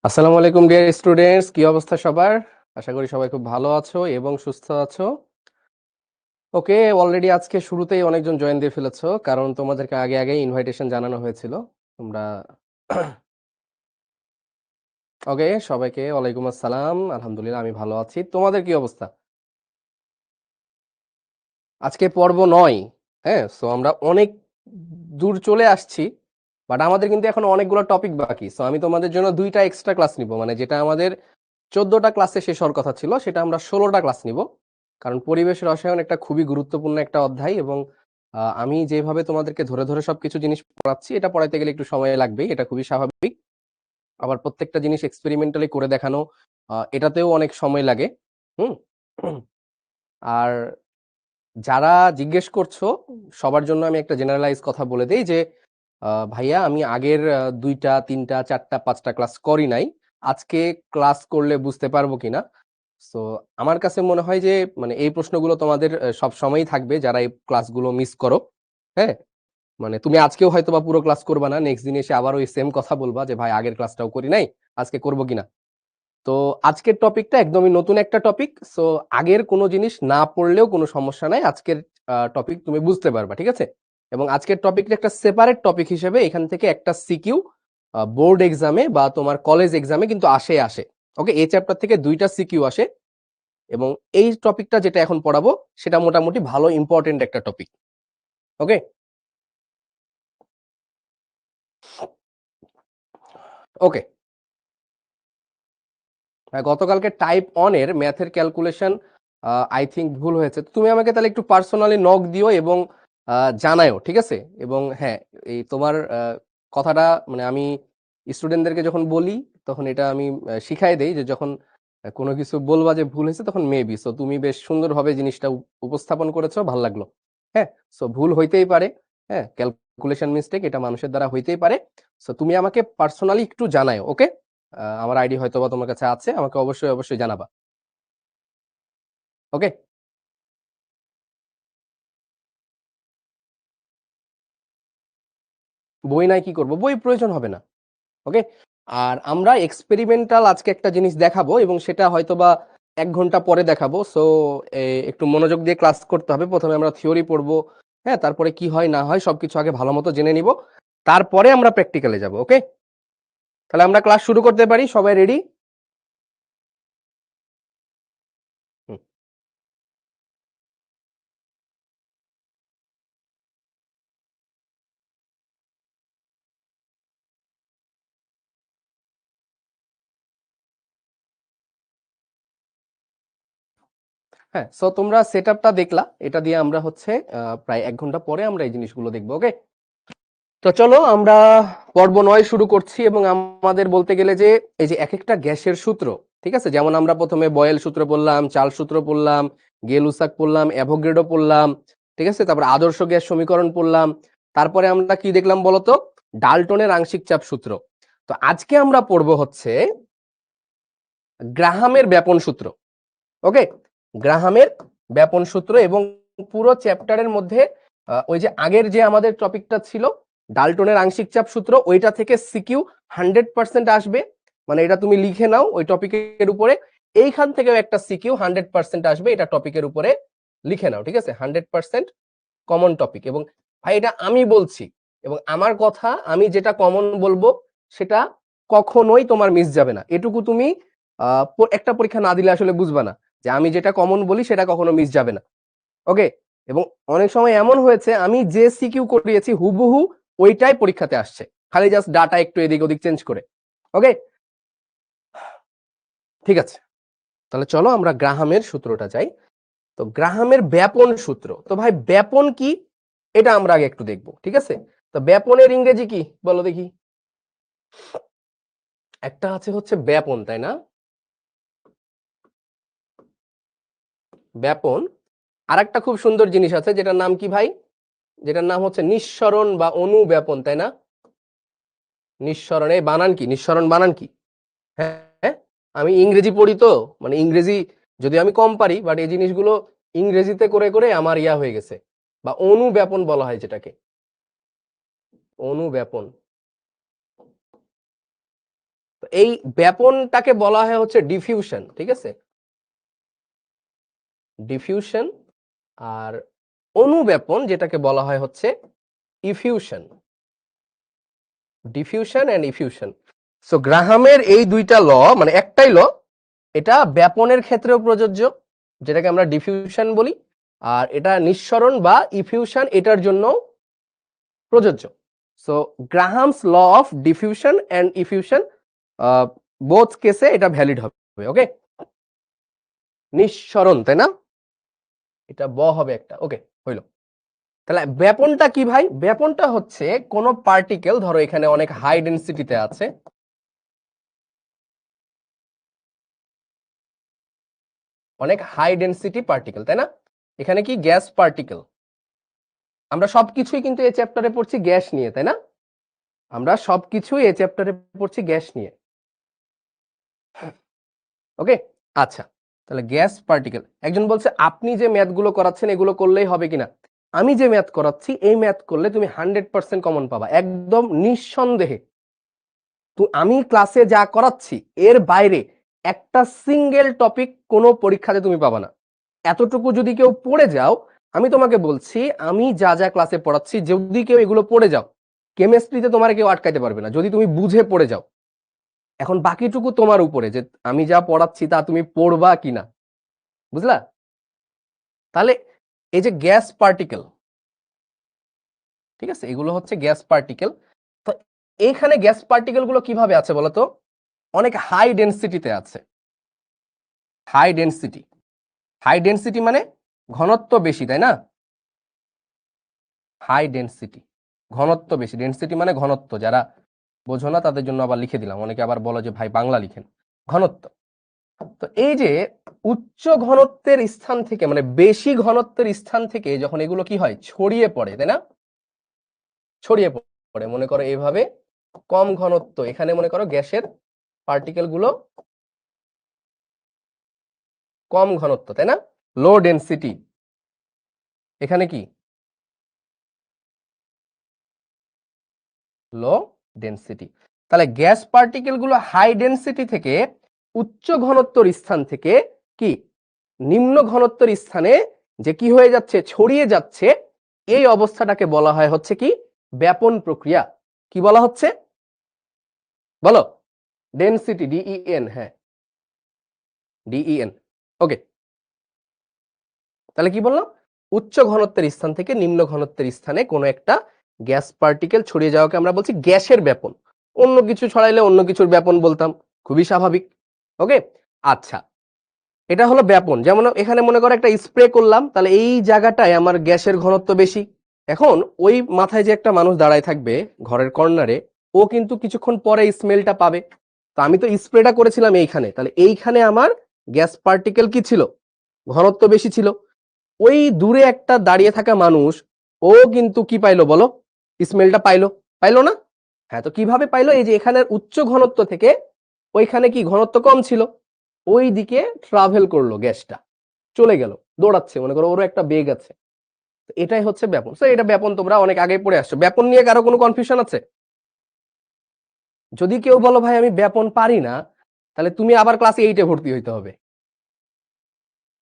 আসসালামু আলাইকুম dear students, কি অবস্থা সবার? আশা করি সবাই খুব ভালো আছো এবং সুস্থ আছো। ওকে, অলরেডি আজকে শুরুতেই অনেকজন জয়েন দিয়ে ফেলেছো, কারণ তোমাদেরকে আগে আগে ইনভাইটেশন জানানো হয়েছিল। তোমরা ওকে, সবাইকে ওয়ালাইকুম আসসালাম। আলহামদুলিল্লাহ, আমি ভালো আছি। তোমাদের কি অবস্থা? আজকে পর্ব 9। হ্যাঁ, সো আমরা অনেক দূর চলে আসছি, বাট আমাদের কিন্তু এখন অনেকগুলো টপিক বাকি। সো আমি তোমাদের জন্য 2টা এক্সট্রা ক্লাস নিব, মানে যেটা আমাদের 14টা ক্লাসে শেষ হওয়ার কথা ছিল সেটা আমরা 16টা ক্লাস নিব। কারণ পরিবেশ রসায়ন একটা খুবই গুরুত্বপূর্ণ একটা অধ্যায়, এবং আমি যেভাবে তোমাদেরকে ধরে ধরে সবকিছু জিনিস পড়াচ্ছি, এটা পড়াইতে গেলে একটু সময় লাগবেই, এটা খুবই স্বাভাবিক। আবার প্রত্যেকটা জিনিস এক্সপেরিমেন্টালি করে দেখানো, এটাতেও অনেক সময় লাগে। হুম। আর যারা জিজ্ঞেস করছো, সবার জন্য আমি একটা জেনারেলাইজ কথা বলে দেই যে ভাইয়া, আমি আগের 2টা 3টা 4টা 5টা ক্লাস করি নাই, আজকে ক্লাস করলে বুঝতে পারবো কিনা। সো আমার কাছে মনে হয় যে মানে এই প্রশ্নগুলো তোমাদের সব সময়ই থাকবে যারা এই ক্লাসগুলো মিস করো। হ্যাঁ, মানে তুমি আজকেও হয়তো বা পুরো ক্লাস করবা না, নেক্সট দিন এসে আবার ওই সেম কথা বলবা যে ভাই আগের ক্লাসটাও করি নাই, আজকে করবো কিনা। তো আজকের টপিকটা একদমই নতুন একটা টপিক। সো আগের কোনো জিনিস না পড়লেও কোনো সমস্যা নাই, আজকের টপিক তুমি বুঝতে পারবা, ঠিক আছে? এবং আজকের টপিকটা একটা সেপারেট টপিক হিসেবে এখান থেকে একটা সিকিউ বোর্ড এক্সামে বা তোমার কলেজ এক্সামে কিন্তু আসে। ওকে, এই চ্যাপ্টার থেকে 2টা সিকিউ আসে, এবং এই টপিকটা যেটা এখন পড়াবো সেটা মোটামুটি ভালো ইম্পর্টেন্ট একটা টপিক। ওকে, ওকে। গতকালকে টাইপ অন এর ম্যাথের ক্যালকুলেশন আই থিঙ্ক ভুল হয়েছে। তুমি আমাকে তাহলে একটু পার্সোনালি নক দিও এবং জানায়ও, ঠিক আছে? এবং হ্যাঁ, এই তোমার কথাটা মানে আমি স্টুডেন্টদেরকে যখন বলি তখন এটা আমি শিখাই দেই যে যখন কোনো কিছু বলবা যে ভুল হয়েছে তখন মেবি। সো তুমি বেশ সুন্দরভাবে জিনিসটা উপস্থাপন করেছো, ভালো লাগলো। হ্যাঁ, সো ভুল হইতেই পারে। হ্যাঁ, ক্যালকুলেশন মিস্টেক, এটা মানুষের দ্বারা হইতেই পারে। সো তুমি আমাকে পার্সোনালি একটু জানাও, ওকে? আমার আইডি হয়তোবা তোমার কাছে আছে, আমাকে অবশ্যই জানাবা। ওকে, বই নাই কি করব? বই প্রয়োজন হবে না। ওকে, আর আমরা এক্সপেরিমেন্টাল আজকে একটা জিনিস দেখাবো, এবং সেটা হয়তোবা 1 ঘন্টা পরে দেখাবো। সো একটু মনোযোগ দিয়ে ক্লাস করতে হবে। প্রথমে আমরা থিওরি পড়বো, হ্যাঁ, তারপরে কি হয় না হয় সবকিছু আগে ভালো মতো জেনে নিব, তারপরে আমরা প্র্যাকটিক্যালে যাব। ওকে, তাহলে আমরা ক্লাস শুরু করতে পারি, সবাই রেডি? হ্যাঁ, সো তোমরা সেটআপটা দেখলা, এটা দিয়ে আমরা হচ্ছে প্রায় 1 ঘন্টা পরে আমরা এই জিনিসগুলো দেখবো। ওকে, তো চলো আমরা পর্ব 9 শুরু করছি। এবং আমাদের বলতে গেলে যে এই যে এক একটা গ্যাসের সূত্র, ঠিক আছে, যেমন আমরা প্রথমে বয়েল সূত্র পড়লাম, চার্ল সূত্র পড়লাম, গেলুসাক পড়লাম, অ্যাভোগাড্রো পড়লাম, ঠিক আছে, তারপর আদর্শ গ্যাস সমীকরণ পড়লাম, তারপরে আমরা কি দেখলাম বলতো? ডাল্টনের আংশিক চাপ সূত্র। তো আজকে আমরা পড়বো হচ্ছে গ্রাহামের ব্যাপন সূত্র। ওকে, গ্রাহামের ব্যাপন সূত্র। এবং পুরো চ্যাপ্টারের মধ্যে ওই যে আগের যে আমাদের টপিকটা ছিল ডাল্টনের আংশিক চাপ সূত্র, ওইটা থেকে সিকিউ 100% আসবে। মানে এটা তুমি লিখে নাও ওই টপিকের উপরে। এইখান থেকেও একটা সিকিউ 100% আসবে, এটা টপিকের উপরে লিখে নাও, ঠিক আছে? 100% কমন টপিক। এবং ভাই এটা আমি বলছি, এবং আমার কথা আমি যেটা কমন বলবো সেটা কখনোই তোমার মিস যাবে না। এটুকু তুমি একটা পরীক্ষা না দিলে আসলে বুঝবা না যে আমি যেটা কমন বলি সেটা কখনো মিস যাবে না। ওকে, এবং অনেক সময় এমন হয়েছে আমি যে সিকিউ করিয়েছি হুবহু ওইটাই পরীক্ষাতে আসছে, খালি জাস্ট ডাটা একটু এদিক ওদিক চেঞ্জ করে। ওকে, ঠিক আছে, তাহলে চলো আমরা গ্রাহামের সূত্রটা চাই। তো গ্রাহামের ব্যাপন সূত্র, তো ভাই ব্যাপন কি এটা আমরা আগে একটু দেখবো, ঠিক আছে? তো ব্যাপনের ইংরেজি কি বলো দেখি? একটা আছে হচ্ছে ব্যাপন, তাই না? ব্যাপন। আর একটা খুব সুন্দর জিনিস আছে যেটার নাম কি ভাই? যেটার নাম হচ্ছে নিঃসরণ বা অনুব্যাপন, তাই না? নিঃসরণ, এই বানান কি? নিঃসরণ বানান কি? হ্যাঁ, আমি ইংরেজি পড়ি তো, মানে ইংরেজি যদি আমি কম পারি, বাট এই জিনিসগুলো ইংরেজিতে করে করে আমার ইয়া হয়ে গেছে। বা অনুব্যাপন বলা হয় যেটাকে, অনুব্যাপন। তো এই ব্যাপনটাকে বলা হয় হচ্ছে ডিফিউশন, ঠিক আছে, ডিফিউশন। আর অনুব্যাপন যেটাকে বলা হয় হচ্ছে effusion, diffusion and effusion. So গ্রাহামের এই দুইটা ল, মানে একটাই ল, এটা ব্যাপনের ক্ষেত্রেও প্রযোজ্য, যেটাকে আমরা ডিফিউশন বলি, আর এটা নিঃসরণ বা ইফিউশন এটার জন্য প্রযোজ্য। So Graham's law of diffusion and effusion both কেসে এটা ভ্যালিড হবে। ওকে, নিঃসরণ, তাই না, এটা ব হবে একটা। ওকে, হইল। তাহলে ব্যাপনটা কি ভাই? ব্যাপনটা হচ্ছে কোন পার্টিকেল, ধরো এখানে অনেক হাই ডেনসিটিতে আছে, অনেক হাই ডেনসিটি পার্টিকেল, তাই না, এখানে কি গ্যাস পার্টিকেল। আমরা সবকিছুই কিন্তু এই চ্যাপ্টারে পড়ছি গ্যাস নিয়ে, তাই না, আমরা সবকিছুই এই চ্যাপ্টারে পড়ছি গ্যাস নিয়ে। ওকে, আচ্ছা, তাহলে গ্যাস পার্টিকেল। একজন বলছে আপনি যে ম্যাথগুলো করাচ্ছেন এগুলো করলেই হবে কিনা? আমি যে ম্যাথ করাচ্ছি এই ম্যাথ করলে তুমি 100% কমন পাবা, একদম নিঃসন্দেহে। তো আমি ক্লাসে যা করাচ্ছি এর বাইরে একটা সিঙ্গেল টপিক কোনো পরীক্ষাতে তুমি পাবা না। এতটুকু যদি কেউ পড়ে যাও, আমি তোমাকে বলছি আমি যা যা ক্লাসে পড়াচ্ছি যদি কেউ এগুলো পড়ে যাও, কেমিস্ট্রিতে তোমার কেউ আটকাইতে পারবে না যদি তুমি বুঝে পড়ে যাও। এখন বাকিটুকু তোমার উপরে, যে আমি যা পড়াচ্ছি তা তুমি পড়বা কিনা, বুঝলা? তাহলে এই যে গ্যাস পার্টিকেল, ঠিক আছে, এগুলো হচ্ছে গ্যাস পার্টিকেল। তো এইখানে গ্যাস পার্টিকেল গুলো কিভাবে আছে বলতো? অনেক হাই ডেনসিটিতে আছে। হাই ডেনসিটি, হাই ডেনসিটি মানে ঘনত্ব বেশি, তাই না, হাই ডেনসিটি, ঘনত্ব বেশি। ডেনসিটি মানে ঘনত্ব, যারা বোঝো না তাদের জন্য আবার লিখে দিলাম, অনেকে আবার বলো যে ভাই বাংলা লিখেন। ঘনত্ব। তো এই যে উচ্চ ঘনত্বের স্থান থেকে, মানে বেশি ঘনত্বের স্থান থেকে যখন এগুলো কি হয়, ছড়িয়ে পড়ে, তাই না, ছড়িয়ে পড়ে, মনে করো এইভাবে কম ঘনত্ব, এখানে মনে করো গ্যাসের পার্টিকেল গুলো কম ঘনত্ব, তাই না, লো ডেনসিটি, এখানে কি লো ডেনসিটি। তাহলে গ্যাস পার্টিকেল গুলো হাই ডেনসিটি থেকে উচ্চ ঘনত্বর স্থান থেকে কি নিম্ন ঘনত্বের স্থানে যে কি হয়ে যাচ্ছে, ছড়িয়ে যাচ্ছে, এই অবস্থাটাকে বলা হয় হচ্ছে কি ব্যাপন প্রক্রিয়া। কি বলা হচ্ছে বলো? ডেনসিটি, ডিইএন, হ্যাঁ ডিইএন। ওকে, তাহলে কি বললাম, উচ্চ ঘনত্বের স্থান থেকে নিম্ন ঘনত্বের স্থানে কোনো একটা গ্যাস পার্টিকেল ছড়িয়ে যাওয়াকে আমরা বলছি গ্যাসের ব্যাপন। অন্য কিছু ছড়াইলে অন্য কিছুর ব্যাপন বলতাম, খুবই স্বাভাবিক। ওকে, আচ্ছা, এটা হলো ব্যাপন। যেমন এখানে মনে করো একটা স্প্রে করলাম, তাহলে এই জায়গাটায় আমার গ্যাসের ঘনত্ব বেশি। এখন ওই মাথায় যে একটা মানুষ দাঁড়ায় থাকবে ঘরের কর্নারে, ও কিন্তু কিছুক্ষণ পরে স্মেলটা পাবে। তো আমি তো স্প্রেটা করেছিলাম এইখানে, তাহলে এইখানে আমার গ্যাস পার্টিকেল কি ছিল, ঘনত্ব বেশি ছিল। ওই দূরে একটা দাঁড়িয়ে থাকা মানুষ, ও কিন্তু কি পাইলো বলো, স্মেলটা পাইলো, পাইলো না? হ্যাঁ, তো কিভাবে পাইলো? এই যে এখানের উচ্চ ঘনত্ব থেকে ওইখানে কি ঘনত্ব কম ছিল, ওই দিকে ট্রাভেল করলো, গ্যাসটা চলে গেল, দৌড়াচ্ছে, মনে করো ওরও একটা বেগ আছে। এটাই হচ্ছে ব্যাপন। তো এটা ব্যাপন তোমরা অনেক আগে পড়ে আসছো। ব্যাপন নিয়ে কারো কোনো কনফিউশন আছে? যদি কেউ বলো ভাই আমি ব্যাপন পারি না, তাহলে তুমি আবার ক্লাস 8-এ ভর্তি হইতে হবে।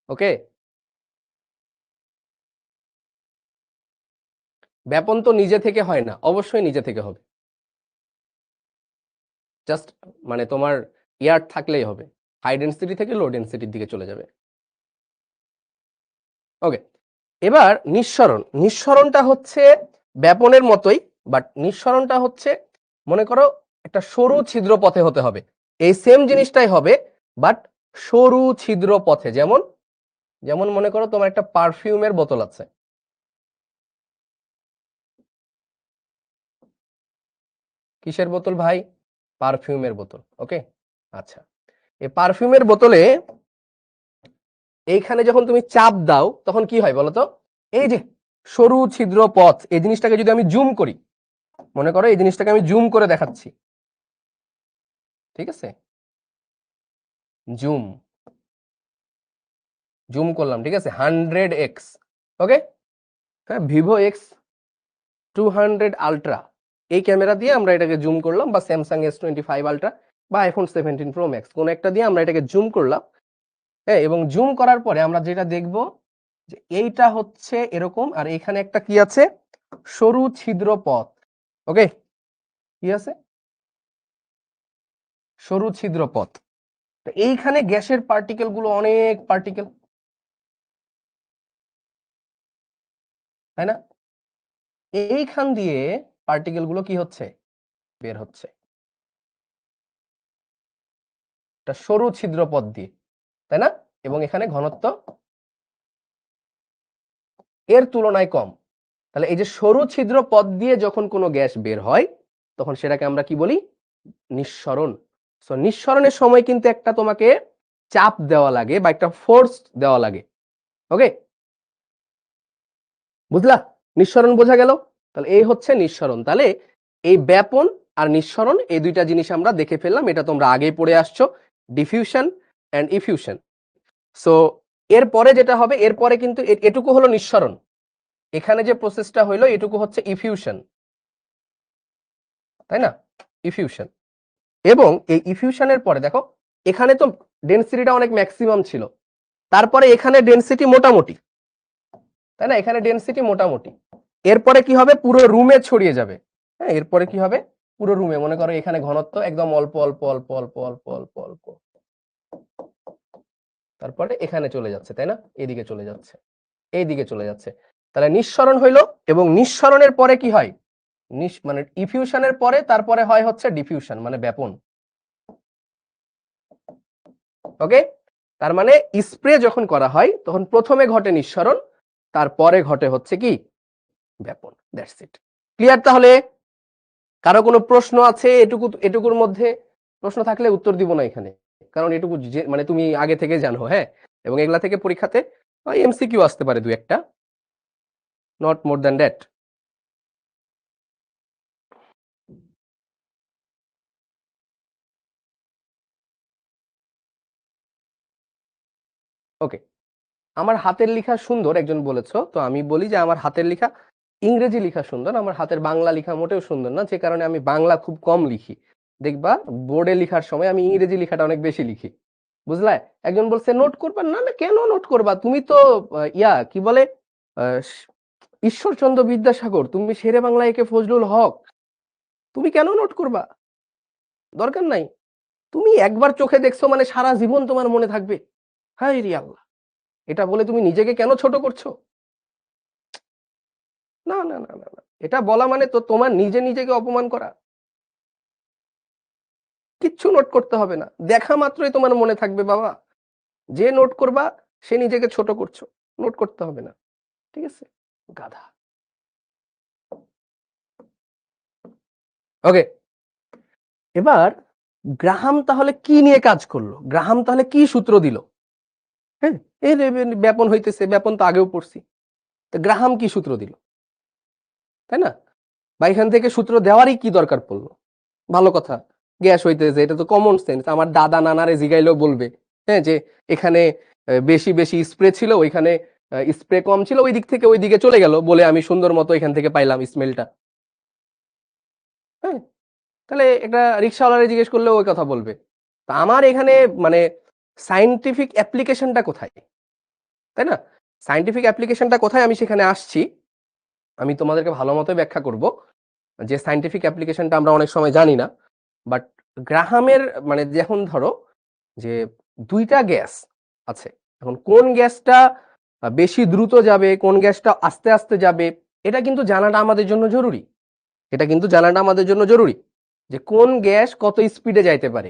ওকে, ব্যাপন তো নিজে থেকে হয় না, অবশ্যই নিজে থেকে হবে। জাস্ট মানে তোমার ইয়ার থাকলেই হবে, হাই ডেনসিটি থেকে লো ডেনসিটির দিকে চলে যাবে। ওকে, এবার নিঃসরণ। নিঃসরণটা হচ্ছে ব্যাপনের মতোই, বাট নিঃসরণটা হচ্ছে মনে করো একটা সরু ছিদ্র পথে হতে হবে। এই সেম জিনিসটাই হবে, বাট সরু ছিদ্র পথে। যেমন যেমন মনে করো তোমার একটা পারফিউমের বোতল আছে, কিসের বোতল ভাই? পারফিউমের বোতল। ওকে, আচ্ছা, এই পারফিউমের বোতলে এইখানে যখন তুমি চাপ দাও তখন কি হয় বলতো? এই যে সরু ছিদ্র পথ, এই জিনিসটাকে যদি আমি জুম করি, মনে করো এই জিনিসটাকে আমি জুম করে দেখাচ্ছি, ঠিক আছে, জুম, জুম করলাম, ঠিক আছে, 100x। ওকে, হ্যাঁ, ভিভো X200 আলট্রা, এই ক্যামেরা দিয়ে আমরা এটাকে জুম করলাম, বা স্যামসাং S25 আলট্রা, বা আইফোন 17 প্রো ম্যাক্স, কোন একটা দিয়ে আমরা এটাকে জুম করলাম, হ্যাঁ, এবং জুম করার পরে আমরা যেটা দেখব যে এইটা হচ্ছে এরকম, আর এখানে একটা কি আছে, সরু ছিদ্র পথ। ওকে, কি আছে, সরু ছিদ্র পথ। তো এইখানে গ্যাসের পার্টিকেল গুলো অনেক পার্টিকেল, তাই না? এইখান দিয়ে পার্টিকেল গুলো কি হচ্ছে, বের হচ্ছে, একটা সরু ছিদ্র পথ দিয়ে, তাই না? এবং এখানে ঘনত্ব এর তুলনায় কম। তাহলে এই যে সরু ছিদ্র পথ দিয়ে যখন কোনো গ্যাস বের হয় তখন সেটাকে আমরা কি বলি, নিঃসরণ। সো নিঃসরণের সময় কিন্তু একটা তোমাকে চাপ দেওয়া লাগে বা একটা ফোর্স দেওয়া লাগে। ওকে, বুঝলা? নিঃসরণ বোঝা গেল? তাহলে এই হচ্ছে নিঃসরণ। তাহলে এই ব্যাপন আর নিঃসরণ এই দুইটা জিনিস আমরা দেখে ফেললাম, এটা তোমরা আগেই পড়ে আসছো, ডিফিউশন এন্ড ইফিউশন। সো এরপরে যেটা হবে, এরপরে কিন্তু এটুকু হলো নিঃসরণ, এখানে যে প্রসেসটা হইলো এটুকু হচ্ছে ইফিউশন, তাই না? ইফিউশন। এবং এই ইফিউশনের পরে দেখো এখানে তো ডেনসিটিটা অনেক ম্যাক্সিমাম ছিল, তারপরে এখানে ডেনসিটি মোটামুটি, তাই না? এখানে ডেনসিটি মোটামুটি, এরপরে কি হবে, পুরো রুমে ছড়িয়ে যাবে। হ্যাঁ, এরপরে কি হবে, পুরো রুমে, মনে করো এখানে ঘনত্ব একদম অল্প অল্প অল্প অল্প অল্প অল্প অল্প, তারপরে এখানে চলে যাচ্ছে, তাই না? এদিকে চলে যাচ্ছে, এইদিকে চলে যাচ্ছে। তাহলে নিঃসরণ হইলো, এবং নিঃসরণের পরে কি হয়, মানে ইফিউশনের পরে তারপরে হয় হচ্ছে ডিফিউশন, মানে ব্যাপন। ওকে, তার মানে স্প্রে যখন করা হয় তখন প্রথমে ঘটে নিঃসরণ, তারপরে ঘটে হচ্ছে কি, ব্যাপন। That's it. ক্লিয়ার? তাহলে কারো কোনো প্রশ্ন আছে এটুকুর মধ্যে? প্রশ্ন থাকলে উত্তর দিব না এখানে, কারণ এটুকু মানে তুমি আগে থেকে জানো, হ্যাঁ, এবং এগুলা থেকে পরীক্ষাতে এমসিকিউ আসতে পারে 2-1টা, নট মোর দ্যান দ্যাট। ওকে, আমার হাতের লেখা সুন্দর একজন বলেছো, তো আমি বলি যে আমার হাতের লেখা, ইংরেজি লেখা সুন্দর, আমার হাতের বাংলা লেখা মোটেও সুন্দর না, যে কারণে আমি বাংলা খুব কম লিখি। দেখবা বোর্ডে লেখার সময় আমি ইংরেজি লেখাটা অনেক বেশি লিখি, বুঝলা? একজন বলছে নোট করবা, না না কেন নোট করবা, তুমি তো কি বলে, আহ, ঈশ্বরচন্দ্র বিদ্যাসাগর, তুমি শেরে বাংলা একে ফজলুল হক, তুমি কেন নোট করবা, দরকার নাই। তুমি একবার চোখে দেখছো মানে সারা জীবন তোমার মনে থাকবে। হায় রে আল্লাহ, এটা বলে তুমি নিজেকে কেন ছোট করছো? না না না না না, এটা বলা মানে তো তোমার নিজেকে অপমান করা। কিচ্ছু নোট করতে হবে না, দেখা মাত্রই তোমার মনে থাকবে বাবা। যে নোট করবা সে নিজেকে ছোট করছো, নোট করতে হবে না, ঠিক আছে, গাধা। ওকে, এবার গ্রাহাম তাহলে কি নিয়ে কাজ করলো, গ্রাহাম তাহলে কি সূত্র দিল? হ্যাঁ, এই ব্যাপন হইতেছে, ব্যাপন তো আগেও পড়ছি, তো গ্রাহাম কি সূত্র দিল, তাই না? বা এখান থেকে সূত্র দেওয়ারই কি দরকার পড়লো? ভালো কথা, গ্যাস হইতেছে, এটা তো কমন সেন্স, আমার দাদা নানারে জিগাইলেও বলবে, হ্যাঁ, যে এখানে বেশি বেশি স্প্রে ছিল, ওইখানে স্প্রে কম ছিল, ওই দিক থেকে ওই দিকে চলে গেল বলে আমি সুন্দর মতো এখান থেকে পাইলাম স্মেলটা। হ্যাঁ, তাহলে একটা রিক্সাওয়ালারে জিজ্ঞেস করলে ওই কথা বলবে। তা আমার এখানে মানে সায়েন্টিফিক অ্যাপ্লিকেশনটা কোথায়, তাই না? সায়েন্টিফিক অ্যাপ্লিকেশনটা কোথায়, আমি সেখানে আসছি, আমি তোমাদেরকে ভালো মতো ব্যাখ্যা করব যে সায়েন্টিফিক অ্যাপ্লিকেশনটা আমরা অনেক সময় জানি না। বাট গ্রাহামের মানে যখন ধরো যে দুইটা গ্যাস আছে, এখন কোন গ্যাসটা বেশি দ্রুত যাবে, কোন গ্যাসটা আস্তে আস্তে যাবে, এটা কিন্তু জানাটা আমাদের জন্য জরুরি। এটা কিন্তু জানাটা আমাদের জন্য জরুরি, যে কোন গ্যাস কত স্পিডে যাইতে পারে,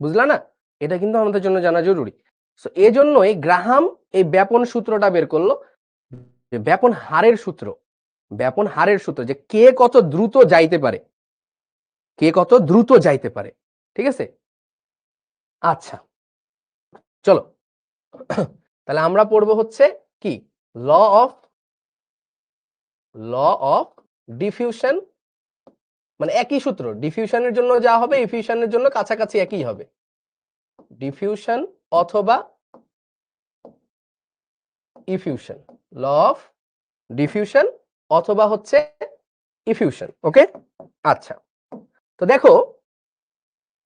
বুঝলা না? এটা কিন্তু আমাদের জন্য জানা জরুরি। সো এই জন্যই গ্রাহাম এই ব্যাপন সূত্রটা বের করলো, যে ব্যাপন হারের সূত্র, ব্যাপন হারের সূত্র, যে কে কত দ্রুত যাইতে পারে, কে কত দ্রুত যাইতে পারে, ঠিক আছে? আচ্ছা, চলো তাহলে আমরা পড়বো হচ্ছে কি, law of law of diffusion, মানে একই সূত্র, ডিফিউশনের জন্য যা হবে ইফিউশনের জন্য কাছাকাছি একই হবে, ডিফিউশন অথবা ইফিউশন, ল অফ ডিফিউশন অথবা হচ্ছে ইফিউশন। ওকে, আচ্ছা, তো দেখো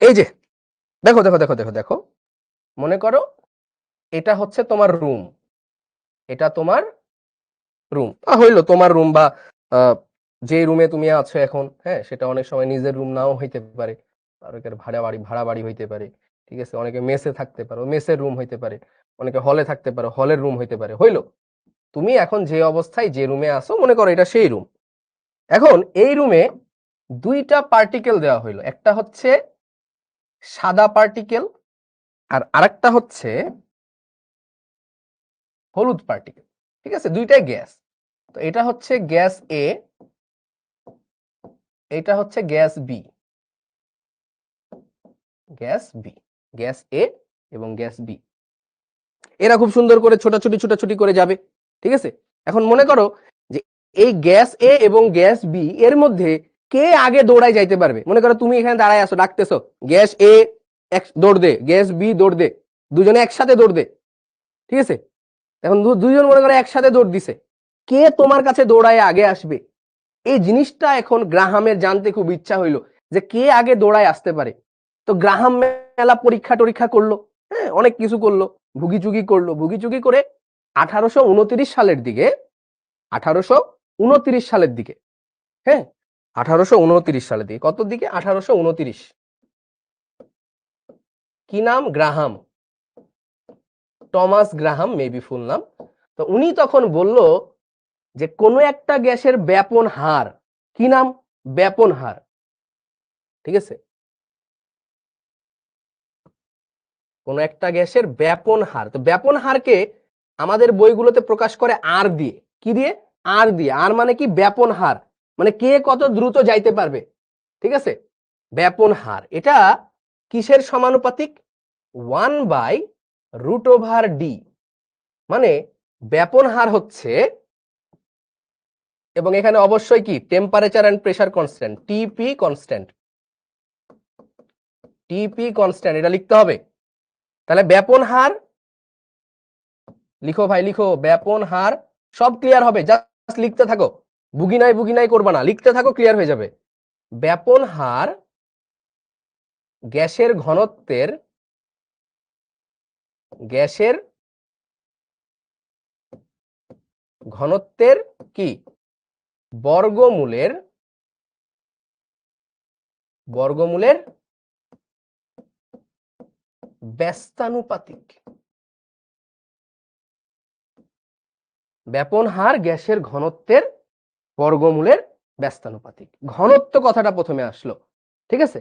এই যে দেখো দেখো দেখো দেখো দেখো, মনে করো এটা হচ্ছে তোমার রুম, এটা তোমার রুম হইলো তোমার রুম, বা যে রুমে তুমি আছো এখন, হ্যাঁ, সেটা অনেক সময় নিজের রুম নাও হইতে পারে, অনেকের ভাড়া বাড়ি হইতে পারে, ঠিক আছে, অনেকে মেসে থাকতে পারো, মেসের রুম হইতে পারে, অনেকে হলে থাকতে পারো, হলের রুম হইতে পারে, হইলো তুমি এখন যে অবস্থায় যে রুমে আসো মনে করো এটা সেই রুম। এখন এই রুমে দুইটা পার্টিকেল দেওয়া হইলো, একটা হচ্ছে সাদা পার্টিকেল আর আরেকটা হচ্ছে হলুদ পার্টিকেল, ঠিক আছে, দুইটাই গ্যাস। তো এটা হচ্ছে গ্যাস এ, এটা হচ্ছে gas B, gas B, gas A এবং গ্যাস বি, এরা খুব সুন্দর করে ছোটাছুটি করে যাবে, ঠিক আছে। এখন মনে করো যে এই গ্যাস এ এবং গ্যাস বি এর মধ্যে কে আগে দৌড়ায় যাইতে পারবে। মনে করো তুমি এখানে দাঁড়ায় আছো, ডাকতেছো গ্যাস এ দৌড় দে, গ্যাস বি দৌড় দে, দুজনে একসাথে দৌড় দে, ঠিক আছে। এখন দুইজন মনে করো একসাথে দৌড় দিছে, কে তোমার কাছে দৌড়ায় আগে আসবে, এই জিনিসটা এখন গ্রাহামের জানতে খুব ইচ্ছা হইলো যে কে আগে দৌড়ায় আসতে পারে। তো গ্রাহাম মেলা পরীক্ষা টরীক্ষা করলো, হ্যাঁ, অনেক কিছু করলো, ভুগিচুগি করলো, ভুগিচুগি করে 1829 সালের দিকে, 1829 সালের দিকে, হ্যাঁ, 1829 সালের দিকে, কত দিকে, 1829, কি নাম, গ্রাহাম, টমাস গ্রাহাম মেবি ফুল নাম। তো উনি তখন বলল যে কোনো একটা গ্যাসের ব্যাপন হার, কি নাম, ব্যাপন হার, ঠিক আছে, কোন একটা গ্যাসের ব্যাপন হার। তো ব্যাপন হারকে আমাদের বইগুলোতে প্রকাশ করে আর দিয়ে, কি দিয়ে, আর দিয়ে, আর মানে কি, ব্যাপন হার, মানে কে কত দ্রুত যাইতে পারবে, ঠিক আছে, ব্যাপন হার। এটা কিসের সমানুপাতিক, 1/√ডি, মানে ব্যাপন হার হচ্ছে, এবং এখানে অবশ্যই কি টেম্পারেচার এন্ড প্রেসার কনস্ট্যান্ট, টিপি কনস্ট্যান্ট, টিপি কনস্ট্যান্ট, এটা লিখতে হবে। তাহলে ব্যাপন হার লিখো ভাই, লিখো, ব্যাপন হার, সব ক্লিয়ার হবে, জাস্ট লিখতে থাকো, বুগি নাই করবা না, লিখতে থাকো, ক্লিয়ার হয়ে যাবে। ব্যাপন হার গ্যাসের ঘনত্বের, গ্যাসের ঘনত্বের কি, বর্গমূলের, বর্গমূলের ব্যস্তানুপাতিক। ব্যাপন হার গ্যাসের ঘনত্বের বর্গমূলের ব্যস্তানুপাতিক, ঘনত্ব কথাটা প্রথমে আসলো, ঠিক আছে।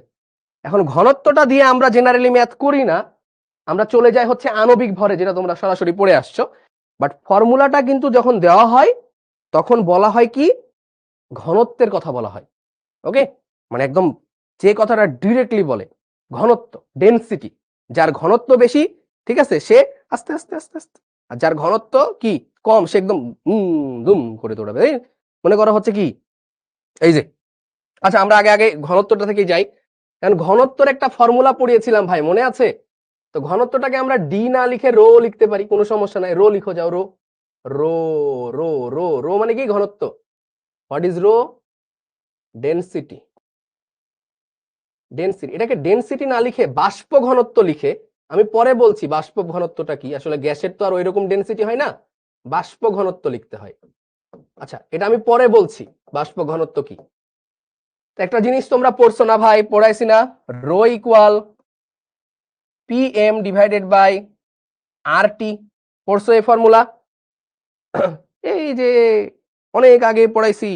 এখন ঘনত্বটা দিয়ে আমরা জেনারেলি ম্যাথ করি না, আমরা চলে যাই হচ্ছে আণবিক ভরে, যেটা তোমরা সরাসরি পড়ে আসছো। বাট ফর্মুলাটা কিন্তু যখন দেওয়া হয় তখন বলা হয় কি, ঘনত্বের কথা বলা হয়, ওকে, মানে একদম যে কথাটা ডিরেক্টলি বলে, ঘনত্ব, ডেনসিটি, যার ঘনত্ব বেশি, ঠিক আছে, সে আস্তে আস্তে আস্তে আস্তে, আর যার ঘনত্ব কি কম সে একদম দুম করে দৌড়াবে। মনে করা হচ্ছে কি, এই যে, আচ্ছা আমরা আগে আগে ঘনত্বটা থেকে যাই, কারণ ঘনত্বের একটা ফর্মুলা পড়িয়েছিলাম ভাই, মনে আছে? তো ঘনত্বটাকে আমরা ডি না লিখে রো লিখতে পারি, কোনো সমস্যা নাই, রো লিখো যাও, rho, rho, rho, rho, rho মানে কি, ঘনত্ব। What is rho, density, density, এটাকে ডেনসিটি না লিখে বাষ্প ঘনত্ব লিখে, আমি পরে বলছি বাষ্প ঘনত্বটা কি, আসলে গ্যাসের তো আর ওইরকম ডেনসিটি হয় না, বাষ্প ঘনত্ব লিখতে হয়। আচ্ছা এটা আমি পরে বলছি বাষ্প ঘনত্ব কি। একটা জিনিস তোমরা পড়ছো না ভাই, পড়াইছি না, rho equal PM divided by RT, পড়ছো এই ফর্মুলা, এই যে অনেক আগে পড়াইছি,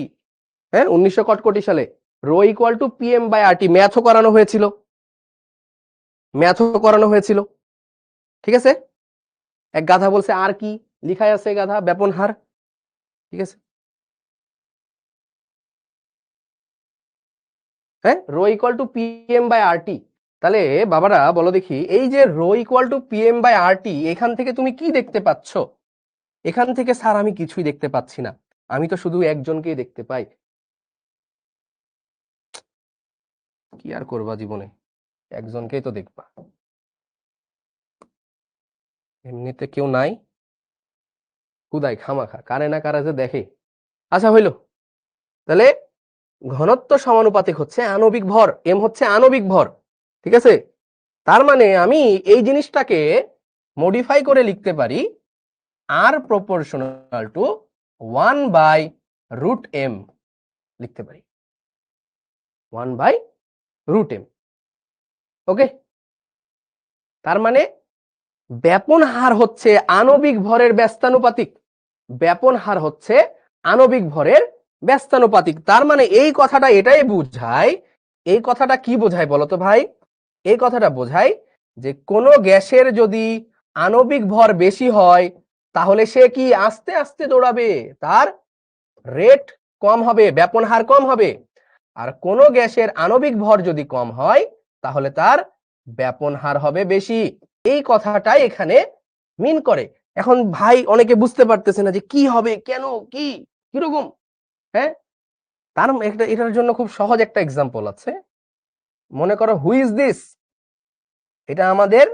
হ্যাঁ, 1900 কটকটি সালে, rho equal to PM by RT, ম্যাথও করানো হয়েছিল, ম্যাথও করানো হয়েছিল, ঠিক আছে। এক গাধা বলছে আর কি, লিখাই আছে গাধা, ব্যাপন হার, ঠিক আছে, হ্যাঁ, rho equal to PM by RT। তাহলে বাবারা বলো দেখি, এই যে rho equal to PM by RT, এখান থেকে তুমি কি দেখতে পাচ্ছ? এখান থেকে স্যার আমি কিছুই দেখতে পাচ্ছি না, আমি তো শুধু একজনকেই দেখতে পাই। কি আর করবা জীবনে, একজনকেই তো দেখবা, এমনিতে কেউ নাই, খুদাই খামাখা কারে না কারা যে দেখে। আচ্ছা হইলো, তাহলে ঘনত্ব সমানুপাতিক হচ্ছে আণবিক ভর, এম হচ্ছে আণবিক ভর, ঠিক আছে? তার মানে আমি এই জিনিসটাকে মডিফাই করে লিখতে পারি আর প্রপোর্শনাল টু 1/√m লিখতে পারি, 1/√m। ওকে, তার মানে ব্যাপন হার হচ্ছে আণবিক ভরের ব্যস্তানুপাতিক, ব্যাপন হার হচ্ছে আণবিক ভরের ব্যস্তানুপাতিক। তার মানে এই কথাটা এটাই বোঝায়, এই কথাটা কি বোঝায় বলতো ভাই? এই কথাটা বোঝায় যে কোনো গ্যাসের যদি আণবিক ভর বেশি হয় তাহলে সে কি আস্তে আস্তে দৌড়াবে, তার রেট কম হবে, ব্যাপন হার কম হবে। আর কোনো গ্যাসের আণবিক ভর যদি কম হয় তাহলে তার ব্যাপন হার হবে বেশি। এই কথাটাই এখানে মিন করে। এখন ভাই অনেকে বুঝতে পারতেছে না যে কি হবে, কেন, কি, কিরকম। হ্যাঁ, তার এটার জন্য খুব সহজ একটা এক্সাম্পল আছে। মনে করো হু ইজ দিস, এটা আমাদের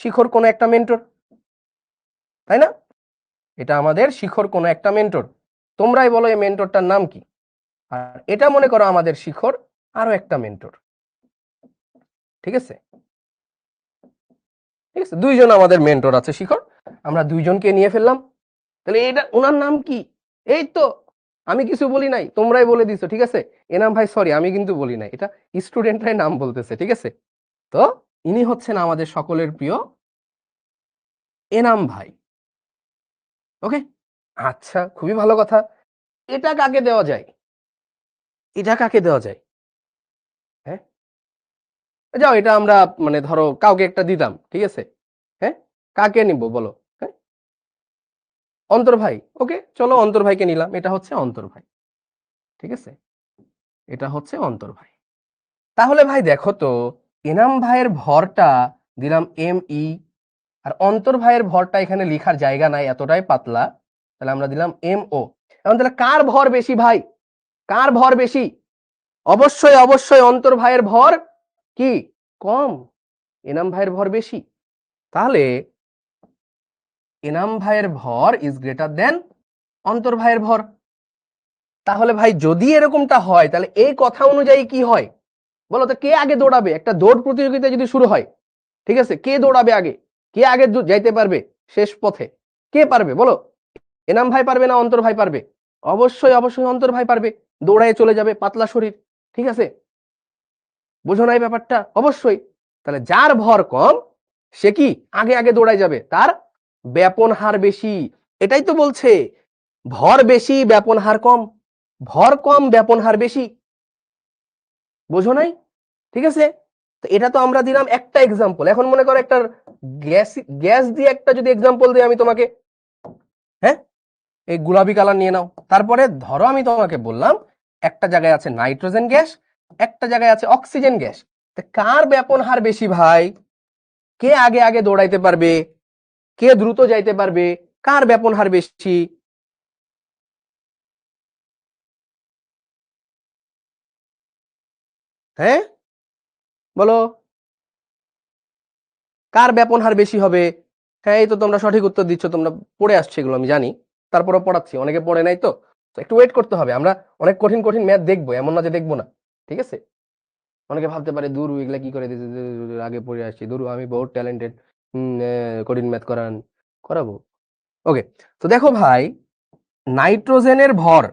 শিখর কোন একটা মেন্টর, তাই না? এটা আমাদের শিখর কোন একটা মেন্টর। তোমরাই বলো এই মেন্টরটার নাম কি? আর এটা মনে করো আমাদের শিখর আরো একটা মেন্টর। ঠিক আছে, ঠিক আছে, দুইজন আমাদের মেন্টর আছে শিখর, আমরা দুইজনকে নিয়ে ফেললাম। তাহলে এটা ওনার নাম কি? এই তো আমি কিছু বলি নাই, তোমরাই বলে দিছো। ঠিক আছে, এনাম ভাই সরি, আমি কিন্তু বলি নাই, এটা স্টুডেন্টরাই নাম বলতেছে। ঠিক আছে, তো ইনি হচ্ছেন আমাদের সকলের প্রিয় এনাম ভাই। ওকে, আচ্ছা, খুবই ভালো কথা। এটা কাকে দেওয়া যায়? এটা কাকে দেওয়া যায়? হ্যাঁ, যাও, এটা আমরা মানে ধরো কাউকে একটা দিতাম। ঠিক আছে, হ্যাঁ, কাকে নিব বলো? হ্যাঁ, অন্তর ভাই। ওকে, চলো অন্তর ভাইকে নিলাম, এটা হচ্ছে অন্তর ভাই। ঠিক আছে, এটা হচ্ছে অন্তর ভাই। তাহলে ভাই দেখো তো, এনাম ভাইয়ের ভরটা দিলাম ME, আর অন্তর ভাইয়ের ভরটা এখানে লেখার জায়গা নাই, এতটাই পাতলা, তাহলে আমরা দিলাম MO। এখন তাহলে কার ভর বেশি ভাই? কার ভর বেশি? অবশ্যই অবশ্যই অন্তর ভাইয়ের ভর কি কম, এনাম ভাইয়ের ভর বেশি। তাহলে এনাম ভাইয়ের ভর ইজ গ্রেটার দেন অন্তর ভাইয়ের ভর। তাহলে ভাই যদি এরকমটা হয় তাহলে এই কথা অনুযায়ী কি হয় বলো তো? কে আগে দৌড়াবে? একটা দৌড় প্রতিযোগিতা যদি শুরু হয়, ঠিক আছে, কে দৌড়াবে আগে? কে আগে যাইতে পারবে শেষ পথে? কে পারবে বলো? এনাম ভাই পারবে না অন্তর ভাই পারবে? অবশ্যই অবশ্যই অন্তর ভাই পারবে, দৌড়ায় চলে যাবে, পাতলা শরীর। ঠিক আছে, বোঝো না এই ব্যাপারটা? অবশ্যই। তাহলে যার ভর কম সে কি আগে আগে দৌড়ায় যাবে, তার ব্যাপন হার বেশি। এটাই তো বলছে, ভর বেশি ব্যাপন হার কম, ভর কম ব্যাপন হার বেশি। বোঝো নাই? ঠিক আছে, তো এটা তো আমরা দিলাম একটা এক্সাম্পল। এখন মনে করো একটা গ্যাস, গ্যাস দিয়ে একটা যদি এক্সাম্পল দিই আমি তোমাকে, হ্যাঁ, এই গোলাপি কালার নিয়ে নাও। তারপরে ধরো আমি তোমাকে বললাম একটা জায়গায় আছে নাইট্রোজেন গ্যাস, একটা জায়গায় আছে অক্সিজেন গ্যাস, কার ব্যাপন হার বেশি ভাই? কে আগে আগে দৌড়াইতে পারবে, কে দ্রুত যাইতে পারবে, কার ব্যাপন হার বেশি? হ্যাঁ, বলো, কার ব্যাপন হার বেশি হবে? হ্যাঁ, এই তো তোমরা সঠিক উত্তর দিচ্ছ, তোমরা পড়ে আসছো এগুলো আমি জানি, তারপরে পড়াচ্ছি, অনেকে পড়ে নাই তো, তো একটু ওয়েট করতে হবে। আমরা অনেক কঠিন কঠিন ম্যাথ দেখবো, এমন না যে দেখবো না। ঠিক আছে, অনেকে ভাবতে পারে দূর এগুলা কি করে দিতে, আগে পড়ে আসছি, দূর আমি বহুত ট্যালেন্টেড, কঠিন ম্যাথ করাবো। ওকে, তো দেখো ভাই, নাইট্রোজেনের ভর,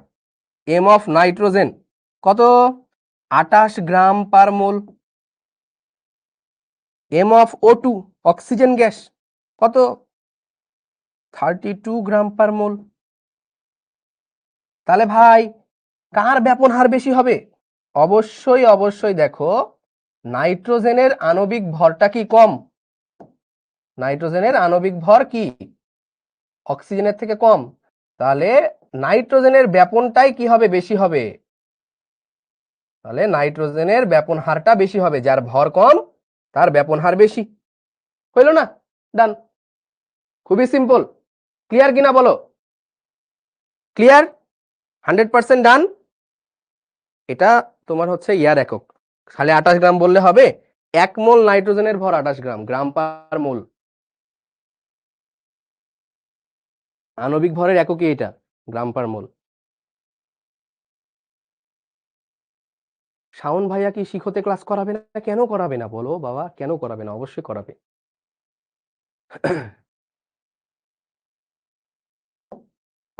এম অফ নাইট্রোজেন কত? 28 gram per mole. M of O2 oxygen gas কত? 32 গ্রাম পার মোল। তাহলে ভাই কার ব্যাপন হার বেশি হবে? অবশ্যই অবশ্যই দেখো, নাইট্রোজেনের আণবিক ভরটা কি কম, নাইট্রোজেনের আণবিক ভর কি অক্সিজেনের থেকে কম, তাহলে নাইট্রোজেনের ব্যাপনটাই কি হবে? বেশি হবে। তাহলে নাইট্রোজেনের ব্যাপন হারটা বেশি হবে, যার ভর কম তার ব্যাপন হার বেশি। হইল না? ডান, খুবই সিম্পল। ক্লিয়ার কিনা বলো? ক্লিয়ার? 100% ডান। এটা তোমার হচ্ছে ইয়ার একক, খালি 28 গ্রাম বললে হবে? 1 মোল নাইট্রোজেনের ভর 28 গ্রাম, গ্রাম পার মোল। আণবিক ভরের এককই এটা, গ্রাম পার মোল। শাওন ভাইয়া কি শিখতে ক্লাস করাবে না? কেন করাবে না বলো বাবা, কেন করাবে না? অবশ্যই করাবে।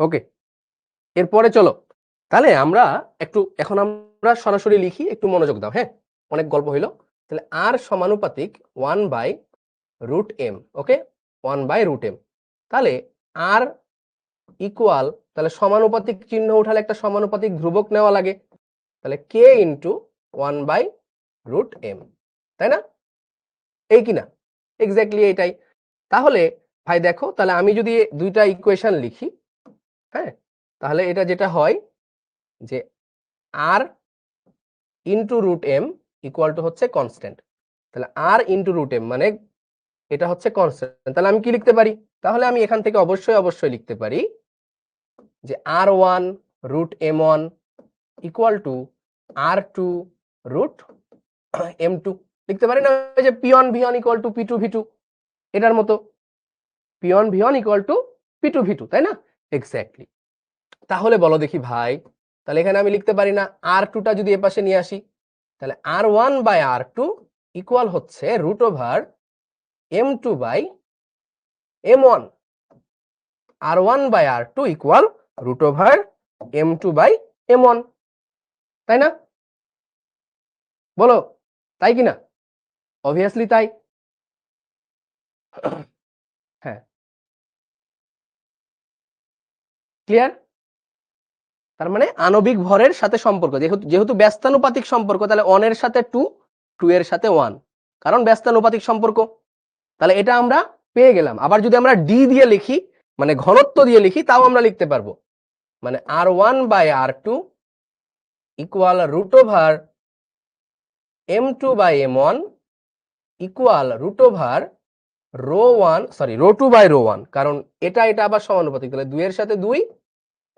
ওকে, এরপরে চলো তাহলে আমরা একটু এখন আমরা সরাসরি লিখি, একটু মনোযোগ দাও। হ্যাঁ, অনেক গল্প হইলো। তাহলে আর সমানুপাতিক 1/√m। ওকে, 1/√m। তাহলে আর ইকুয়াল, তাহলে সমানুপাতিক চিহ্ন উঠালে একটা সমানুপাতিক ধ্রুবক নেওয়া লাগে, তাহলে k ইন্টু 1/√m, তাই না? এই কিনা? এক্স্যাক্টলি এটাই। তাহলে ভাই দেখো, তাহলে আমি যদি দুইটা ইকুয়েশন লিখি, হ্যাঁ, তাহলে এটা যেটা হয় যে আর ইন্টু √m ইকুয়াল টু হচ্ছে কনস্ট্যান্ট। তাহলে আর ইন্টু √m মানে এটা হচ্ছে কনস্ট্যান্ট। তাহলে আমি কি লিখতে পারি? তাহলে আমি এখান থেকে অবশ্যই লিখতে পারি যে R1√m1 ইকুয়াল টু R2√m2 লিখতে পারি না? যে P1 V1 equal to P2 V2, এটার মতো P1 V1 equal to P2 V2, তাই না? এক্স্যাক্টলি। তাহলে বলো দেখি ভাই, তাহলে এখানে আমি লিখতে পারি না R2টা যদি এ পাশে নিয়ে আসি, তাহলে R1/R2 ইকুয়াল হচ্ছে √M2/M1। R1/R2 ইকুয়াল √M2/M1, তাই না? বলো তাই কিনা? অবভিয়াসলি তাই। হ্যাঁ, ক্লিয়ার? তার মানে আণবিক ভরের সাথে সম্পর্ক, যেহেতু ব্যস্তানুপাতিক সম্পর্ক, তাহলে 1 এর সাথে 2, 2 এর সাথে 1, কারণ ব্যস্তানুপাতিক সম্পর্ক। তাহলে এটা আমরা পেয়ে গেলাম। আবার যদি আমরা ডি দিয়ে লিখি, মানে ঘনত্ব দিয়ে লিখি, তাও আমরা লিখতে পারবো, মানে R1/R2 ইকুয়াল √M2/M1 ইকুয়াল √ρ2/ρ1, কারণ এটা আবার সমানুপাতিক, তাহলে 2 এর সাথে 2,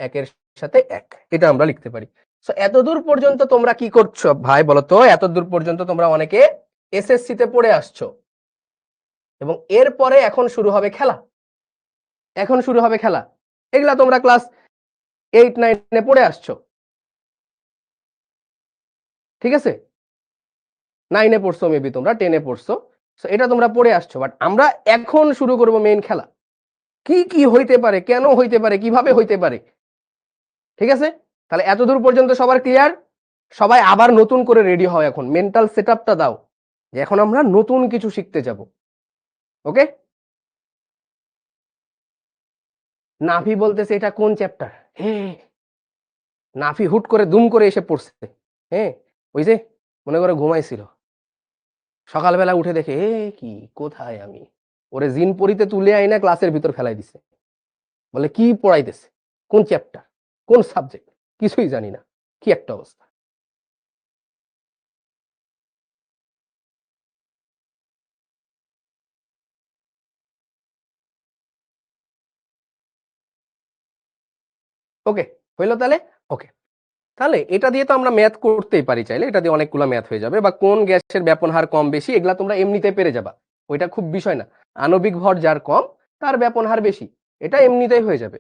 1 এর সাথে 1, এটা আমরা লিখতে পারি। সো এতদূর পর্যন্ত তোমরা কি করছো ভাই বলো তো? এতদূর পর্যন্ত তোমরা অনেকে এসএসসি তে পড়ে আসছো, এবং এরপরে এখন শুরু হবে খেলা। এগুলা তোমরা ক্লাস 8-9 পড়ে আসছো, ঠিক আছে? 9 পড়ছো, মেবি তোমরা 10 পড়ছো, সো এটা তোমরা পড়ে আসছো। বাট আমরা এখন শুরু করব মেইন খেলা। কি কি হইতে পারে, কেন হইতে পারে, কিভাবে হইতে পারে, ঠিক আছে? তাহলে এতদূর পর্যন্ত সবার ক্লিয়ার? সবাই আবার নতুন করে রেডি হও, এখন মেন্টাল সেটআপটা দাও যে এখন আমরা নতুন কিছু শিখতে যাব। ওকে, নাফি বলতেছে এটা কোন চ্যাপ্টার? হ্যাঁ, নাফি হুট করে দুম করে এসে পড়ছে। হ্যাঁ, ওই যে মনে করে ঘুমাইছিল, সকালবেলা উঠে দেখে এ কি, কোথায় আমি, ওরে জিন পরিতে তুলে আইনা ক্লাসের ভিতর ফেলাই দিছে। বলে কি পড়াইতেছে, কোন চ্যাপ্টার, কোন সাবজেক্ট, কিছুই জানি না। কি একটা অবস্থা। ওকে, হইলো তাহলে? ওকে, তাহলে এটা দিয়ে তো আমরা ম্যাথ করতেই পারি চাইলে, এটা দিয়ে অনেকগুলো ম্যাথ হয়ে যাবে। বা কোন গ্যাসের ব্যাপন হার কম বেশি, এগুলা তোমরা এমনিতে পেরে যাবা, ওইটা খুব বিষয় না। আণবিক ভর যার কম তার ব্যাপন হার বেশি, এটা এমনিতেই হয়ে যাবে।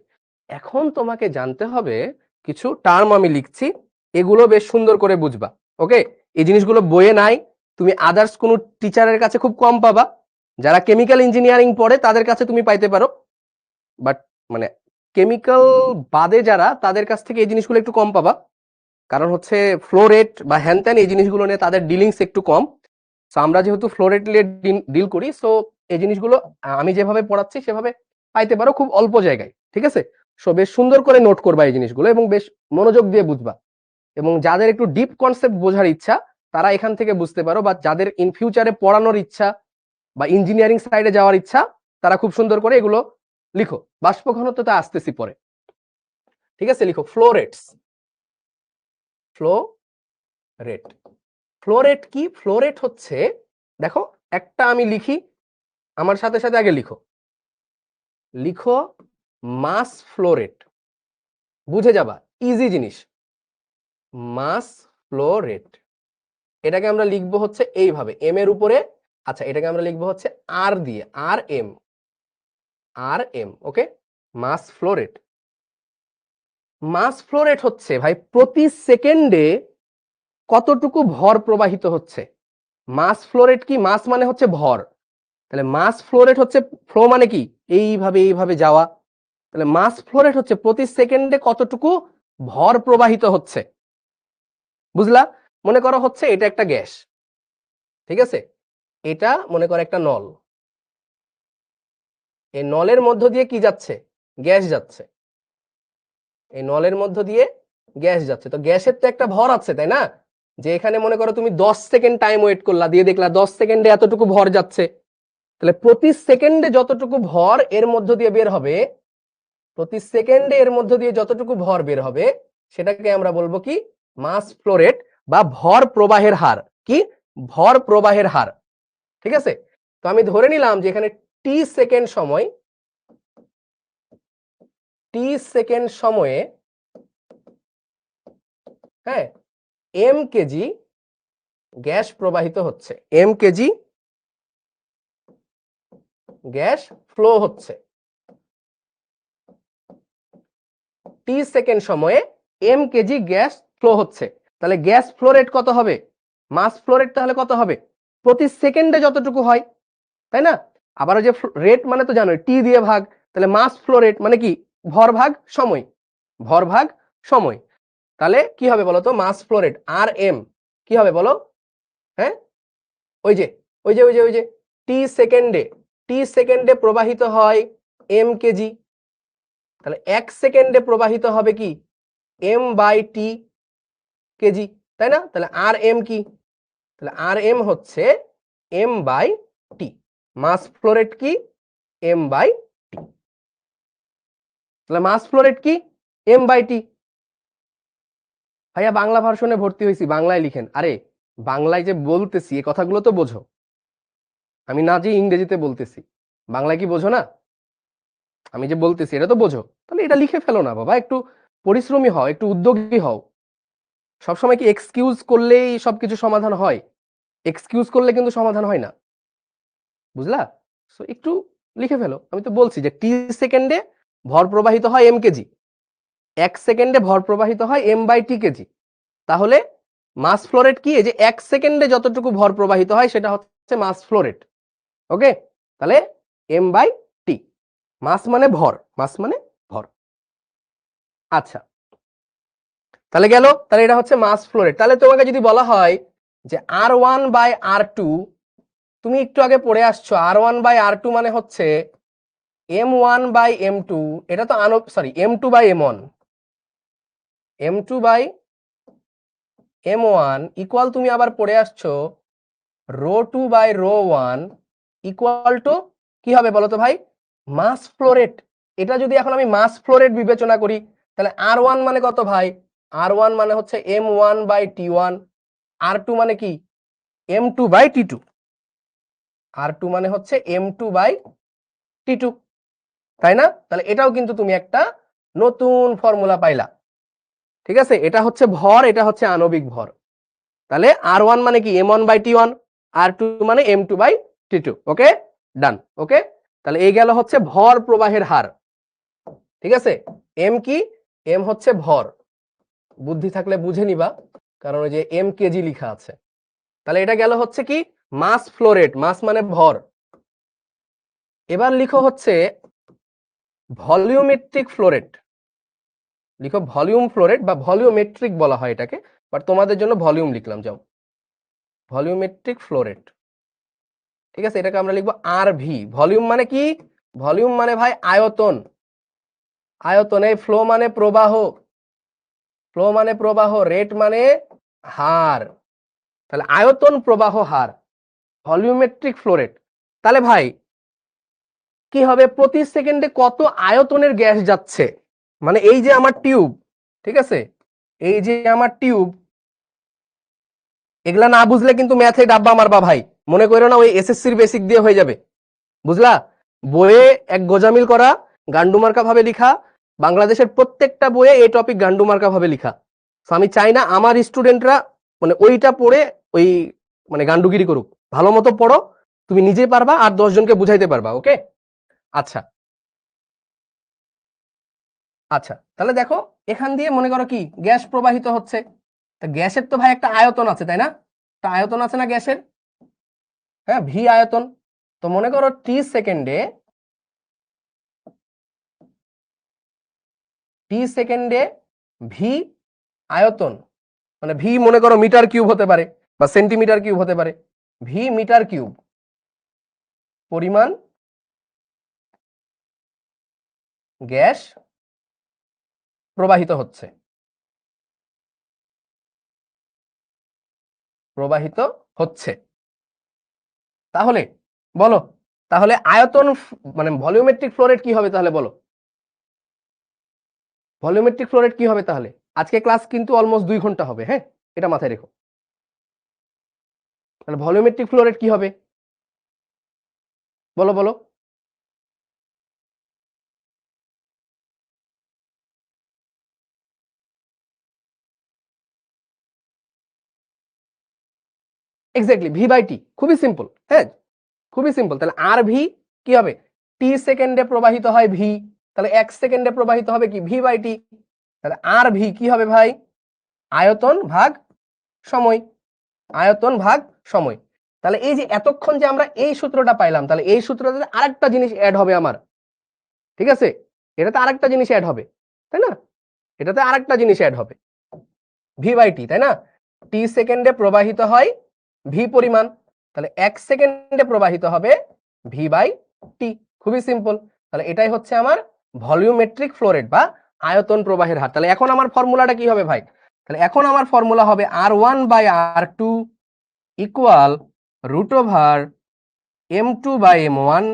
এখন তোমাকে জানতে হবে কিছু টার্ম, আমি লিখছি, এগুলো বেশ সুন্দর করে বুঝবা। ওকে, এই জিনিসগুলো বইয়ে নাই, তুমি আদার্স কোনো টিচারের কাছে খুব কম পাবা। যারা কেমিক্যাল ইঞ্জিনিয়ারিং পড়ে তাদের কাছে তুমি পাইতে পারো, বাট মানে কেমিক্যাল বাদে যারা, তাদের কাছ থেকে এই জিনিসগুলো একটু কম পাবা। কারণ হচ্ছে ফ্লোরেট বা হ্যানত্যান এই জিনিসগুলো নিয়ে তাদের ডিলিংস একটু কম। সো আমরা যেহেতু ফ্লোরেট নিয়ে ডিল করি, সো এই জিনিসগুলো আমি যেভাবে পড়াচ্ছি সেভাবে পাইতে পারো খুব অল্প জায়গায়, ঠিক আছে? সো বেশ সুন্দর করে নোট করবা এই জিনিসগুলো এবং বেশ মনোযোগ দিয়ে বুঝবা। এবং যাদের একটু ডিপ কনসেপ্ট বোঝার ইচ্ছা, তারা এখান থেকে বুঝতে পারো, বা যাদের ইন ফিউচারে পড়ানোর ইচ্ছা বা ইঞ্জিনিয়ারিং সাইডে যাওয়ার ইচ্ছা, তারা খুব সুন্দর করে এগুলো লিখো। বাষ্প ঘনত্বতে আসতেছি পরে, ঠিক আছে? লিখো ফ্লোরেটস, ফ্লোরেট। ফ্লোরেট কি? ফ্লোরেট হচ্ছে, দেখো একটা আমি লিখি, আমার সাথে সাথে আগে লিখো, লিখো মাস ফ্লোরেট, বুঝে যাবা, ইজি জিনিস। মাস ফ্লোরেট, এটাকে আমরা লিখবো হচ্ছে এইভাবে, এম এর উপরে, আচ্ছা এটাকে আমরা লিখবো হচ্ছে আর দিয়ে, আর এম, ওকে? মাস ফ্লোরেট, মাস ফ্লোরেট হচ্ছে ভাই প্রতি সেকেন্ডে কতটুকু ভর প্রবাহিত হচ্ছে। মাস ফ্লো রেট কি, মাস মানে হচ্ছে ভর, তাহলে মাস ফ্লো রেট হচ্ছে, ফ্লো মানে কি এইভাবে এইভাবে যাওয়া, তাহলে মাস ফ্লো রেট হচ্ছে প্রতি সেকেন্ডে কতটুকু ভর প্রবাহিত হচ্ছে। বুঝলা? মনে করো হচ্ছে এটা একটা গ্যাস, ঠিক আছে, এটা মনে করো একটা নল, এই নলের মধ্য দিয়ে কি যাচ্ছে, গ্যাস যাচ্ছে, এই নলের মধ্য দিয়ে গ্যাস যাচ্ছে, তো গ্যাসের তো একটা ভর আছে তাই না, যে এখানে মনে করো তুমি 10 সেকেন্ড টাইম ওয়েট করলা, দিয়ে দেখলা 10 সেকেন্ডে এতটুকু ভর যাচ্ছে, তাহলে প্রতি সেকেন্ডে যতটুকু ভর এর মধ্য দিয়ে বের হবে, প্রতি সেকেন্ডে এর মধ্য দিয়ে যতটুকু ভর বের হবে সেটাকে আমরা বলবো কি, মাস ফ্লো রেট বা ভর প্রবাহের হার। কি, ভর প্রবাহের হার। ঠিক আছে, তো আমি ধরে নিলাম যে এখানে টি সেকেন্ড সময়ে হ্যাঁ এম কেজি গ্যাস প্রবাহিত হচ্ছে, এম কেজি গ্যাস ফ্লো হচ্ছে, টি সেকেন্ড সময়ে এম কেজি গ্যাস ফ্লো হচ্ছে, তাহলে গ্যাস ফ্লো রেট কত হবে, মাস ফ্লো রেট তাহলে কত হবে, প্রতি সেকেন্ডে যতটুকু হয়, তাই না। আবার যে রেট মানে তো জানোই টি দিয়ে ভাগ, তাহলে মাস ফ্লো রেট মানে কি, ভর ভাগ সময়, ভর ভাগ সময়, তাহলে কি হবে বলো তো, mass flow rate R M কি হবে বলো, হ্যাঁ ওই যে টি সেকেন্ডে প্রবাহিত হয় এম কেজি, তাহলে 1 সেকেন্ডে প্রবাহিত হবে কি এম বাই টি কেজি, তাই না, তাহলে আর এম কি, তাহলে আর এম হচ্ছে M by T, mass flow rate কি এম বাই টি, তাহলে মাস ফ্লো রেট কি এম বাই টি। ভাইয়া বাংলা ভার্সনে ভর্তি হয়েছি, বাংলায় লিখেন, আরে বাংলায় যে বলতেছি এই কথাগুলো তো বোঝো, আমি না যে ইংরেজিতে বলতেছি, বাংলায় কি বোঝো না, আমি যে বলতেছি এটা তো বোঝো, তাহলে এটা লিখে ফেলো না বাবা, একটু পরিশ্রমী হও, একটু উদ্যোগী হও। সবসময় কি এক্সকিউজ করলেই সবকিছু সমাধান হয়, এক্সকিউজ করলে কিন্তু সমাধান হয় না, বুঝলা। সো একটু লিখে ফেলো, আমি তো বলছি যে টি সেকেন্ডে ভর প্রবাহিত হয় এম কেজি, 1 সেকেন্ডে ভর প্রবাহিত হয় এম বাই টি কেজি, তাহলে মাস ফ্লো রেট কি, এই যে 1 সেকেন্ডে যতটুকু ভর প্রবাহিত হয় সেটা হচ্ছে মাস ফ্লো রেট। ওকে, তাহলে এম বাই টি, মাস মানে ভর, মাস মানে ভর। আচ্ছা, তাহলে গেল, তাহলে এটা হচ্ছে মাস ফ্লো রেট। তাহলে তোমাকে যদি বলা হয় যে R one by R two, তুমি একটু আগে পড়ে আসছো R one by R two মানে হচ্ছে M one by M two, এটা তো sorry M two by M one, M two by M one equal, তুমি আবার পড়ে আসছো rho two by rho one equal to কি হবে বলো তো ভাই, মাস ফ্লো রেট। এটা যদি এখন আমি মাস ফ্লো রেট বিবেচনা করি, তাহলে আর ওয়ান মানে কত ভাই, আর ওয়ান মানে হচ্ছে M one by T one, R two মানে কি M two by T two, R two মানে হচ্ছে M two by T two, তাই না। তাহলে এটাও কিন্তু তুমি একটা নতুন ফর্মুলা পাইলা, ঠিক আছে, এটা হচ্ছে ভর, এটা হচ্ছে আণবিক ভর, তাহলে আর ওয়ান মানে কি M one by T one, R two মানে M two by T two. Okay, done. Okay, তাহলে এই গেল হচ্ছে ভর প্রবাহের হার, ঠিক আছে। এম কি, এম হচ্ছে ভর, বুদ্ধি থাকলে বুঝে নিবা, কারণ ওই যে এম কেজি লিখা আছে। তাহলে এটা গেল হচ্ছে কি মাস ফ্লো রেট, মাস মানে ভর। এবার লিখো হচ্ছে ভলিউমেট্রিক ফ্লো রেট, লিখো ভলিউম ফ্লো রেট বা ভলিউমেট্রিক বলা হয় এটাকে, বাট তোমাদের জন্য ভলিউম লিখলাম, যাও ভলিউমেট্রিক ফ্লো রেট, ঠিক আছে, এটাকে আমরা লিখবো আর ভি। ভলিউম মানে কি, ভলিউম মানে ভাই আয়তন, আয়তন, এই ফ্লো মানে প্রবাহ, ফ্লো মানে প্রবাহ, রেট মানে হার, তাহলে আয়তন প্রবাহ হার, ভলিউমেট্রিক ফ্লো রেট। তাহলে ভাই কি হবে, প্রতি সেকেন্ডে কত আয়তনের গ্যাস যাচ্ছে, মানে এই যে আমার টিউব, ঠিক আছে, এই যে আমার টিউব, এগুলা না বুঝলে কিন্তু ম্যাথে ডাব্বা মারবা ভাই, মনে করো না ওই এসএসসির বেসিক দিয়ে হয়ে যাবে, বুঝলা। বইয়ে এক গোজামিল করা, গান্ডুমার্কা ভাবে লিখা, বাংলাদেশের প্রত্যেকটা বইয়ে এই টপিক গান্ডুমার্কা ভাবে লিখা। আমি চাই না আমার স্টুডেন্টরা মানে ওইটা পড়ে ওই মানে গান্ডুগিরি করুক, ভালো মতো পড়ো, তুমি নিজে পারবা আর 10 জনকে বুঝাইতে পারবা। ওকে, আচ্ছা আচ্ছা, তাহলে দেখো এখান দিয়ে মনে করো কি গ্যাস প্রবাহিত হচ্ছে, তা গ্যাসের তো ভাই একটা আয়তন আছে, তাই না? একটা আয়তন আছে না গ্যাসের? হ্যাঁ, ভি আয়তন। তো মনে করো টি সেকেন্ডে ভি আয়তন, মানে ভি মনে করো মিটার কিউব হতে পারে বা সেন্টিমিটার কিউব হতে পারে, ভি মিটার কিউব পরিমাণ গ্যাস প্রবাহিত হচ্ছে, তাহলে বলো, তাহলে আয়তন মানে ভলিউমেট্রিক ফ্লো রেট কি হবে তাহলে বলো? ভলিউমেট্রিক ফ্লো রেট কি হবে তাহলে? আজকে ক্লাস কিন্তু অলমোস্ট 2 ঘন্টা হবে, হ্যাঁ, এটা মাথায় রেখো। তাহলে ভলিউমেট্রিক ফ্লো রেট কি হবে বলো বলো? এক্স্যাক্টলি ভি বাই টি, খুবই সিম্পল, হ্যাঁ খুবই সিম্পল। তাহলে আর ভি কি হবে? টি সেকেন্ডে প্রবাহিত হয় ভি, তাহলে 1 সেকেন্ডে প্রবাহিত হবে কি ভি বাই টি। তাহলে আর ভি কি হবে ভাই? আয়তন ভাগ সময়, আয়তন ভাগ সময়। তাহলে এই যে এতক্ষণ যে আমরা এই সূত্রটা পাইলাম, তাহলে এই সূত্রটাতে আরেকটা জিনিস অ্যাড হবে আমার, ঠিক আছে? এটাতে আরেকটা জিনিস অ্যাড হবে, তাই না? এটাতে আরেকটা জিনিস অ্যাড হবে, ভি বাই টি, তাই না? টি সেকেন্ডে প্রবাহিত হয় ভি পরিমাণ, তাহলে 1 সেকেন্ডে প্রবাহিত হবে ভি বাই টি। খুবই সিম্পল। তাহলে এটাই হচ্ছে আমার ভলিউমেট্রিক ফ্লো রেট বা আয়তন প্রবাহের হার। তাহলে এখন আমার ফর্মুলাটা কি হবে ভাই? তাহলে এখন আমার ফর্মুলা হবে R1 by R2 equal root over M2 by M1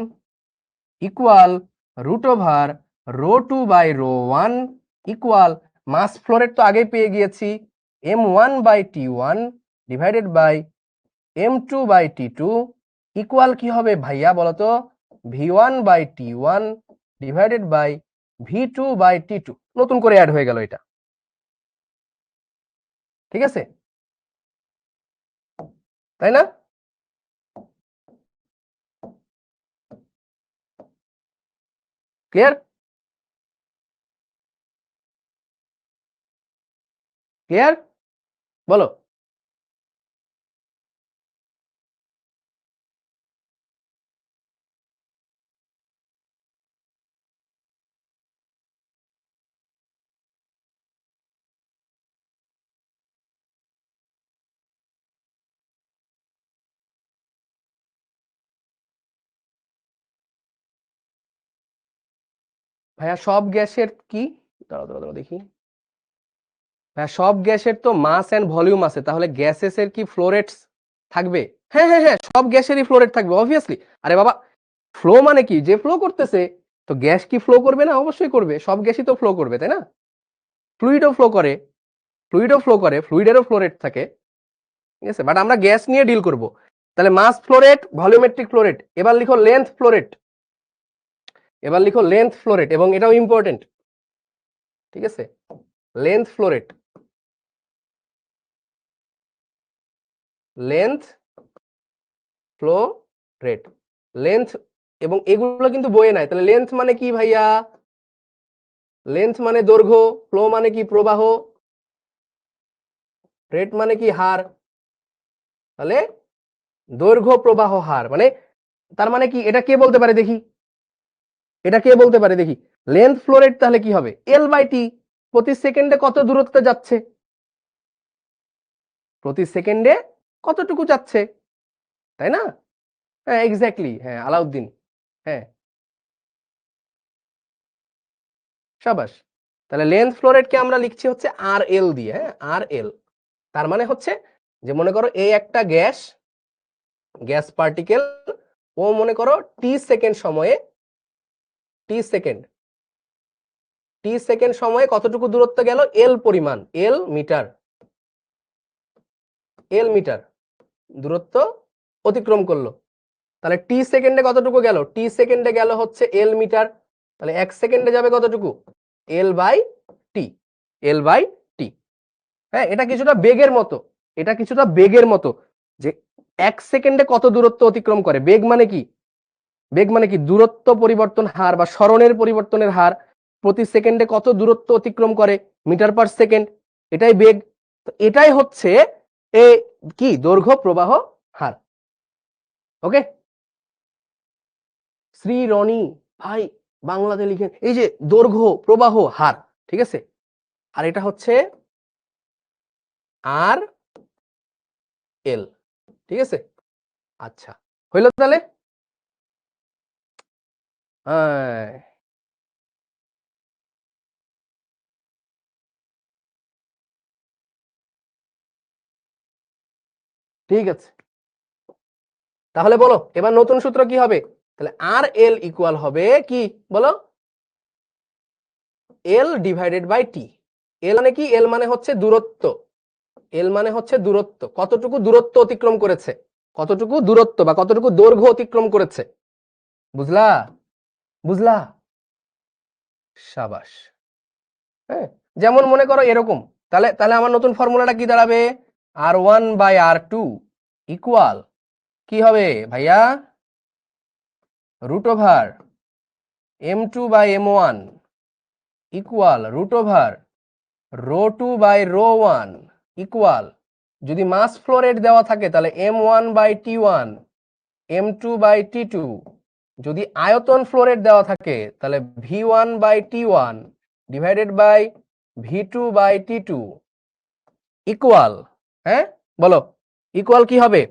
equal root over ρ2 by ρ1 equal mass flow rate তো আগেই পেয়ে গিয়েছি, M1 by T1 divided by M2 by T2 equal কি হবে ভাইয়া বলতো? V1 by T1 divided by V2 by T2। নতুন করে অ্যাড হয়ে গেল এটা, ঠিক আছে, তাই না? ক্লিয়ার? ক্লিয়ার বলো? ভাইয়া সব গ্যাসের কি, দাঁড়াও দাঁড়াও দাঁড়াও দেখি, ভাইয়া সব গ্যাসের তো মাস এন্ড ভলিউম আছে, তাহলে গ্যাসের কি ফ্লো রেটস থাকবে? হ্যাঁ হ্যাঁ হ্যাঁ, সব গ্যাসেরই ফ্লো রেট থাকবে অবভিয়াসলি। আরে বাবা, ফ্লো মানে কি? যে ফ্লো করতেছে, তো গ্যাস কি ফ্লো করবে না? অবশ্যই করবে, সব গ্যাসই তো ফ্লো করবে, তাই না? ফ্লুইডও ফ্লো করে, ফ্লুইডেরও ফ্লো রেট থাকে, ঠিক আছে, বাট আমরা গ্যাস নিয়ে ডিল করব। তাহলে mass flow rate, volumetric flow rate, এবার লিখো লেন্থ ফ্লো রেট, এবং এটাও ইম্পর্টেন্ট, ঠিক আছে, length flow rate, length flow rate, length, এবং এগুলো কিন্তু বইয়ে নাই। তাহলে লেন্থ মানে কি ভাইয়া? লেন্থ মানে দৈর্ঘ্য, ফ্লো মানে কি প্রবাহ, রেট মানে কি হার। তাহলে দৈর্ঘ্য প্রবাহ হার মানে, তার মানে কি? এটা কে বলতে পারে দেখি, এটা কে বলতে পারে দেখি? লেন্থ ফ্লো রেট তাহলে কি হবে? এল বাই টি। প্রতি সেকেন্ডে কত দূরত্ব যাচ্ছে, প্রতি সেকেন্ডে কতটুকু যাচ্ছে, তাই না? হ্যাঁ এক্স্যাক্টলি, হ্যাঁ আলাউদ্দিন, হ্যাঁ সাবাস। তাহলে লেন্থ ফ্লো রেটকে আমরা লিখছি হচ্ছে আর এল দিয়ে, হ্যাঁ আর এল। তার মানে হচ্ছে যে মনে করো এই একটা গ্যাস, গ্যাস পার্টিকেল, ও মনে করো টি সেকেন্ড সময়ে, টি সেকেন্ড সময়ে কতটুকু দূরত্ব গেল? এল পরিমাণ, এল মিটার দূরত্ব অতিক্রম করলো। তাহলে টি সেকেন্ডে কতটুকু গেল? টি সেকেন্ডে গেল হচ্ছে এল মিটার। তাহলে 1 সেকেন্ডে যাবে কতটুকু? L by T, L by T. হ্যাঁ, এটা কিছুটা বেগের মতো, এটা কিছুটা বেগের মতো, যে 1 সেকেন্ডে কত দূরত্ব অতিক্রম করে। বেগ মানে কি? বেগ মানে কি? দূরত্ব পরিবর্তন হার বা সরণের পরিবর্তনের হার, প্রতি সেকেন্ডে কত দূরত্ব অতিক্রম করে মিটার পার সেকেন্ড, এটাই বেগ। তো এটাই হচ্ছে এ কি দৈর্ঘ্য প্রবাহ হার। ওকে, শ্রী রনি ভাই বাংলাতে লিখেন এই যে দৈর্ঘ্য প্রবাহ হার, ঠিক আছে, আর এটা হচ্ছে আর এল, ঠিক আছে। আচ্ছা, হইল তাহলে? হ্যাঁ, ঠিক আছে, তাহলে বলো এবার নতুন সূত্র কি হবে? তাহলে আর এল ইকুয়াল হবে কি বলো? এল ডিভাইডেড বাই টি। এল মানে কি? এল মানে হচ্ছে দূরত্ব। এল মানে হচ্ছে দূরত্ব, কতটুকু দূরত্ব অতিক্রম করেছে, কতটুকু দূরত্ব বা কতটুকু দৈর্ঘ্য অতিক্রম করেছে। বুঝলা? বুঝলা? সাবাস। হ্যাঁ, যেমন মনে করো এরকম, তাহলে তাহলে আমার নতুন ফর্মুলাটা কি দাঁড়াবে? R one by R two equal কি হবে ভাইয়া? Root over M two by M one equal root over rho two by rho one equal, যদি মাস ফ্লো রেট দেওয়া থাকে তাহলে M one by T one M two by T two, যদি আয়তন flow rate দেওয়া থাকে তাহলে V one by T one divided by V two by T two equal, হ্যাঁ বলো ইকুয়াল কি হবে?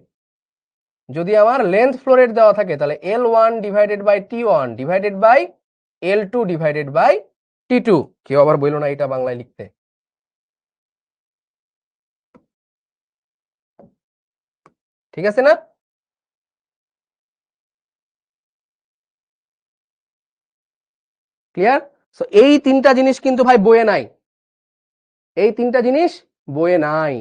যদি আমার লেন্থ ফ্লো রেট দেওয়া থাকে তাহলে L one divided by T one divided by L two divided by T two. কেউ আবার বললো না এটা বাংলায় লিখতে। ঠিক আছে না? ক্লিয়ার? সো এই তিনটা জিনিস কিন্তু ভাই বইয়ে নাই, এই তিনটা জিনিস বইয়ে নাই।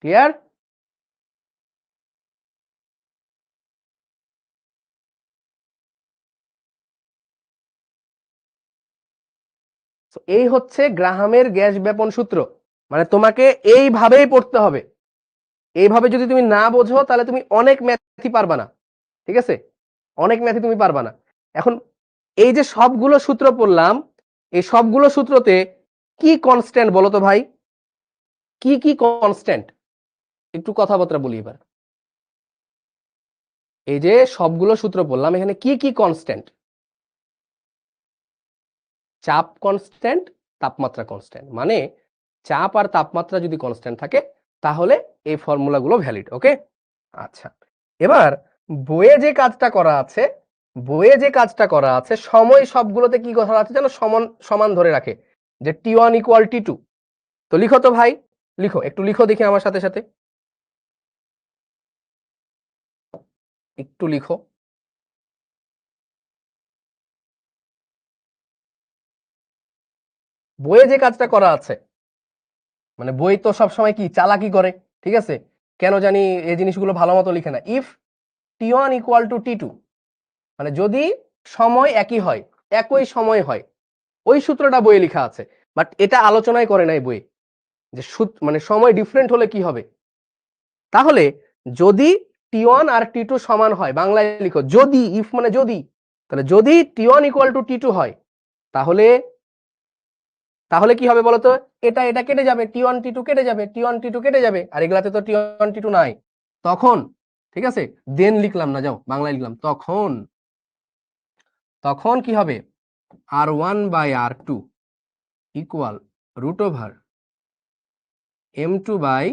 ক্লিয়ার? এই হচ্ছে গ্রাহামের গ্যাস ব্যাপন সূত্র, মানে তোমাকে এইভাবেই পড়তে হবে। এইভাবে যদি তুমি না বোঝো তাহলে তুমি অনেক ম্যাথই পারবা না, ঠিক আছে, অনেক ম্যাথই তুমি পারবা না। এখন এই যে সবগুলো সূত্র পড়লাম, এই সবগুলো সূত্রতে কি কনস্ট্যান্ট বলো তো ভাই? কি কি কনস্ট্যান্ট? একটু কথাবার্তা বলি এবার। এই যে সবগুলো সূত্র বললাম, এখানে কি কি কনস্ট্যান্ট? চাপ কনস্ট্যান্ট, তাপমাত্রা কনস্ট্যান্ট, মানে চাপ আর তাপমাত্রা যদি কনস্ট্যান্ট থাকে তাহলে এই ফর্মুলাগুলো ভ্যালিড। ওকে, আচ্ছা, এবার বইয়ে যে কাজটা করা আছে, বইয়ে যে কাজটা করা আছে সময় সবগুলোতে কি কথা আছে জানো? সমান সমান ধরে রাখে, যে T one equal T two. তো লিখো তো ভাই, লিখো, একটু লিখো দেখি আমার সাথে সাথে, একটু লিখো। বইয়ে যে কাজটা করা আছে, মানে বই তো সবসময় কি চালাকি করে, ঠিক আছে, কেন জানি এই জিনিসগুলো ভালো মতো লিখে না। If T one equal to T two, মানে যদি সময় একই হয়, একই সময় হয়, ওই সূত্রটা বইয়ে লেখা আছে, বাট এটা আলোচনাই করে নাই বই, যে মানে সময় ডিফারেন্ট হলে কি হবে। তাহলে যদি টি ওয়ান আর টি টু সমান হয়, বাংলায় লিখো যদি, ইফ মানে যদি, তাহলে যদি T one equal to T two হয় তাহলে তাহলে কি হবে বলতো? এটা এটা কেটে যাবে, টি ওয়ান টি টু কেটে যাবে, টি ওয়ান টি টু কেটে যাবে, আর এগুলাতে তো টি ওয়ান টি টু নাই। তখন ঠিক আছে, দেন লিখলাম না, যাও বাংলায় লিখলাম, তখন তখন কি হবে? R one by R two equal root over M two by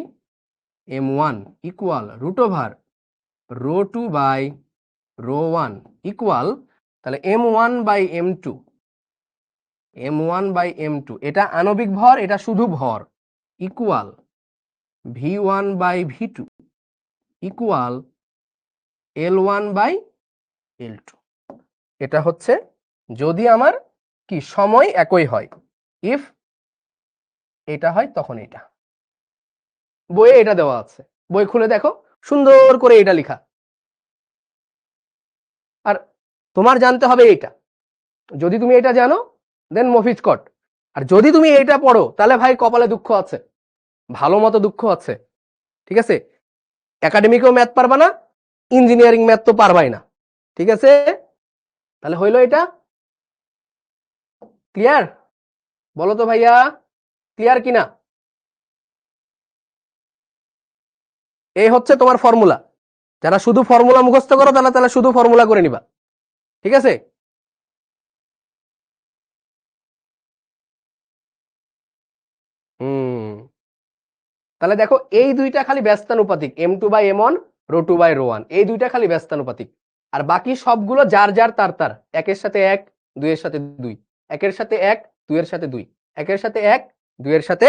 M one equal root over rho two by rho one equal, তাহলে M one by M two, M one by M two এটা আণবিক ভর, এটা শুধু ভর, equal V one by V two equal L one by L two. এটা হচ্ছে যদি আমার কি সময় একই হয়, ইফ এটা হয় তখন এটা। বইয়ে এটা দেওয়া আছে, বই খুলে দেখো, সুন্দর করে এটা লেখা। আর তোমার জানতে হবে এইটা, যদি তুমি এটা জানো দেন মফিজ কট, আর যদি তুমি এইটা পড়ো তাহলে ভাই কপালে দুঃখ আছে, ভালো মতো দুঃখ আছে, ঠিক আছে, একাডেমিকেও ম্যাথ পারবা না, ইঞ্জিনিয়ারিং ম্যাথ তো পারবাই না, ঠিক আছে? তাহলে হইলো এটা ক্লিয়ার? বলো তো ভাইয়া ক্লিয়ার কিনা? এই হচ্ছে তোমার ফর্মুলা। যারা শুধু ফর্মুলা মুখস্থ করো তাহলে শুধু ফর্মুলা করে নিবা, ঠিক আছে? হুম, তাহলে দেখো এই দুইটা খালি ব্যস্তানুপাতিক, m2/m1 ρ2/ρ1, এই দুইটা খালি ব্যস্তানুপাতিক। আর বাকি সবগুলো যার যার তার তার, একের সাথে এক, দুইয়ের সাথে দুই, একের সাথে এক, দুইয়ের সাথে দুই, একের সাথে এক, দুইয়ের সাথে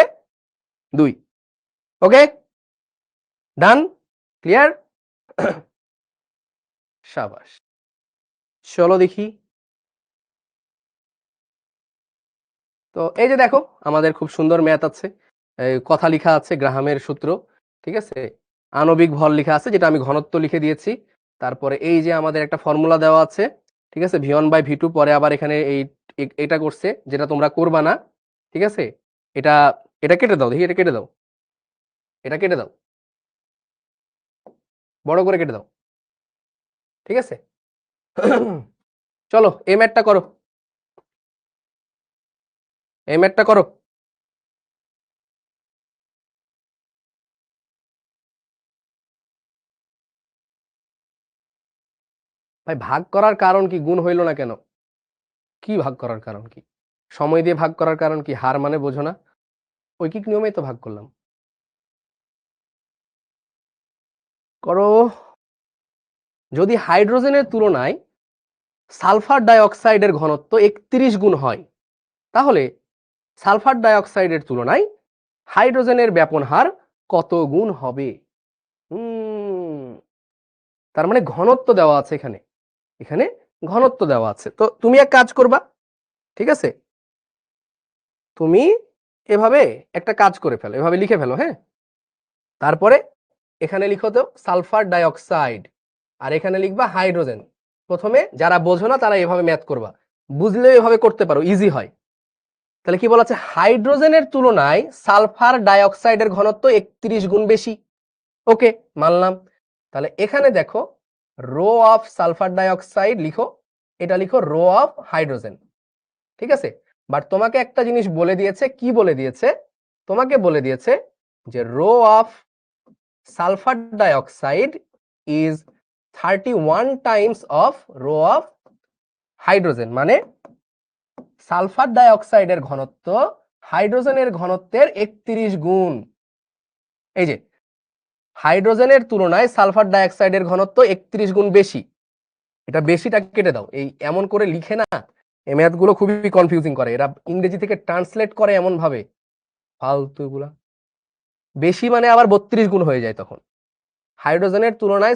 দুই। ওকে, ডান, ক্লিয়ার? সাবাস, চলো দেখি। তো এই যে দেখো আমাদের খুব সুন্দর ম্যাথ আছে, কথা লিখা আছে, গ্রাহামের সূত্র, ঠিক আছে? আণবিক ভর লিখা আছে, যেটা আমি ঘনত্ব লিখে দিয়েছি। তারপরে এই যে আমাদের একটা ফর্মুলা দেওয়া আছে, ঠিক আছে, v1/v2, পরে আবার এখানে এটা করছে যেটা তোমরা করবা না, ঠিক আছে? এটা এটা কেটে দাও, দেখি এটা কেটে দাও, এটা কেটে দাও, বড় করে কেটে দাও, ঠিক আছে? চলো এই ম্যাথটা করো, এই ম্যাথটা করো। ভাই ভাগ করার কারণ কি? গুণ হইলো না কেন? কি ভাগ করার কারণ কি? সময় দিয়ে ভাগ করার কারণ কি? হার মানে বোঝো না? ঐকিক নিয়মেই তো ভাগ করলাম। করো। যদি হাইড্রোজেনের তুলনায় সালফার ডাইঅক্সাইডের ঘনত্ব 31 গুণ হয়, তাহলে সালফার ডাইঅক্সাইডের তুলনায় হাইড্রোজেনের ব্যাপন হার কত গুণ হবে? তার মানে ঘনত্ব দেওয়া আছে এখানে, এখানে ঘনত্ব দেওয়া আছে। তো তুমি এক কাজ করবা, ঠিক আছে? তুমি এভাবে একটা কাজ করে ফেলো, এভাবে লিখে ফেলো, হ্যাঁ? তারপরে এখানে লিখো তো সালফার ডাইঅক্সাইড, আর এখানে লিখবা হাইড্রোজেন। প্রথমে যারা বোঝো না তারা এভাবে ম্যাথ করবা, বুঝলে এভাবে করতে পারো, ইজি হয়। তাহলে কি বলা আছে? হাইড্রোজেনের তুলনায় সালফার ডাইঅক্সাইডের ঘনত্ব 31 গুণ বেশি। ওকে, মানলাম। তাহলে এখানে দেখো রো অফ সালফার ডাইঅক্সাইড লিখো, এটা লিখো রো অফ হাইড্রোজেন, ঠিক আছে? বাট তোমাকে একটা জিনিস বলে দিয়েছে, কি বলে দিয়েছে? তোমাকে বলে দিয়েছে যে rho of sulphur dioxide is 31 times of rho of hydrogen, মানে সালফার ডাইঅক্সাইডের ঘনত্ব হাইড্রোজেনের ঘনত্বের 31 গুণ। এই যে হাইড্রোজেনের তুলনায় সালফার ডাইঅক্সাইডের ঘনত্ব 31 গুণ বেশি, এটা বেশিটা কেটে দাও। এই এমন করে লিখে না, এই ম্যাথ গুলো খুবই কনফিউজিং করে, এরা ইংরেজি থেকে ট্রান্সলেট করে এমন ভাবে, ফালতু গুলা। বেশি মানে আবার 32 গুণ হয়ে যায় তখন। হাইড্রোজেনের তুলনায়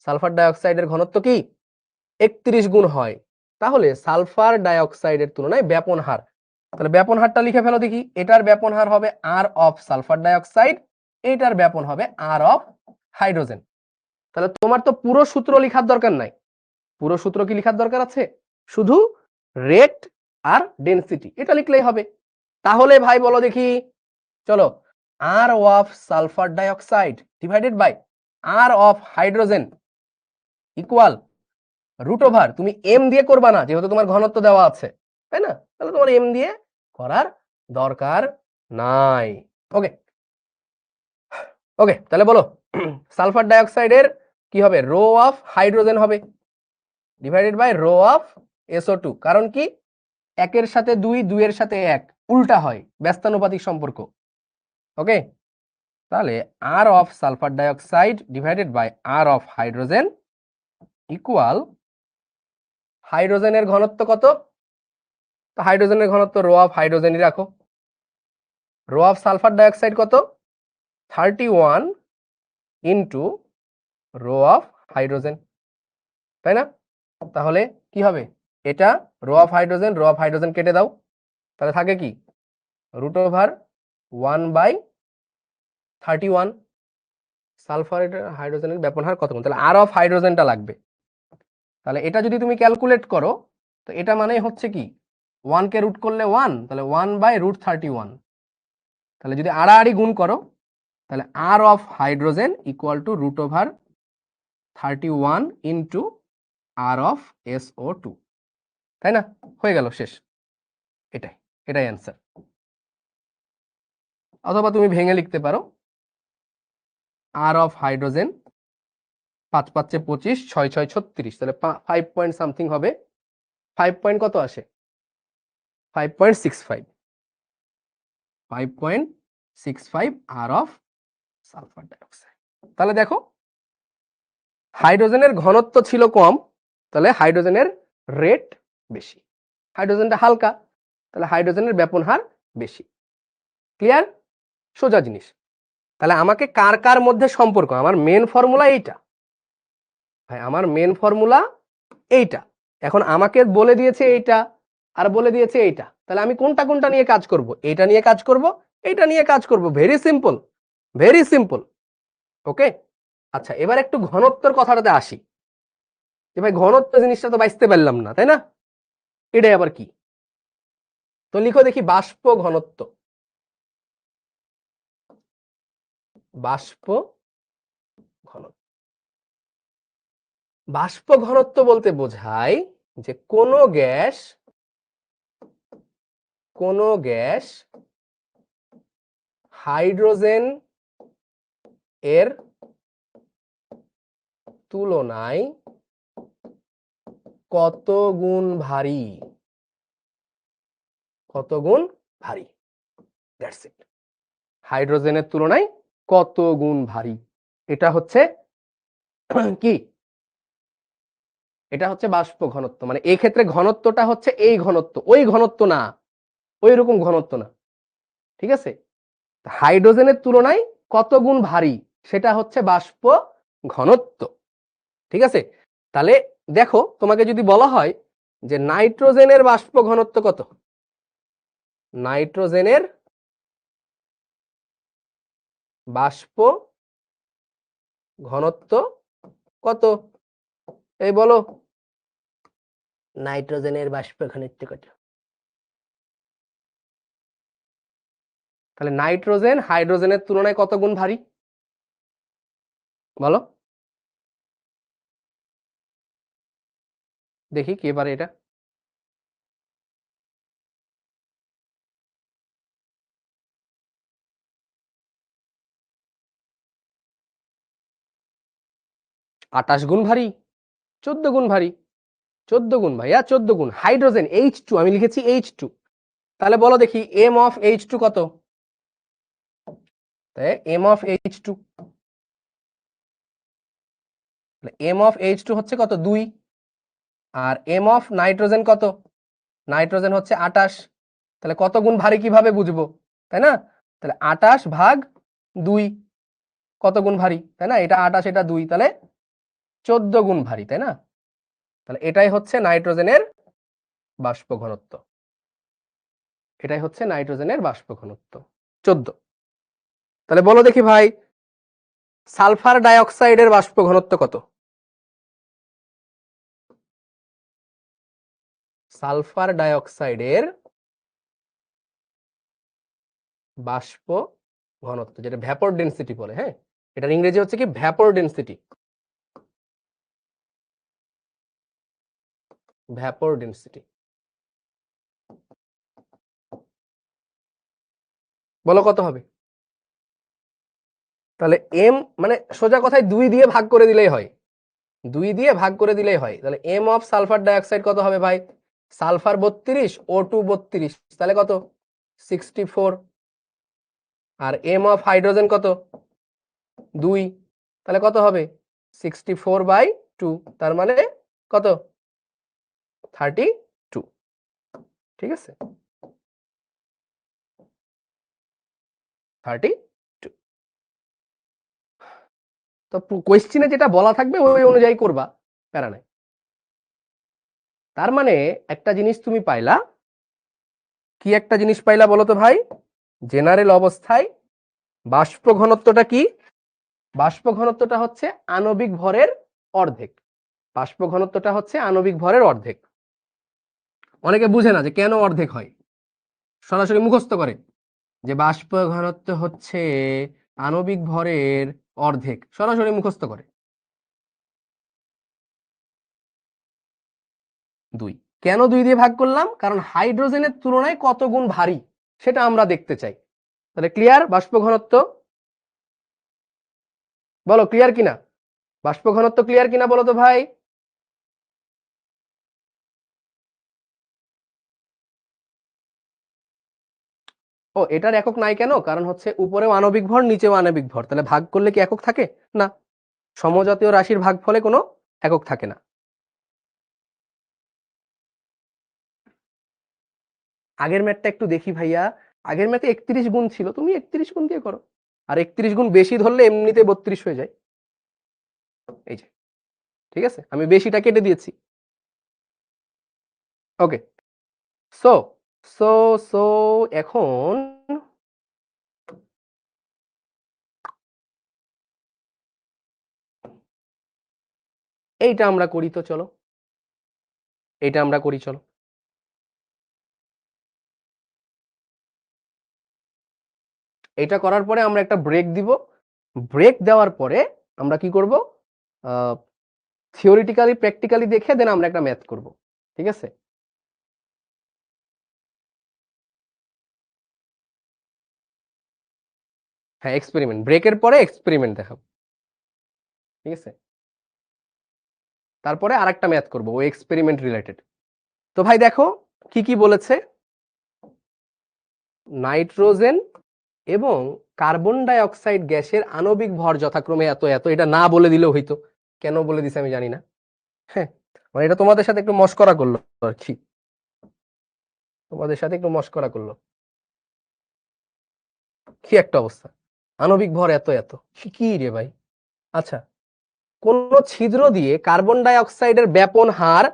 সালফার ডাইঅক্সাইডের ঘনত্ব কি 31 গুণ হয়, তাহলে সালফার ডাইঅক্সাইডের তুলনায় ব্যাপন হার, তাহলে ব্যাপন হারটা লিখে ফেলো দেখি। এটার ব্যাপন হার হবে আর অফ সালফার ডাইঅক্সাইড, এটার ব্যাপন হবে আর অফ হাইড্রোজেন। তাহলে তোমার তো পুরো সূত্র লেখার দরকার নাই। পুরো সূত্র কি লেখার দরকার আছে? শুধু রেট আর ডেনসিটি এটা লিখলেই হবে। তাহলে ভাই বলো দেখি, চলো, R of sulphur dioxide divided by R of hydrogen equal root over, তুমি এম দিয়ে করবা না যেহেতু তোমার ঘনত্ব দেওয়া আছে, তাই না? তাহলে তোমার এম দিয়ে করার দরকার নাই। ওকে, ওকে, তাহলে বলো সালফার ডাইঅক্সাইডের কি হবে? রো অফ হাইড্রোজেন হবে divided by rho of SO2। কারণ কি? একের সাথে দুই, দুইয়ের সাথে এক, উল্টা হয়, ব্যস্তানুপাতিক সম্পর্ক। ওকে, তাহলে R of sulphur dioxide divided by R of hydrogen equal, হাইড্রোজেনের ঘনত্ব কত? তো হাইড্রোজেনের ঘনত্ব রো অফ হাইড্রোজেনই রাখো। রো অফ সালফার ডাইঅক্সাইড কত? 31 ইন্টু রো অফ হাইড্রোজেন, তাই না? তাহলে কি হবে? এটা রো অফ হাইড্রোজেন কেটে দাও, তাহলে থাকে কি রুট ওভার 1/31। সালফার হাইড্রোজেনের ব্যাপন হার কত গুণ? তাহলে আর অফ হাইড্রোজেনটা লাগবে। তাহলে এটা যদি তুমি ক্যালকুলেট করো, তো এটা মানে হচ্ছে কি 1 কে রুট করলে 1, তাহলে 1/√31। তাহলে যদি আড়াআড়ি গুণ করো, তাহলে R of hydrogen equal to root over 31 into R of SO2, তাই না? হয়ে গেল, শেষ। এটাই অ্যান্সার। অথবা তুমি ভেঙে লিখতে পারো আর অফ হাইড্রোজেন 5 5 25, 6 6 36, তাহলে 5 পয়েন্ট সামথিং হবে। 5 পয়েন্ট কত আসে? 5.65, 5.65 আর অফ সালফার ডাইঅক্সাইড। তাহলে দেখো হাইড্রোজেনের ঘনত্ব ছিল কম, তাহলে হাইড্রোজেনের রেট বেশি। হাইড্রোজেনটা হালকা, তাহলে হাইড্রোজেনের ব্যাপন হার বেশি। ক্লিয়ার? সোজা জিনিস। তাহলে আমাকে কার কার মধ্যে সম্পর্ক, আমার মেন ফর্মুলা এইটা ভাই, আমার মেন ফর্মুলা এইটা। এখন আমাকে বলে দিয়েছে এইটা আর বলে দিয়েছে এইটা, তাহলে আমি কোনটা কোনটা নিয়ে কাজ করব? এইটা নিয়ে কাজ করব, এইটা নিয়ে কাজ করব। Very simple, very simple. Okay, আচ্ছা এবার একটু ঘনত্বর কথাটাতে আসি। যে ভাই ঘনত্ব জিনিসটা তো বাঁচতে পারলাম না, তাই না? এটাই আবার কি? তো লিখো দেখি বাষ্প ঘনত্ব। বাষ্প ঘনত্ব, বাষ্প ঘনত্ব বলতে বোঝায় যে কোন গ্যাস হাইড্রোজেন এর তুলনায় কত গুণ ভারী, কত গুণ ভারী। That's it. হাইড্রোজেনের তুলনায় কত গুণ ভারী, এটা হচ্ছে কি? এটা হচ্ছে বাষ্প ঘনত্ব। মানে এই ক্ষেত্রে ঘনত্বটা হচ্ছে এই ঘনত্ব, ওই ঘনত্ব না, ওই রকম ঘনত্ব না। ঠিক আছে? হাইড্রোজেনের তুলনায় কত গুণ ভারী, সেটা হচ্ছে বাষ্প ঘনত্ব। ঠিক আছে? তাহলে দেখো, তোমাকে যদি বলা হয় যে নাইট্রোজেনের বাষ্প ঘনত্ব কত, নাইট্রোজেনের বাষ্প ঘনত্ব কত, এই বলো, নাইট্রোজেনের বাষ্প ঘনত্ব কত? তাহলে নাইট্রোজেন হাইড্রোজেনের তুলনায় কত গুণ ভারী বলো? দেখি কে পারে এটা। আটাশ গুণ ভারী, 14 গুণ ভারী, 14 গুণ ভাইয়া, 14 গুণ। হাইড্রোজেন H2, আমি লিখেছি H2, তাহলে বলো দেখি এম অফ H2 কত? M of H2, M of H2 হচ্ছে কত? 2। আর এম অফ নাইট্রোজেন কত? নাইট্রোজেন হচ্ছে 28। তাহলে কত গুণ ভারী কিভাবে বুঝবো, তাই না? তাহলে 28 ভাগ 2 কত গুণ ভারী, তাই না? এটা 28, এটা 2, তাহলে 14 গুণ ভারী, তাই না? তাহলে এটাই হচ্ছে নাইট্রোজেনের বাষ্প ঘনত্ব, এটাই হচ্ছে নাইট্রোজেনের বাষ্প ঘনত্ব 14। তাহলে বলো দেখি ভাই সালফার ডাইঅক্সাইডের বাষ্প ঘনত্ব কত? সালফার ডাইঅক্সাইডের বাষ্প ঘনত্ব, যেটা ভ্যাপর ডেনসিটি বলে, হ্যাঁ, এটার ইংরেজি হচ্ছে কি ভ্যাপর ডেনসিটি, ভ্যাপর ডেনসিটি। বলো কত হবে? তাহলে এম মানে সোজা কথায় 2 দিয়ে ভাগ করে দিলেই হয়, 2 দিয়ে ভাগ করে দিলেই হয়। তাহলে এম অফ সালফার ডাইঅক্সাইড কত হবে ভাই? সালফার 32, O2 32, তাহলে কত? 64। আর এম অফ হাইড্রোজেন কত? 2, তাহলে কত হবে? 64/2, তার মানে কত? 32। ঠিক আছে, 32। তো কোয়েশ্চেনে যেটা বলা থাকবে ওই অনুযায়ী করবা, প্যারা নাই। তার মানে একটা জিনিস তুমি পাইলা, কি একটা জিনিস পাইলা বলো তো ভাই? জেনারেল অবস্থায় বাষ্প ঘনত্বটা কি? বাষ্প ঘনত্বটা হচ্ছে আণবিক ভরের অর্ধেক। বাষ্প ঘনত্বটা হচ্ছে আণবিক ভরের অর্ধেক। অনেকে বুঝে না যে কেন অর্ধেক হয়, সরাসরি মুখস্থ করে যে বাষ্প ঘনত্ব হচ্ছে আণবিক ভরের অর্ধেক, সরাসরি মুখস্থ করে। 2। কেন 2 দিয়ে ভাগ করলাম? কারণ হাইড্রোজেনের তুলনায় কত গুণ ভারী সেটা আমরা দেখতে চাই। তাহলে ক্লিয়ার বাষ্প ঘনত্ব? বলো ক্লিয়ার কিনা? বাষ্প ঘনত্ব ক্লিয়ার কিনা বলো তো ভাই? ও এটার একক নাই কেন? কারণ হচ্ছে উপরেও আণবিক ভর নিচেও আণবিক ভর, তাহলে ভাগ করলে কি একক থাকে না? সমজাতীয় রাশির ভাগফলে কোনো একক থাকে না। আগের ম্যাথটা একটু দেখি ভাইয়া। আগের ম্যাথে 31 গুণ ছিল, তুমি 31 গুণ দিয়ে করো। আর 31 গুণ বেশি ধরলে এমনিতে 32 হয়ে যায়। এই যে ঠিক আছে, আমি বেশিটা কেটে দিয়েছি। ওকে, সো সো সো এখন এইটা আমরা করি তো, চলো এইটা আমরা করি চলো। এটা করার পরে আমরা একটা ব্রেক দিব। ব্রেক দেওয়ার পরে আমরা কি করব? থিওরিটিক্যালি প্র্যাকটিক্যালি দেখে দেন আমরা একটা ম্যাথ করব, ঠিক আছে? হ্যাঁ এক্সপেরিমেন্ট, ব্রেকের পরে এক্সপেরিমেন্ট দেখাবো, ঠিক আছে? তারপরে আরেকটা ম্যাথ করব ওই এক্সপেরিমেন্ট রিলেটেড। তো ভাই দেখো কি কি বলেছে। নাইট্রোজেন এবং কার্বন ডাই অক্সাইড গ্যাসের আণবিক ভর যথাক্রমে এত এত, এটা না বলে দিলেও হইতো, কেন বলে দিছে আমি জানি না। হ্যাঁ মানে এটা তোমাদের সাথে একটু মস্করা করলো আর কি, তোমাদের সাথে একটু মস্করা করলো। কি একটা অবস্থা, আণবিক ভর এত এত, কি রে ভাই। আচ্ছা, কোন ছিদ্র দিয়ে কার্বন ডাই অক্সাইডের ব্যাপন হার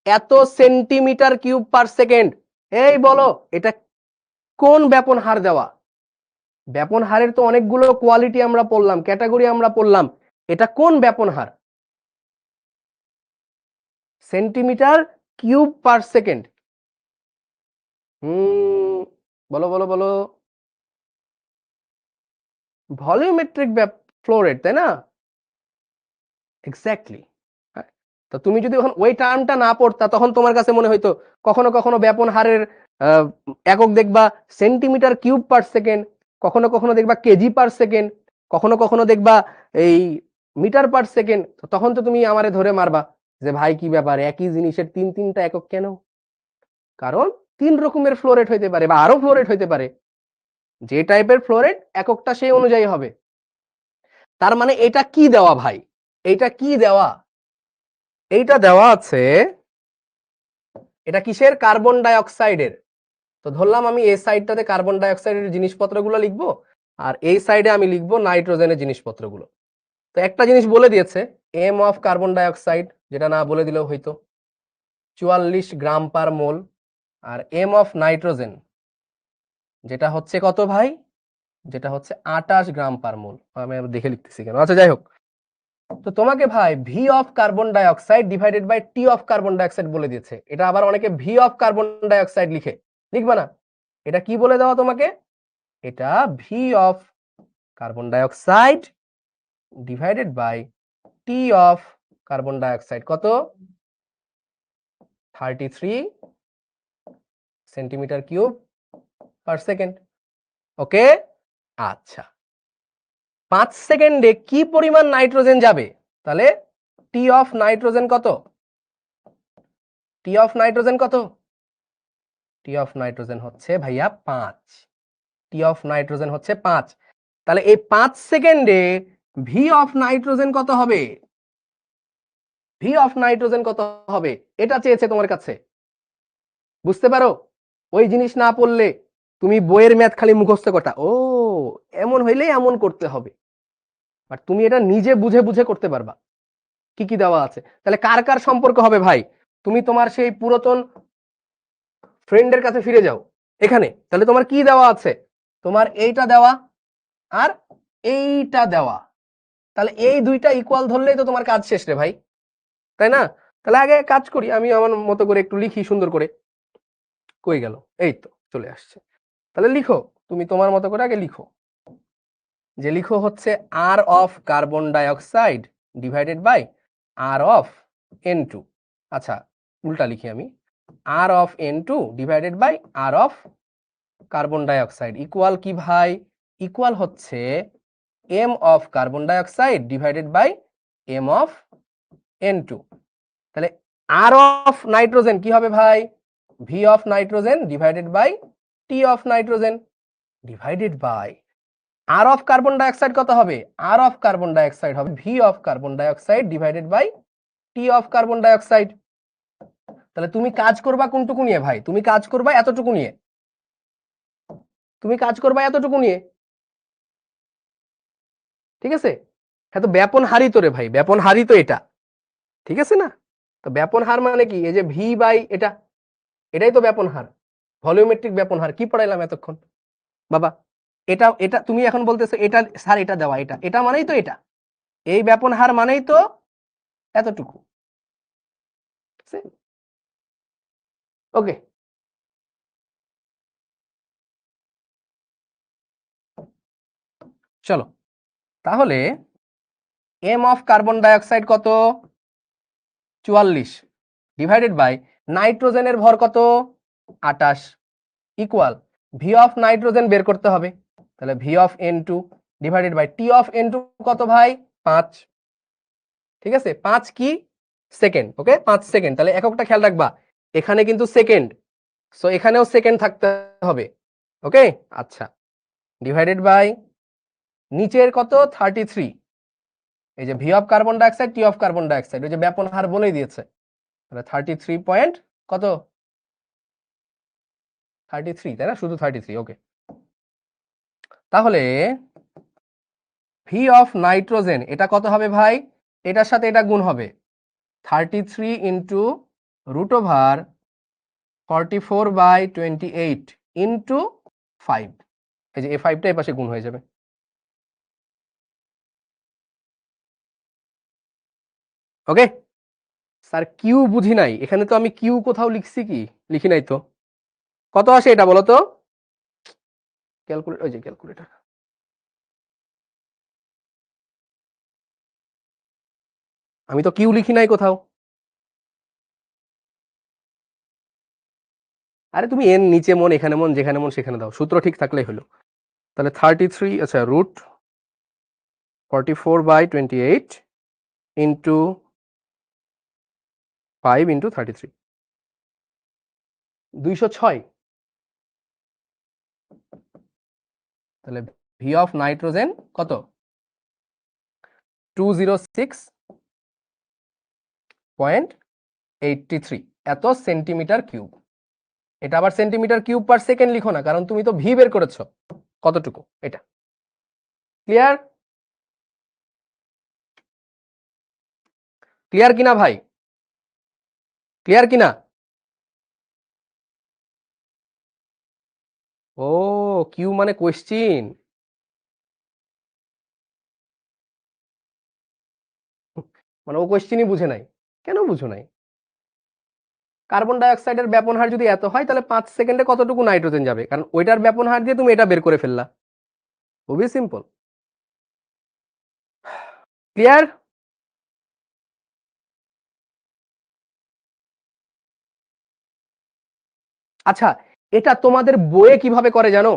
এত সেন্টিমিটার কিউব পার সেকেন্ড। এই বলো এটা কোন ব্যাপন হার দেওয়া? ব্যাপন হারের তো অনেকগুলো কোয়ালিটি আমরা পড়লাম, ক্যাটাগরি আমরা পড়লাম, এটা কোন ব্যাপন হার? Centimetre cube per second. বলো বলো বলো। ভলিউমেট্রিক ফ্লো রেট, তাই না? এক্স্যাক্টলি। তো তুমি যদি ওই টার্মটা না পড়তা তখন তোমার কাছে মনে হইতো কখনো কখনো ব্যাপন হারের একক দেখবা সেন্টিমিটার কিউব পার সেকেন্ড, কখনো কখনো দেখবা কেজি পার সেকেন্ড, কখনো কখনো দেখবা এই মিটার পার সেকেন্ড। তখন তো তুমি আমারে ধরে মারবা যে ভাই কি ব্যাপার, একই জিনিসের তিনটা একক কেন? কারণ 3 রকমের ফ্লো রেট হইতে পারে বা আরো ফ্লো রেট হইতে পারে, যে টাইপের ফ্লো রেট এককটা সেই অনুযায়ী হবে। তার মানে এটা কি দেওয়া ভাই? এইটা কি দেওয়া? এইটা দেওয়া আছে, এটা কিসের? কার্বন ডাই অক্সাইডের। তো ধরলাম আমি এই সাইডটাতে কার্বন ডাই অক্সাইডের জিনিসপত্রগুলো লিখবো আর এই সাইডে আমি লিখবো নাইট্রোজেনের জিনিসপত্রগুলো। তো একটা জিনিস বলে দিয়েছে, M of carbon dioxide, যেটা না বলে দিলেও হইতো, 44 গ্রাম পার মোল। আর এম অফ নাইট্রোজেন যেটা হচ্ছে কত ভাই? যেটা হচ্ছে 28 গ্রাম পার মোল। আমি দেখে লিখতেছি কেন, আচ্ছা যাই হোক। তো তোমাকে ভাই V of carbon dioxide divided by T of carbon dioxide বলে দিয়েছে। এটা আবার অনেকে V of carbon dioxide লিখে, লিখবা না। এটা কি বলে দেওয়া তোমাকে? এটা V of carbon dioxide divided by T of carbon dioxide কত? 33 centimetre cube per second. Okay, আচ্ছা 5 সেকেন্ডে কি পরিমাণ নাইট্রোজেন যাবে? তাহলে টি অফ নাইট্রোজেন কত? টি অফ নাইট্রোজেন কত? টি অফ নাইট্রোজেন হচ্ছে ভাইয়া 5। টি অফ নাইট্রোজেন হচ্ছে 5। তাহলে এই 5 সেকেন্ডে ভি অফ নাইট্রোজেন কত হবে? ভি অফ নাইট্রোজেন কত হবে এটা চেয়েছে তোমার কাছে, বুঝতে পারো? ওই জিনিস না পড়লে তুমি বইয়ের ম্যাথ খালি মুখস্থ করতা, ও এমন হইলে এমন করতে হবে, বাট তুমি এটা নিজে বুঝে বুঝে করতে পারবা কি কি দেওয়া আছে। তাহলে কার কার সম্পর্ক হবে ভাই? তুমি তোমার সেই পুরাতন ফ্রেন্ডের কাছে ফিরে যাও এখানে, তাহলে তোমার কি দেওয়া আছে? তোমার এইটা দেওয়া আর এইটা দেওয়া, তাহলে এই দুইটা ইকুয়াল ধরলেই তো তোমার কাজ শেষ রে ভাই, তাই না? তাহলে আগে কাজ করি, আমি আমার মতো করে একটু লিখি সুন্দর করে। কই গেল? এই তো চলে আসছে। তাহলে লিখো, তুমি তোমার মতো করে আগে লিখো, যে লিখো হচ্ছে R of carbon dioxide divided by R of N2। আচ্ছা উল্টা লিখি আমি, R of N2 divided by R of carbon dioxide equal কি ভাই, ইকুয়াল হচ্ছে M of carbon dioxide divided by M of N2। তাহলে আর অফ নাইট্রোজেন কি হবে ভাই, V of nitrogen divided by T of nitrogen divided by R of carbon dioxide কত হবে, R of carbon dioxide হবে V of carbon dioxide divided by T of carbon dioxide. তাহলে তুমি কাজ করবা কোনটুকু নিয়ে ভাই, তুমি কাজ করবা এতটুকু নিয়ে, তুমি কাজ করবা এতটুকু নিয়ে, ঠিক আছে। হ্যাঁ তো ব্যাপন হারই তো রে ভাই, ব্যাপন হারই তো এটা, ঠিক আছে না। তো ব্যাপন হার মানে কি, এই যে ভি বাই এটা, এটাই তো ব্যাপন হার, ভলিওমেট্রিক ব্যাপন হার। কি পড়াইলাম এতক্ষণ বাবা, এটা এটা তুমি এখন বলতেছো এটা স্যার এটা দেওয়া, এটা এটা মানেই তো এটা, এই ব্যাপন হার মানেই তো এতটুকু। ওকে, চলো তাহলে এম অফ কার্বন ডাইঅক্সাইড কত 44 ডিভাইডেড বাই নাইট্রোজেনের ভর কত 28 ইকুয়াল ভি অফ নাইট্রোজেন বের করতে হবে, তাহলে V of N2 divided by T of N2 কত ভাই 5, ঠিক আছে 5 কি সেকেন্ড, ওকে 5 সেকেন্ড। তাহলে এককটা খেয়াল রাখবা, এখানে কিন্তু সেকেন্ড, সো এখানেও সেকেন্ড থাকতে হবে, ওকে আচ্ছা, ডিভাইডেড বাই নিচের কত 33, এই যে V of carbon dioxide T of carbon dioxide ওই যে ব্যাপন হার বলেই দিয়েছে, তাহলে 33 পয়েন্ট কত 33, তাই না, শুধু 33, ওকে। তাহলে ভি অফ নাইট্রোজেন এটা কত হবে ভাই, এটার সাথে এটা গুণ হবে 33 ইন্টু রুট ওভার 44/28 ইন্টু 5, এই যে এই 5টা এই পাশে গুণ হয়ে যাবে, ওকে। স্যার কিউ বুঝি নাই, এখানে তো আমি কিউ কোথাও লিখছি কি, লিখি নাই তো, কত আসে এটা বলো তো, ক্যালকুলেটর, ওই যে ক্যালকুলেটর, আমি তো কিউ লিখি নাই কোথাও। আরে তুমি এন নিচে মন এখানে মন যেখানে মন সেখানে দাও, সূত্র ঠিক থাকলেই হলো। তাহলে 33, আচ্ছা রুট 44/28 ইন্টু 5 ইন্টু 33, 206। তাহলে ভি অফ নাইট্রোজেন কত 206.83 এত সেন্টিমিটার কিউব। এটা আবার সেন্টিমিটার কিউব পার সেকেন্ড লিখো না, কারণ তুমি তো ভি বের করেছো কতটুকু, এটা ক্লিয়ার, ক্লিয়ার কিনা ভাই, ক্লিয়ার কিনা। ও কিউ মানে কোয়েশ্চিন, মানে ও কোয়েশ্চিনই বুঝে নাই, কেন বুঝো নাই, কার্বন ডাইঅক্সাইডের ব্যাপন হার যদি এত হয় তাহলে 5 সেকেন্ডে কতটুকু নাইট্রোজেন যাবে, কারণ ওইটার ব্যাপন হার দিয়ে তুমি এটা বের করে ফেললা, খুবই সিম্পল, ক্লিয়ার। আচ্ছা এটা তোমাদের বইয়ে কিভাবে করে জানো,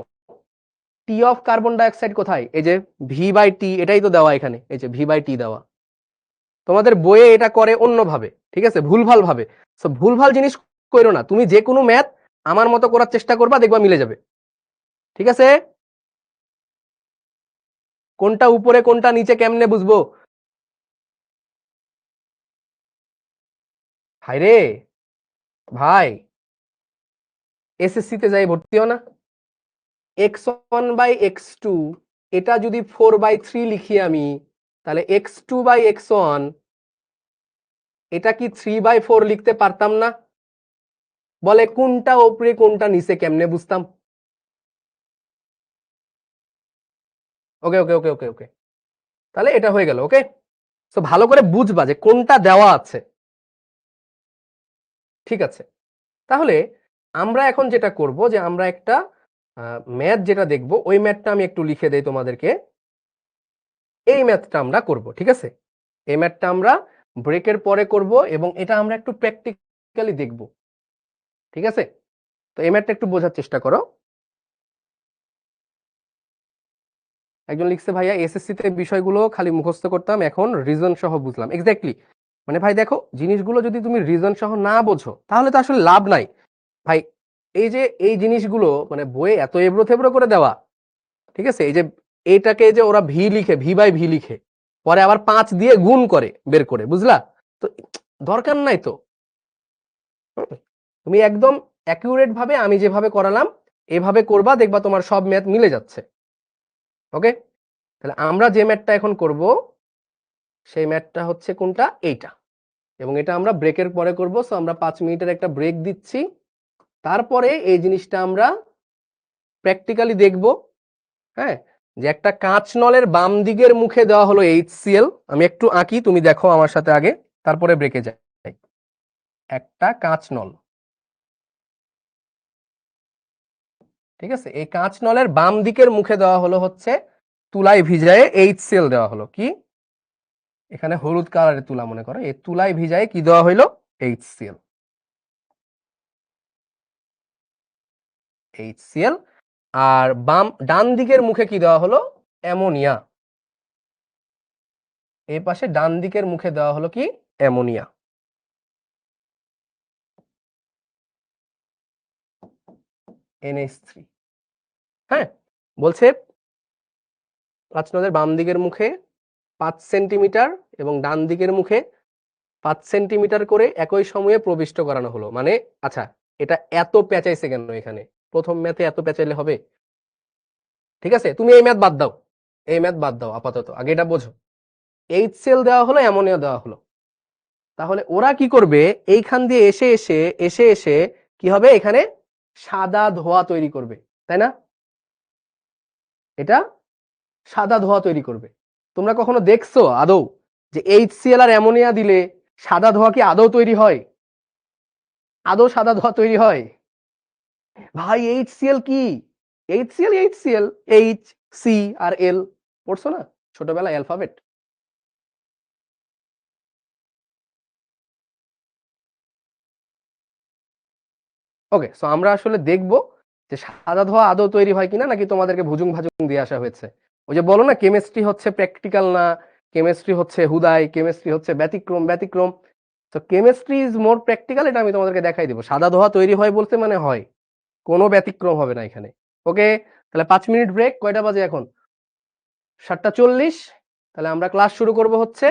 টি অফ কার্বন ডাইঅক্সাইড কোথায়, এই যে ভি বাই টি, এটাই তো দেওয়া এখানে, এই যে ভি বাই টি দেওয়া, তোমাদের বইয়ে এটা করে অন্যভাবে, ঠিক আছে, ভুলভাল ভাবে। সো ভুলভাল জিনিস করো না, তুমি যে কোনো ম্যাথ আমার মতো করার চেষ্টা করবা, দেখবা মিলে যাবে, ঠিক আছে। কোনটা উপরে কোনটা নিচে কেমনে বুঝবো, ভাই রে ভাই, এসএসসি তে যাই ভর্তি হও না, x1/x2 এটা যদি 4/3 লিখি আমি, তাহলে x2/x1 এটা কি 3/4 লিখতে পারতাম না, বলে কোনটা উপরে কোনটা নিচে কেমনে বুঝতাম। ওকে ওকে ওকে ওকে ওকে, তাহলে এটা হয়ে গেল, ওকে। তো ভালো করে বুঝবা যে কোনটা দেওয়া আছে, ঠিক আছে। তাহলে আমরা এখন যেটা করব যে আমরা একটা ম্যাথ যেটা দেখব, ওই ম্যাথটা আমি একটু লিখে দেই তোমাদেরকে, এই ম্যাথটা আমরা করব, ঠিক আছে। এই ম্যাথটা আমরা ব্রেকের পরে করব এবং এটা আমরা একটু প্র্যাকটিস প্র্যাকটিক্যালি দেখব, ঠিক আছে? তো এই ম্যাথটা একটু বোঝার চেষ্টা করো। একজন লিখছে ভাইয়া এসএসসি তে বিষয়গুলো খালি মুখস্থ করতাম, এখন রিজন সহ বুঝলাম। এক্স্যাক্টলি, মানে ভাই দেখো, জিনিসগুলো যদি তুমি রিজন সহ না বোঝো তাহলে তো আসলে লাভ নাই ভাই। এই যে এই জিনিসগুলো মানে বইয়ে এত এবড়ো থেবড়ো করে দেওয়া, ঠিক আছে? এই যে এইটাকে যে ওরা ভি লিখে, ভি বাই ভি লিখে, পরে আবার 5 দিয়ে গুণ করে বের করে, বুঝলা? তো দরকার নাই তো। তুমি একদম অ্যাকিউরেট ভাবে আমি যেভাবে করালাম এভাবে করবা, দেখবা তোমার সব ম্যাথ মিলে যাচ্ছে। ওকে, তাহলে আমরা যে ম্যাথটা এখন করব সেই ম্যাথটা হচ্ছে কোনটা? এইটা। এবং এটা আমরা ব্রেকের পরে করব। সো আমরা 5 মিনিটের একটা ব্রেক দিচ্ছি, তারপরে এই জিনিসটা আমরা প্র্যাকটিক্যালি দেখব। হ্যাঁ, যে একটা কাঁচ নলের বাম দিকের মুখে দেওয়া হলো HCl। আমি একটু আঁকি, তুমি দেখো আমার সাথে আগে, তারপরে ব্রেকে যাই। একটা কাঁচ নল, ঠিক আছে? এই কাঁচ নলের বাম দিকের মুখে দেওয়া হলো হচ্ছে তুলায় ভিজায়ে HCl দেওয়া হলো। কি, এখানে হলুদ কালারের তুলা মনে করো, এই তুলায় ভিজায়ে কি দেওয়া হইলো? HCl। HCl। আর ডান দিকের মুখে কি দেওয়া হলো? অ্যামোনিয়া। এই পাশে ডান দিকের মুখে দেওয়া হলো কি? অ্যামোনিয়া। NH3। হ্যাঁ, বলছে কাঁচ নলের বাম দিকের মুখে 5 সেন্টিমিটার এবং ডান দিকের মুখে 5 সেন্টিমিটার করে একই সময়ে প্রবিষ্ট করানো হলো। মানে আচ্ছা, এটা এত পেঁচাইছে কেন এখানে? প্রথম ম্যাথে এত পেঁচাইলে হবে? ঠিক আছে, তুমি এই ম্যাথ বাদ দাও, এই ম্যাথ বাদ দাও আপাতত, আগে এটা বোঝো। HCl দেওয়া হলো, অ্যামোনিয়া দেওয়া হলো, তাহলে ওরা কি করবে? এইখান দিয়ে এসে এসে এসে এসে কি হবে? এখানে সাদা ধোঁয়া তৈরি করবে, তাই না? এটা সাদা ধোঁয়া তৈরি করবে। তোমরা কখনো দেখছো আদৌ যে HCl আর অ্যামোনিয়া দিলে সাদা ধোঁয়া কি আদৌ তৈরি হয়? আদৌ সাদা ধোঁয়া তৈরি হয়? ভাই HCl কি? HCl এইচ সি আর এল, পড়ছো না ছোটবেলায় অ্যালফাবেট? ওকে, সো আমরা আসলে দেখব যে সাদা ধোঁয়া আদৌ তৈরি হয় কিনা, নাকি তোমাদেরকে ভুজুং ভাজুং দিয়ে আসা হয়েছে। ওই যে বলো না, কেমিস্ট্রি হচ্ছে প্র্যাকটিক্যাল না, কেমিস্ট্রি হচ্ছে হুদাই, কেমিস্ট্রি হচ্ছে ব্যতিক্রম ব্যতিক্রম। তো কেমিস্ট্রি ইজ মোর প্র্যাকটিক্যাল, এটা আমি তোমাদেরকে দেখাই দিব। সাদা ধোঁয়া তৈরি হয় বলতে মানে হয়, কোনো ব্যতিক্রম হবে না এখানে। ওকে, তাহলে 5 মিনিট ব্রেক। কয়টা বাজে এখন? 7:40। তাহলে আমরা ক্লাস শুরু করব হচ্ছে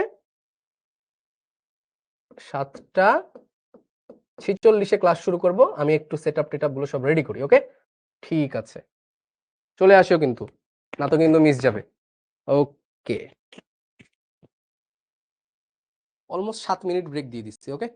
7:46 ক্লাস শুরু করব। আমি একটু সেটআপ টেটআপ গুলো সব রেডি করি। ওকে, ঠিক আছে, চলে আসিও কিন্তু, না তো কিন্তু মিস যাবে। ওকে, অলমোস্ট 7 মিনিট ব্রেক দিয়ে দিচ্ছি। ওকে।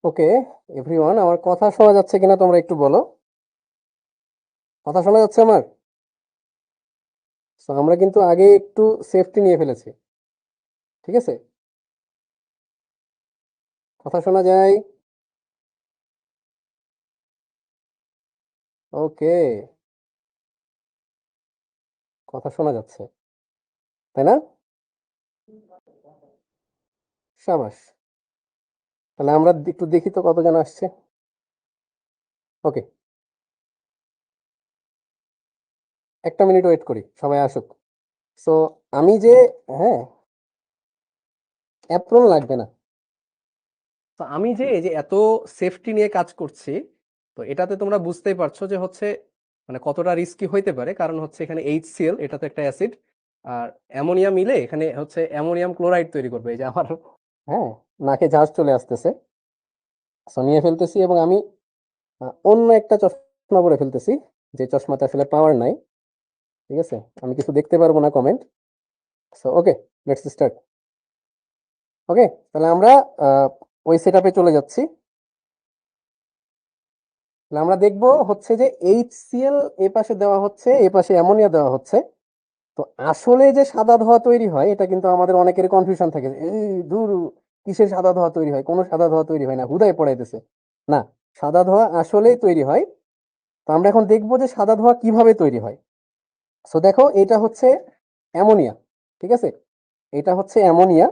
ওকে এভরিওয়ান, আমার কথা শোনা যাচ্ছে কিনা তোমরা একটু বলো। কথা শোনা যাচ্ছে আমার? So, আমরা কিন্তু আগে একটু সেফটি নিয়ে ফেলেছি, ঠিক আছে? কথা শোনা যায়? ওকে, কথা শোনা যাচ্ছে, তাই না? সাবাস। তাহলে আমরা একটু দেখি তো কতজন আসছে। ওকে, একটা মিনিট ওয়েট করি, সবাই আসুক। সো আমি যে, হ্যাঁ, অ্যাপ্রন লাগবে না। তো আমি যে এই যে এত সেফটি নিয়ে কাজ করছি, তো এটাতে তোমরা বুঝতেই পারছো যে হচ্ছে মানে কতটা রিস্কি হইতে পারে। কারণ হচ্ছে এখানে HCl, এটা তো একটা অ্যাসিড, আর অ্যামোনিয়া মিলে এখানে হচ্ছে অ্যামোনিয়াম ক্লোরাইড তৈরি করবে। এই যে আমার, হ্যাঁ, নাকে ঝাঁজ চলে আসতেছে। সো নিয়ে ফেলতেছি এবং আমি অন্য একটা চশমা পরে ফেলতেছি, যে চশমাতে আসলে পাওয়ার নাই। ঠিক আছে, আমি কিছু দেখতে পারবো না comment. So okay, let's start. Okay, তাহলে আমরা ওই সেটআপে চলে যাচ্ছি। তাহলে আমরা দেখব হচ্ছে যে HCl এ পাশে দেওয়া হচ্ছে, এ পাশে অ্যামোনিয়া দেওয়া হচ্ছে। তো আসলে যে সাদা ধোঁয়া তৈরি হয়, এটা কিন্তু আমাদের অনেকের কনফিউশন থাকে যে, এই দূর, কিসের সাদা ধোঁয়া তৈরি হয়? কোনো সাদা ধোঁয়া তৈরি হয় না, হুদায় পড়াইতেছে। না, সাদা ধোঁয়া আসলেই তৈরি হয়। তো আমরা এখন দেখবো যে সাদা ধোঁয়া কিভাবে তৈরি হয়। সো দেখো, এটা হচ্ছে অ্যামোনিয়া, ঠিক আছে? এটা হচ্ছে অ্যামোনিয়া,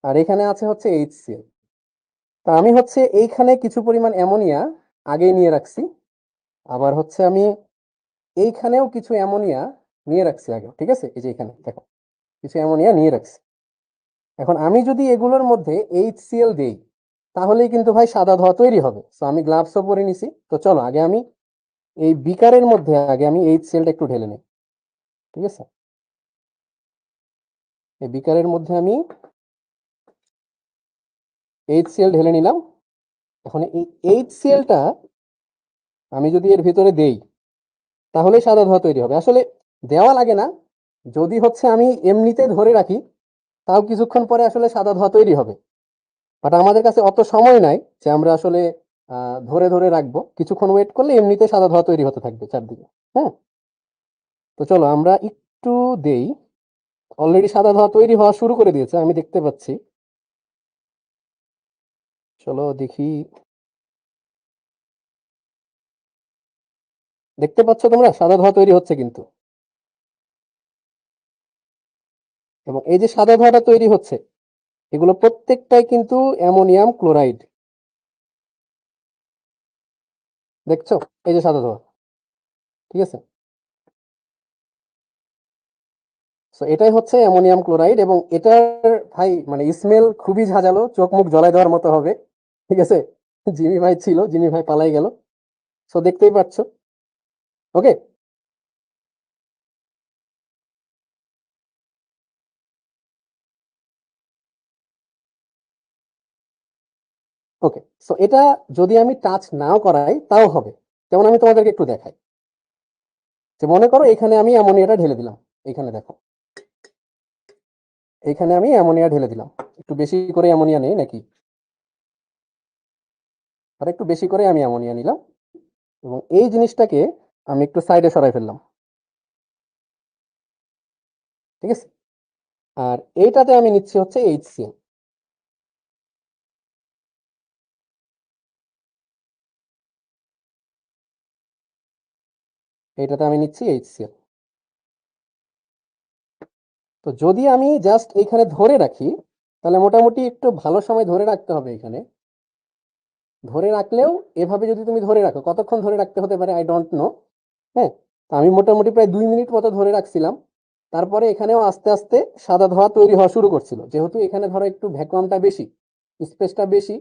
আর এখানে আছে হচ্ছে HCl। তা আমি হচ্ছে এইখানে কিছু পরিমাণ অ্যামোনিয়া আগেই নিয়ে রাখছি, আবার হচ্ছে আমি এইখানেও কিছু অ্যামোনিয়া নিয়ে রাখছি আগে, ঠিক আছে? এই যে এখানে দেখো, কিছু অ্যামোনিয়া নিয়ে রাখছি। এখন আমি যদি এগুলোর মধ্যে HCl দেই, তাহলেই কিন্তু ভাই সাদা ধোঁয়া তৈরি হবে। তো আমি গ্লাভসও পরে নিছি। তো চলো আগে আমি এই বিকারের মধ্যে আগে আমি HClটা একটু ঢেলে নিই, ঠিক আছে? এই বিকারের মধ্যে আমি HCl ঢেলে নিলাম। এখন এই HClটা আমি যদি এর ভিতরে দেই, তাহলে সাদা ধোঁয়া তৈরি হবে। আসলে দেওয়া লাগে না, যদি হচ্ছে আমি এমনিতে ধরে রাখি, তাও কিছুক্ষণ পরে আসলে সাদা ধোঁয়া তৈরি হবে। বাট আমাদের কাছে অত সময় নাই যে আমরা আসলে ধরে ধরে রাখবো। কিছুক্ষণ ওয়েট করলে এমনিতে সাদা ধোঁয়া তৈরি হতে থাকবে চারদিকে। হ্যাঁ, তো চলো আমরা একটু দেই। অলরেডি সাদা ধোঁয়া তৈরি হওয়া শুরু করে দিয়েছে, আমি দেখতে পাচ্ছি। চলো দেখি, দেখতে পাচ্ছ তোমরা সাদা ধোঁয়া তৈরি হচ্ছে কিন্তু। এবং এই যে সাদা ধোঁয়াটা তৈরি হচ্ছে, এগুলো প্রত্যেকটাই কিন্তু অ্যামোনিয়াম ক্লোরাইড। দেখছো, এই যে সাদা ধোঁয়া, ঠিক আছে? সো এটাই হচ্ছে অ্যামোনিয়াম ক্লোরাইড, এবং এটার ভাই মানে স্মেল খুবই ঝাঁঝালো, চোখ মুখ জ্বলাই দেওয়ার মতো হবে, ঠিক আছে? জিমি ভাই ছিল, জিমি ভাই পালাই গেল। সো দেখতেই পাচ্ছ। ওকে, ওকে। সো এটা যদি আমি টাচ নাও করাই তাও হবে। যেমন আমি তোমাদেরকে একটু দেখাই, যে মনে করো এখানে আমি অ্যামোনিয়াটা ঢেলে দিলাম। এখানে দেখো, এখানে আমি অ্যামোনিয়া ঢেলে দিলাম। একটু বেশি করে অ্যামোনিয়া নেই নাকি? আর একটু বেশি করে আমি অ্যামোনিয়া নিলাম, এবং এই জিনিসটাকে আমি একটু সাইডে সরাই ফেললাম, ঠিক আছে? আর এইটাতে আমি নিচ্ছি হচ্ছে HCl। এইটাতে আমি নিচ্ছি HCl। তো যদি আমি জাস্ট এইখানে ধরে রাখি, তাহলে মোটামুটি একটু ভালো সময় ধরে রাখতে হবে এখানে। ধরে রাখলেও, এভাবে যদি তুমি ধরে রাখো, কতক্ষণ ধরে রাখতে হতে পারে আই ডোন্ট নো। হ্যাঁ, তো আমি মোটামুটি প্রায় 2 মিনিট মতো ধরে রাখছিলাম। তারপরে এখানেও আস্তে আস্তে সাদা ধোঁয়া তৈরি হওয়া শুরু করছিল, যেহেতু এখানে ধরো একটু ভ্যাকুয়ামটা বেশি, স্পেসটা বেশি,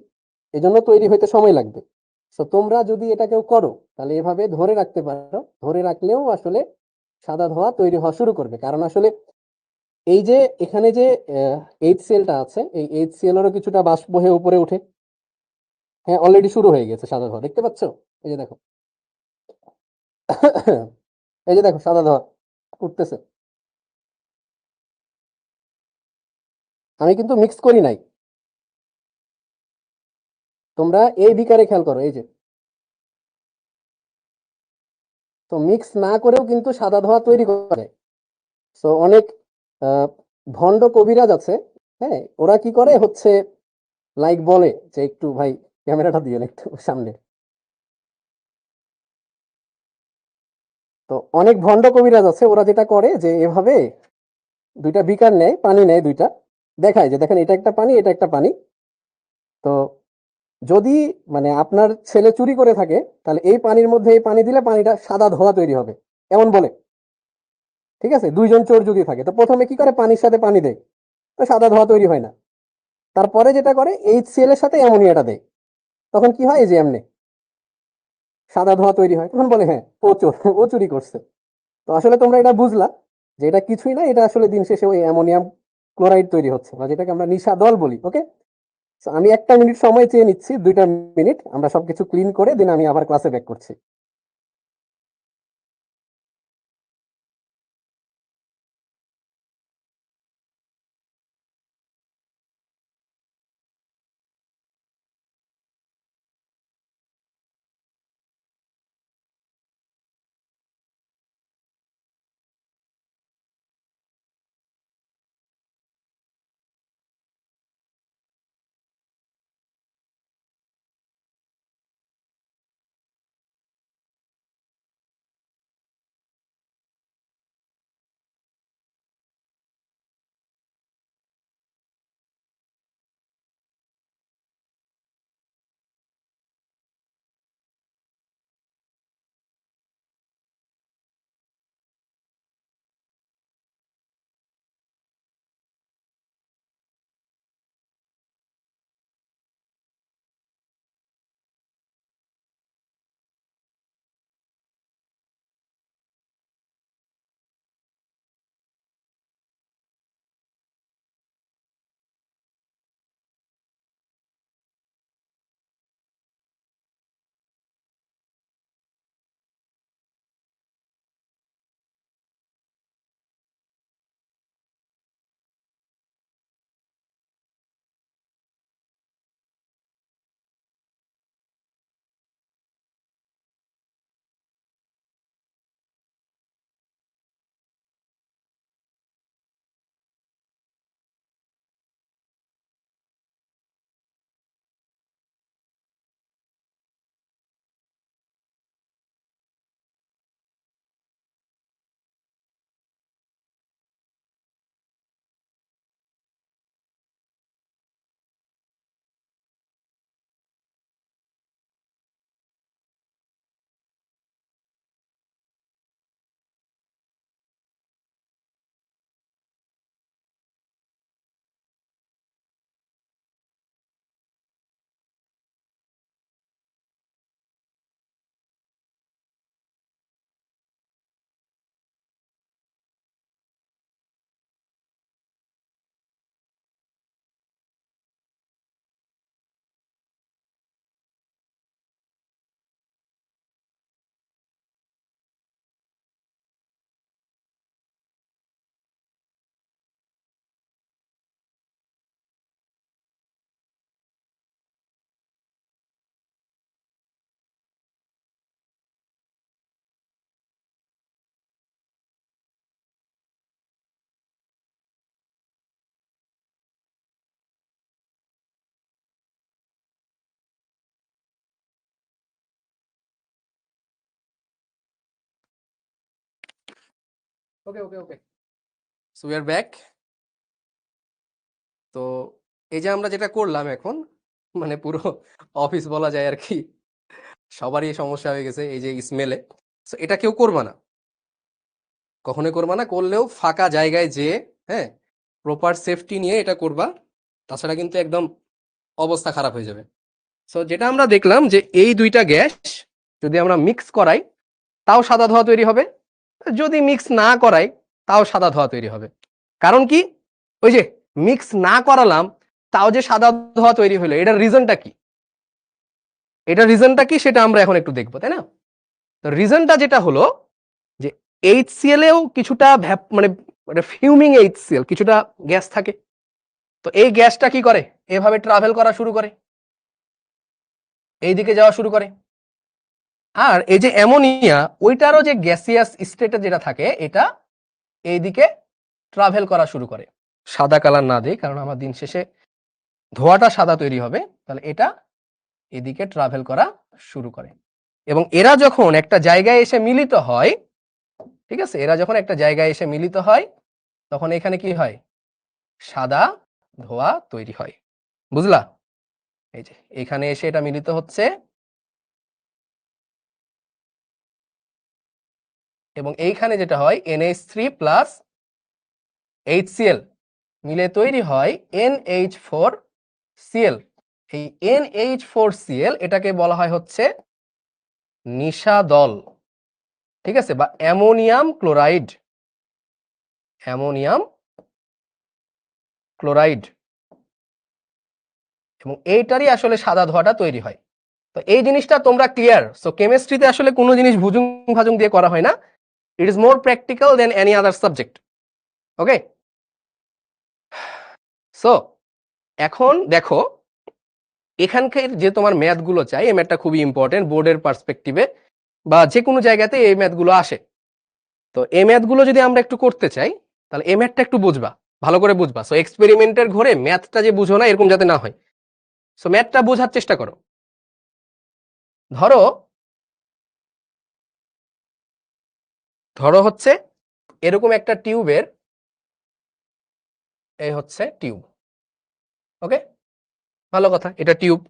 এজন্য তৈরি হইতে সময় লাগবে। তো তোমরা যদি এটা কেউ করো, তাহলে এভাবে ধরে রাখতে পারো। ধরে রাখলেও আসলে সাদা ধোঁয়া তৈরি হওয়া শুরু করবে। কারণ আসলে এই যে এখানে যে HClটা আছে, এই HCl এরও কিছুটা বাষ্প হয়ে উপরে উঠে। হ্যাঁ, অলরেডি শুরু হয়ে গেছে সাদা ধোঁয়া, দেখতে পাচ্ছ? এই যে দেখো, এই যে দেখো সাদা ধোঁয়া উঠতেছে। আমি কিন্তু মিক্স করি নাই। তোমরা এই বিকারে খেয়াল করো, এই যে, তো মিক্স না করেও কিন্তু সাদা ধোঁয়া তৈরি করা যায়। তো অনেক ভণ্ড কবিরাজ আছে, হ্যাঁ, ওরা কি করে হচ্ছে লাইক বলে যে একটু ভাই ক্যামেরাটা দিয়ে একটু সামনে। তো অনেক ভণ্ড কবিরাজ আছে, ওরা যেটা করে যে এভাবে দুইটা বিকার নেয়, পানি নেয় দুইটা, দেখায় যে দেখেন এটা একটা পানি, এটা একটা পানি। তো যদি মানে আপনার ছেলে চুরি করে থাকে, তাহলে এই পানির মধ্যে এই পানি দিলে পানিটা সাদা ধোঁয়া তৈরি হবে, এমন বলে। ঠিক আছে, দুইজন চোর যদি থাকে, তো প্রথমে কি করে পানির সাথে পানি দেয়, তো সাদা ধোঁয়া তৈরি হয় না। তারপরে যেটা করে HCl এর সাথে অ্যামোনিয়াটা দেয়, তখন কি হয়, এই যে এমনি সাদা ধোঁয়া তৈরি হয়, তখন বলে হ্যাঁ ও চোর, ও চুরি করছে। তো আসলে তোমরা এটা বুঝলা যে এটা কিছুই না, এটা আসলে দিন শেষে ওই অ্যামোনিয়াম ক্লোরাইড তৈরি হচ্ছে, বা যেটাকে আমরা নিশা দল বলি। ওকে, আমি 1 মিনিট সময় চেয়ে নিচ্ছি, 2 মিনিট, আমরা সবকিছু ক্লিন করে দিন আমি আবার ক্লাসে ব্যাক করছি। ওকে ওকে ওকে, সো উই আর ব্যাক। তো এই যে আমরা যেটা করলাম এখন, মানে পুরো অফিস বলা যায় আর কি, সবারই সমস্যা হয়ে গেছে এই যে স্মেলে। সো এটা কেউ করবা না, কখনোই করবা না, করলেও ফাঁকা জায়গায় যেয়ে, হ্যাঁ, প্রপার সেফটি নিয়ে এটা করবা, তাছাড়া কিন্তু একদম অবস্থা খারাপ হয়ে যাবে। সো যেটা আমরা দেখলাম যে এই দুইটা গ্যাস যদি আমরা মিক্স করাই তাও সাদা ধোঁয়া তৈরি হবে, যদি মিক্স না করাই তাও সাদা ধোঁয়া তৈরি হবে। কারণ কি, ওই যে মিক্স না করালাম তাও যে সাদা ধোঁয়া তৈরি হলো, এটার রিজনটা কি, এটার রিজনটা কি সেটা আমরা এখন একটু দেখবো, তাই না? তো রিজনটা যেটা হলো যে HCl এও কিছুটা মানে ফিউমিং HCl কিছুটা গ্যাস থাকে। তো এই গ্যাসটা কি করে, এভাবে ট্রাভেল করা শুরু করে, এইদিকে যাওয়া শুরু করে। আর এই যে অ্যামোনিয়া, ওইটারও যে গ্যাসিয়াস স্টেটে যেটা থাকে, এটা এইদিকে ট্রাভেল করা শুরু করে। সাদা কালার না দিই, কারণ আমার দিন শেষে ধোঁয়াটা সাদা তৈরি হবে। তাহলে এটা এদিকে ট্রাভেল করা শুরু করে, এবং এরা যখন একটা জায়গায় এসে মিলিত হয়, ঠিক আছে, এরা যখন একটা জায়গায় এসে মিলিত হয়, তখন এখানে কি হয়? সাদা ধোঁয়া তৈরি হয়। বুঝলা? এই যে এখানে এসে এটা মিলিত হচ্ছে, এবং এইখানে যেটা হয় NH3 প্লাস HCl মিলে তৈরি হয় NH4Cl। এই NH4Cl এটাকে বলা হয় হচ্ছে নিশাদল, ঠিক আছে, বা অ্যামোনিয়াম ক্লোরাইড। অ্যামোনিয়াম ক্লোরাইড, এবং এইটারই আসলে সাদা ধোঁয়াটা তৈরি হয়। তো এই জিনিসটা তোমরা ক্লিয়ার? সো কেমিস্ট্রিতে আসলে কোনো জিনিস ভুজুং ভাজুং দিয়ে করা হয় না। It is more practical than any other subject. Okay, so এখন দেখো, এখানকার যে তোমার ম্যাথ গুলো চাই, এই ম্যাথটা খুবই ইম্পর্টেন্ট বোর্ডের পার্সপেক্টিভে, বা যে কোনো জায়গাতে এই ম্যাথ গুলো আসে। তো এই ম্যাথ গুলো যদি আমরা একটু করতে চাই, তাহলে এই ম্যাথটা একটু বুঝবা, ভালো করে বুঝবা। সো এক্সপেরিমেন্টের ঘরে ম্যাথটা যে বুঝো না, এরকম যাতে না হয়। সো ম্যাথটা বোঝার চেষ্টা করো। ধরো ধরো হচ্ছে এরকম একটা টিউবের, এই হচ্ছে টিউব। ওকে, ভালো কথা, এটা টিউব।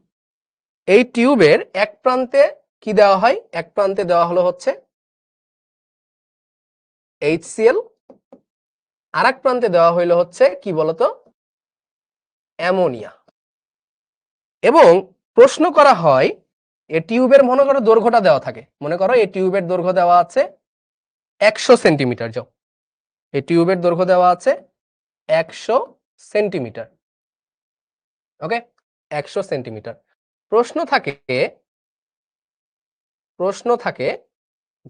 এই টিউবের এক প্রান্তে কি দেওয়া হয়? এক প্রান্তে দেওয়া হলো হচ্ছে HCl, আর এক প্রান্তে দেওয়া হইলো হচ্ছে কি বলতো? অ্যামোনিয়া। এবং প্রশ্ন করা হয়, এই টিউবের মনে করো দৈর্ঘ্যটা দেওয়া থাকে, মনে করো এই টিউবের দৈর্ঘ্য দেওয়া আছে 100 সেন্টিমিটার। যাও, এই টিউবের দৈর্ঘ্য দেওয়া আছে 100 সেন্টিমিটার। ওকে, 100 সেন্টিমিটার। প্রশ্ন থাকে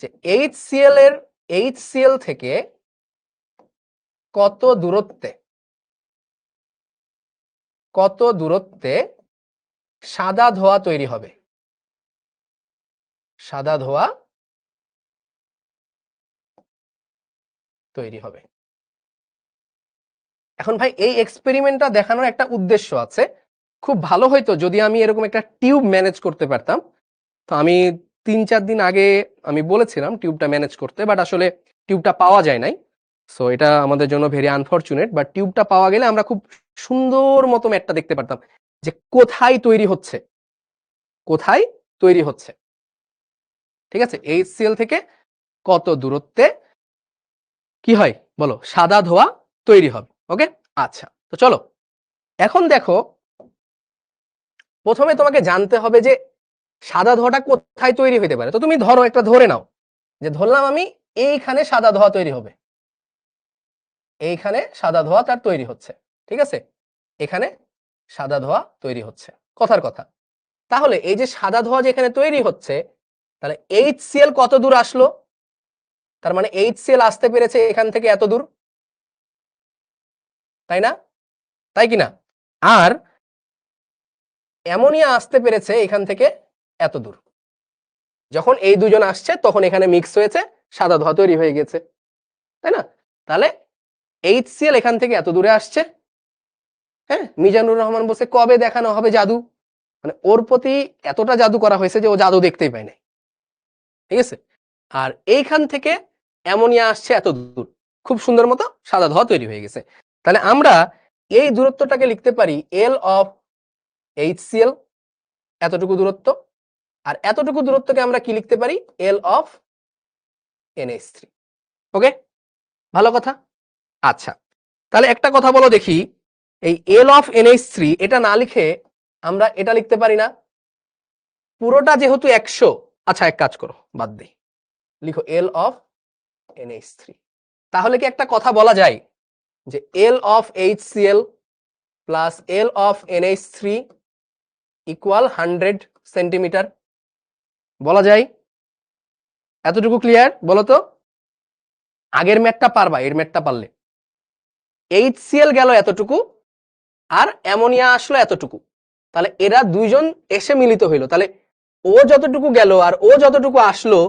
যে HCl থেকে কত দূরত্বে সাদা ধোঁয়া তৈরি হবে? সাদা ধোঁয়া তৈরি হবে। এখন ভাই, এই এক্সপেরিমেন্টটা দেখানোর একটা উদ্দেশ্য আছে। খুব ভালো হইতো যদি আমি এরকম একটা টিউব ম্যানেজ করতে পারতাম। তো আমি 3-4 দিন আগে আমি বলেছিলাম টিউবটা ম্যানেজ করতে, বাট আসলে টিউবটা পাওয়া যায় নাই। সো এটা আমাদের জন্য ভেরি আনফরচুনেট। বাট টিউবটা পাওয়া গেলে আমরা খুব সুন্দর মতো ম্যাটটা দেখতে পারতাম, যে কোথায় তৈরি হচ্ছে, কোথায় তৈরি হচ্ছে। ঠিক আছে, HCl থেকে কত দূরত্বে কি হয় বলো? সাদা ধোঁয়া তৈরি হবে। ওকে, আচ্ছা, তো চলো এখন দেখো, প্রথমে তোমাকে জানতে হবে যে সাদা ধোঁয়াটা কোথায় তৈরি হইতে পারে। তো তুমি ধরো, একটা ধরে নাও, যে ধরলাম আমি এইখানে সাদা ধোঁয়া তৈরি হবে, এইখানে সাদা ধোঁয়া তার তৈরি হচ্ছে, ঠিক আছে, এখানে সাদা ধোঁয়া তৈরি হচ্ছে, কথার কথা। তাহলে এই যে সাদা ধোঁয়া যেখানে তৈরি হচ্ছে, তাহলে HCl কত দূর আসলো? তার মানে HCl আসতে পেরেছে এখান থেকে এত দূর, তাই না? তাই কিনা? আর অ্যামোনিয়া আসতে পেরেছে এখান থেকে এত দূর। যখন এই দুজন আসছে, তখন এখানে মিক্স হয়েছে, সাদা ধোঁয়া তৈরি হয়ে গেছে, তাই না? তাহলে HCl এখান থেকে এত দূরে আসছে। হ্যাঁ, মিজানুর রহমান বলছে কবে দেখানো হবে জাদু? মানে ওর প্রতি এতটা জাদু করা হয়েছে যে ও জাদু দেখতেই পায় না, ঠিক আছে। আর এইখান থেকে অ্যামোনিয়া আসছে এত দূর, খুব সুন্দর মতো সাদা ধোঁয়া তৈরি হয়ে গেছে। তাহলে আমরা এই দূরত্বটাকে লিখতে পারি L অফ HCl, এতটুকু দূরত্ব। আর এতটুকু দূরত্বকে আমরা কি লিখতে পারি? L of NH3। ওকে, ভালো কথা। আচ্ছা, তাহলে একটা কথা বলো দেখি, এই L অফ NH3 এটা না লিখে আমরা এটা লিখতে পারি না? পুরোটা যেহেতু 100, আচ্ছা এক কাজ করো, বাদ দেই, লিখো L অফ NH3। তাহলে কি একটা কথা বলা যায় যে L of HCl plus L of NH3 equal 100 centimetre? বলা যায়? এতটুকু ক্লিয়ার? বলো তো, আগের ম্যাথটা পারবা, এর ম্যাথটা পারলে। HCl গেল এতটুকু, আর অ্যামোনিয়া আসলো এতটুকু, তাহলে এরা দুইজন এসে মিলিত হইলো, তাহলে ও যতটুকু গেল আর ও যতটুকু আসলো,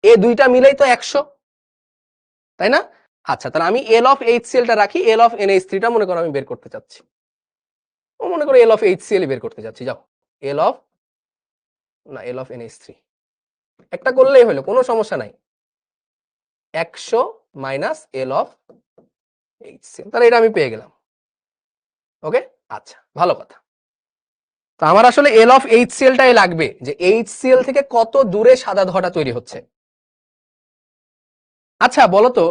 এ দুইটা মিলেই তো 100, তাই না? আচ্ছা, তাহলে আমি এল অফ HCl টা রাখি, এল অফ NH3 টা মনে করো আমি বের করতে চাচ্ছি। ও মনে করো এল অফ HCl বের করতে চাচ্ছি, যাও এল অফ NH3 একটা করলেই হলো, কোনো সমস্যা নাই। 100 মাইনাস এল অফ HCl, তাহলে এটা আমি পেয়ে গেলাম। ওকে, আচ্ছা, ভালো কথা। তো আমার আসলে এল অফ HCl টাই লাগবে, যে HCl থেকে কত দূরে সাদা ধোঁয়াটা তৈরি হচ্ছে। আচ্ছা বলো তো,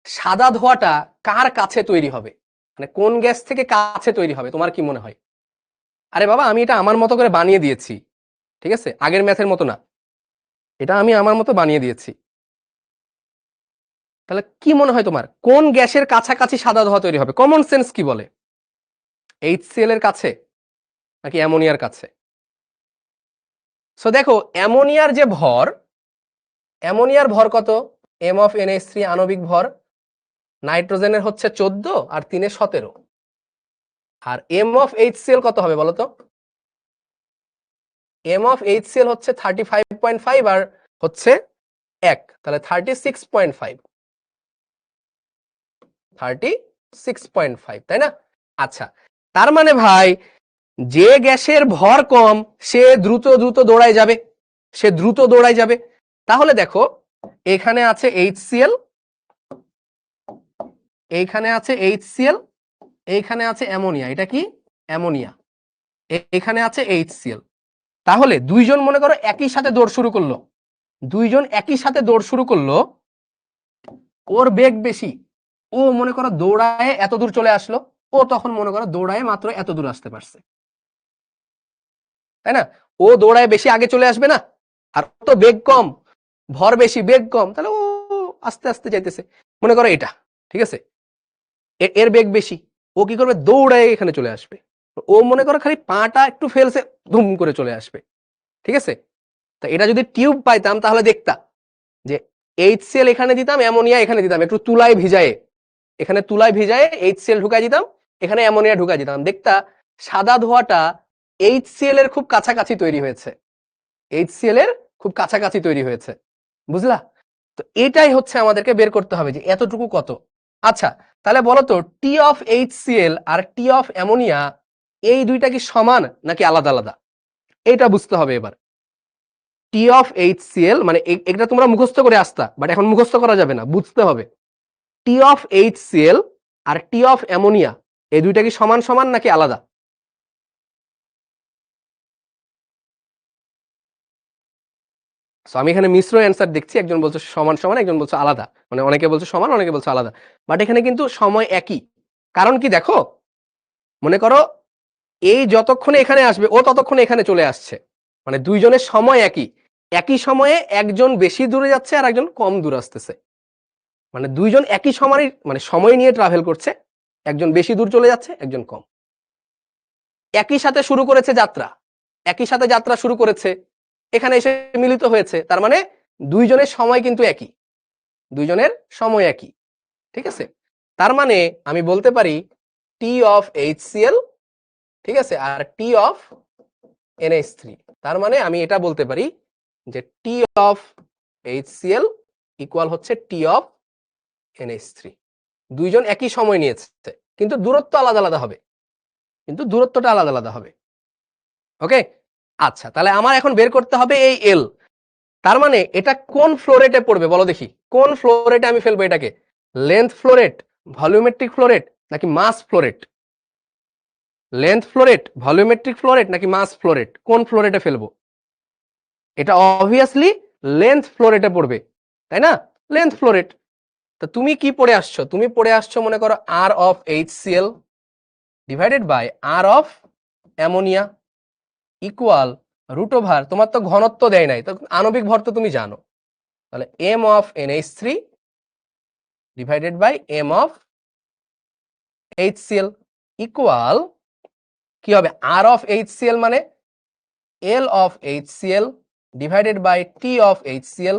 সাদা ধোঁয়াটা কার কাছে তৈরি হবে, মানে কোন গ্যাস থেকে কাছে তৈরি হবে, তোমার কি মনে হয়? আরে বাবা, আমি এটা আমার মতো করে বানিয়ে দিয়েছি, ঠিক আছে, আগের ম্যাথের মতো না, এটা আমি আমার মতো বানিয়ে দিয়েছি। তাহলে কি মনে হয় তোমার, কোন গ্যাসের কাছাকাছি সাদা ধোঁয়া তৈরি হবে? কমন সেন্স কি বলে? HCl এর কাছে নাকি অ্যামোনিয়ার কাছে? সো দেখো, অ্যামোনিয়ার যে ভর, অ্যামোনিয়ার ভর কত? M of NH3 আণবিক ভর, নাইট্রোজেনের হচ্ছে 14 আর 3 17, আর M of HCl কত হবে বলো তো? M of HCl হচ্ছে 35.5 আর হচ্ছে 1, তাহলে 36.5, 36.5, তাই না? আচ্ছা, তার মানে ভাই, যে গ্যাসের ভর কম সে দ্রুত দ্রুত দৌড়ায় যাবে, সে দ্রুত দৌড়ায় যাবে। তাহলে দেখো, এখানে আছে HCl, এইখানে আছে HCl, এইখানে আছে অ্যামোনিয়া, এটা কি অ্যামোনিয়া, এখানে আছে HCl। তাহলে দুইজন মনে করো একই সাথে দৌড় শুরু করলো, দুইজন একই সাথে দৌড় শুরু করলো, ওর বেগ বেশি, ও মনে করো দৌড়ায় এত দূর চলে আসলো, ও তখন মনে করো দৌড়ায় মাত্র এত দূর আসতে পারছে, তাই না? ও দৌড়ায় বেশি আগে চলে আসবে না, আর তো বেগ কম, ভর বেশি বেগ কম, তাহলে ও আস্তে আস্তে যাইতেছে। মনে করো এটা, ঠিক আছে, এর বেগ বেশি, ও কি করবে, দৌড়ায় এখানে চলে আসবে। ও মনে করো খালি পাটা একটু ফেলছে, ধুম করে চলে আসবে, ঠিক আছে। তা এটা যদি টিউব পাইতাম তাহলে দেখতা যে HCl এখানে দিতাম, অ্যামোনিয়া এখানে দিতাম, একটু তুলায় ভিজায়ে, এখানে তুলায় ভিজায়ে HCl ঢুকাই দিতাম, এখানে অ্যামোনিয়া ঢুকাই দিতাম, দেখতা সাদা ধোঁয়াটা HCl এর খুব কাছাকাছি তৈরি হয়েছে, HCl এর খুব কাছাকাছি তৈরি হয়েছে, বুঝলা? তো এটাই হচ্ছে আমাদেরকে বের করতে হবে যে এতটুকু কত। আচ্ছা, তাহলে বলো তো, টি অফ HCl আর টি অফ অ্যামোনিয়া এই দুইটা কি সমান নাকি আলাদা আলাদা, এটা বুঝতে হবে এবার। টি অফ HCl মানে এটা তোমরা মুখস্থ করে আসতা, বাট এখন মুখস্থ করা যাবে না, বুঝতে হবে। টি অফ HCl আর টি অফ অ্যামোনিয়া এই দুইটা কি সমান সমান নাকি আলাদা? আমি এখানে মিশ্র অ্যান্সার দেখছি, একজন বলছে সমান সমান, একজন বলছে আলাদা, মানে অনেকে বলছে সমান, অনেকে বলছে আলাদা, বাট এখানে কিন্তু সময় একই। কারণ কি দেখো, মনে করো এই যতক্ষণে এখানে আসবে ও ততক্ষণে এখানে চলে আসছে, মানে দুইজনের সময় একই, একই সময়ে একজন বেশি দূরে যাচ্ছে আর একজন কম দূর আসতেছে, মানে দুইজন একই সময়, মানে সময় নিয়ে ট্রাভেল করছে, একজন বেশি দূর চলে যাচ্ছে, একজন কম। একই সাথে শুরু করেছে যাত্রা, একই সাথে যাত্রা শুরু করেছে, এখানে এসে মিলিত হয়েছে, তার মানে দুইজনের সময় কিন্তু একই, দুইজনের সময় একই, ঠিক আছে। তার মানে আমি বলতে পারি টি অফ HCl, ঠিক আছে, আর টি অফ NH3, তার মানে আমি এটা বলতে পারি যে টি অফ HCl ইকুয়াল হচ্ছে টি অফ NH3। দুইজন একই সময় নিয়েছে, কিন্তু দূরত্ব আলাদা আলাদা হবে, কিন্তু দূরত্বটা আলাদা আলাদা হবে। ওকে, আচ্ছা, তাহলে আমার এখন বের করতে হবে এই এল। তার মানে এটা কোন ফ্লোরেটে পড়বে বলো দেখি, কোন ফ্লোরেটে আমি ফেলবো এটাকে? লেন্থ ফ্লোরেট, ভলিউমেট্রিক ফ্লোরেট নাকি mass flow rate? Length flow rate, volumetric flow rate নাকি মাস ফ্লোরেট, কোন ফ্লোরেটে ফেলবো? এটা অবভিয়াসলি লেন্থ ফ্লোরেটে পড়বে, তাই না? Length floret. তো তুমি কি পড়ে আসছো, তুমি পড়ে আসছো মনে করো R of HCl divided by R of ammonia equal root over, তোমার তো ঘনত্ব দেয় নাই, তো আণবিক ভর তো তুমি জানো, তাহলে M of NH3 divided by M of HCl equal কি হবে, R অফ HCl মানে L of HCl divided by T of HCl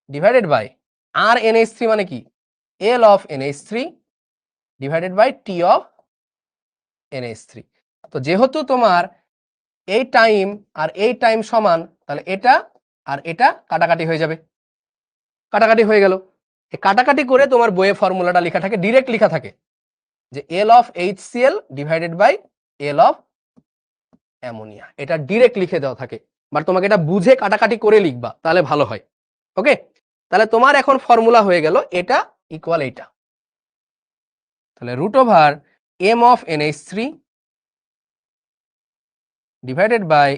divided by R NH3 মানে কি, L of NH3 divided by T of NH3। তো যেহেতু তোমার এই time আর এই টাইম সমান, তাহলে এটা আর এটা কাটাকাটি হয়ে যাবে, কাটাকাটি হয়ে গেল। এই কাটাকাটি করে তোমার বইয়ে ফর্মুলাটা লেখা থাকে, ডিরেক্ট লেখা থাকে যে L of HCl divided by L of ammonia, এটা ডিরেক্ট লিখে দেওয়া থাকে, বাট তোমাকে এটা বুঝে কাটাকাটি করে লিখবা, তাহলে ভালো হয়। ওকে, তাহলে তোমার এখন ফর্মুলা হয়ে গেল এটা ইকুয়াল এইটা, তাহলে root over M of NH3 divided by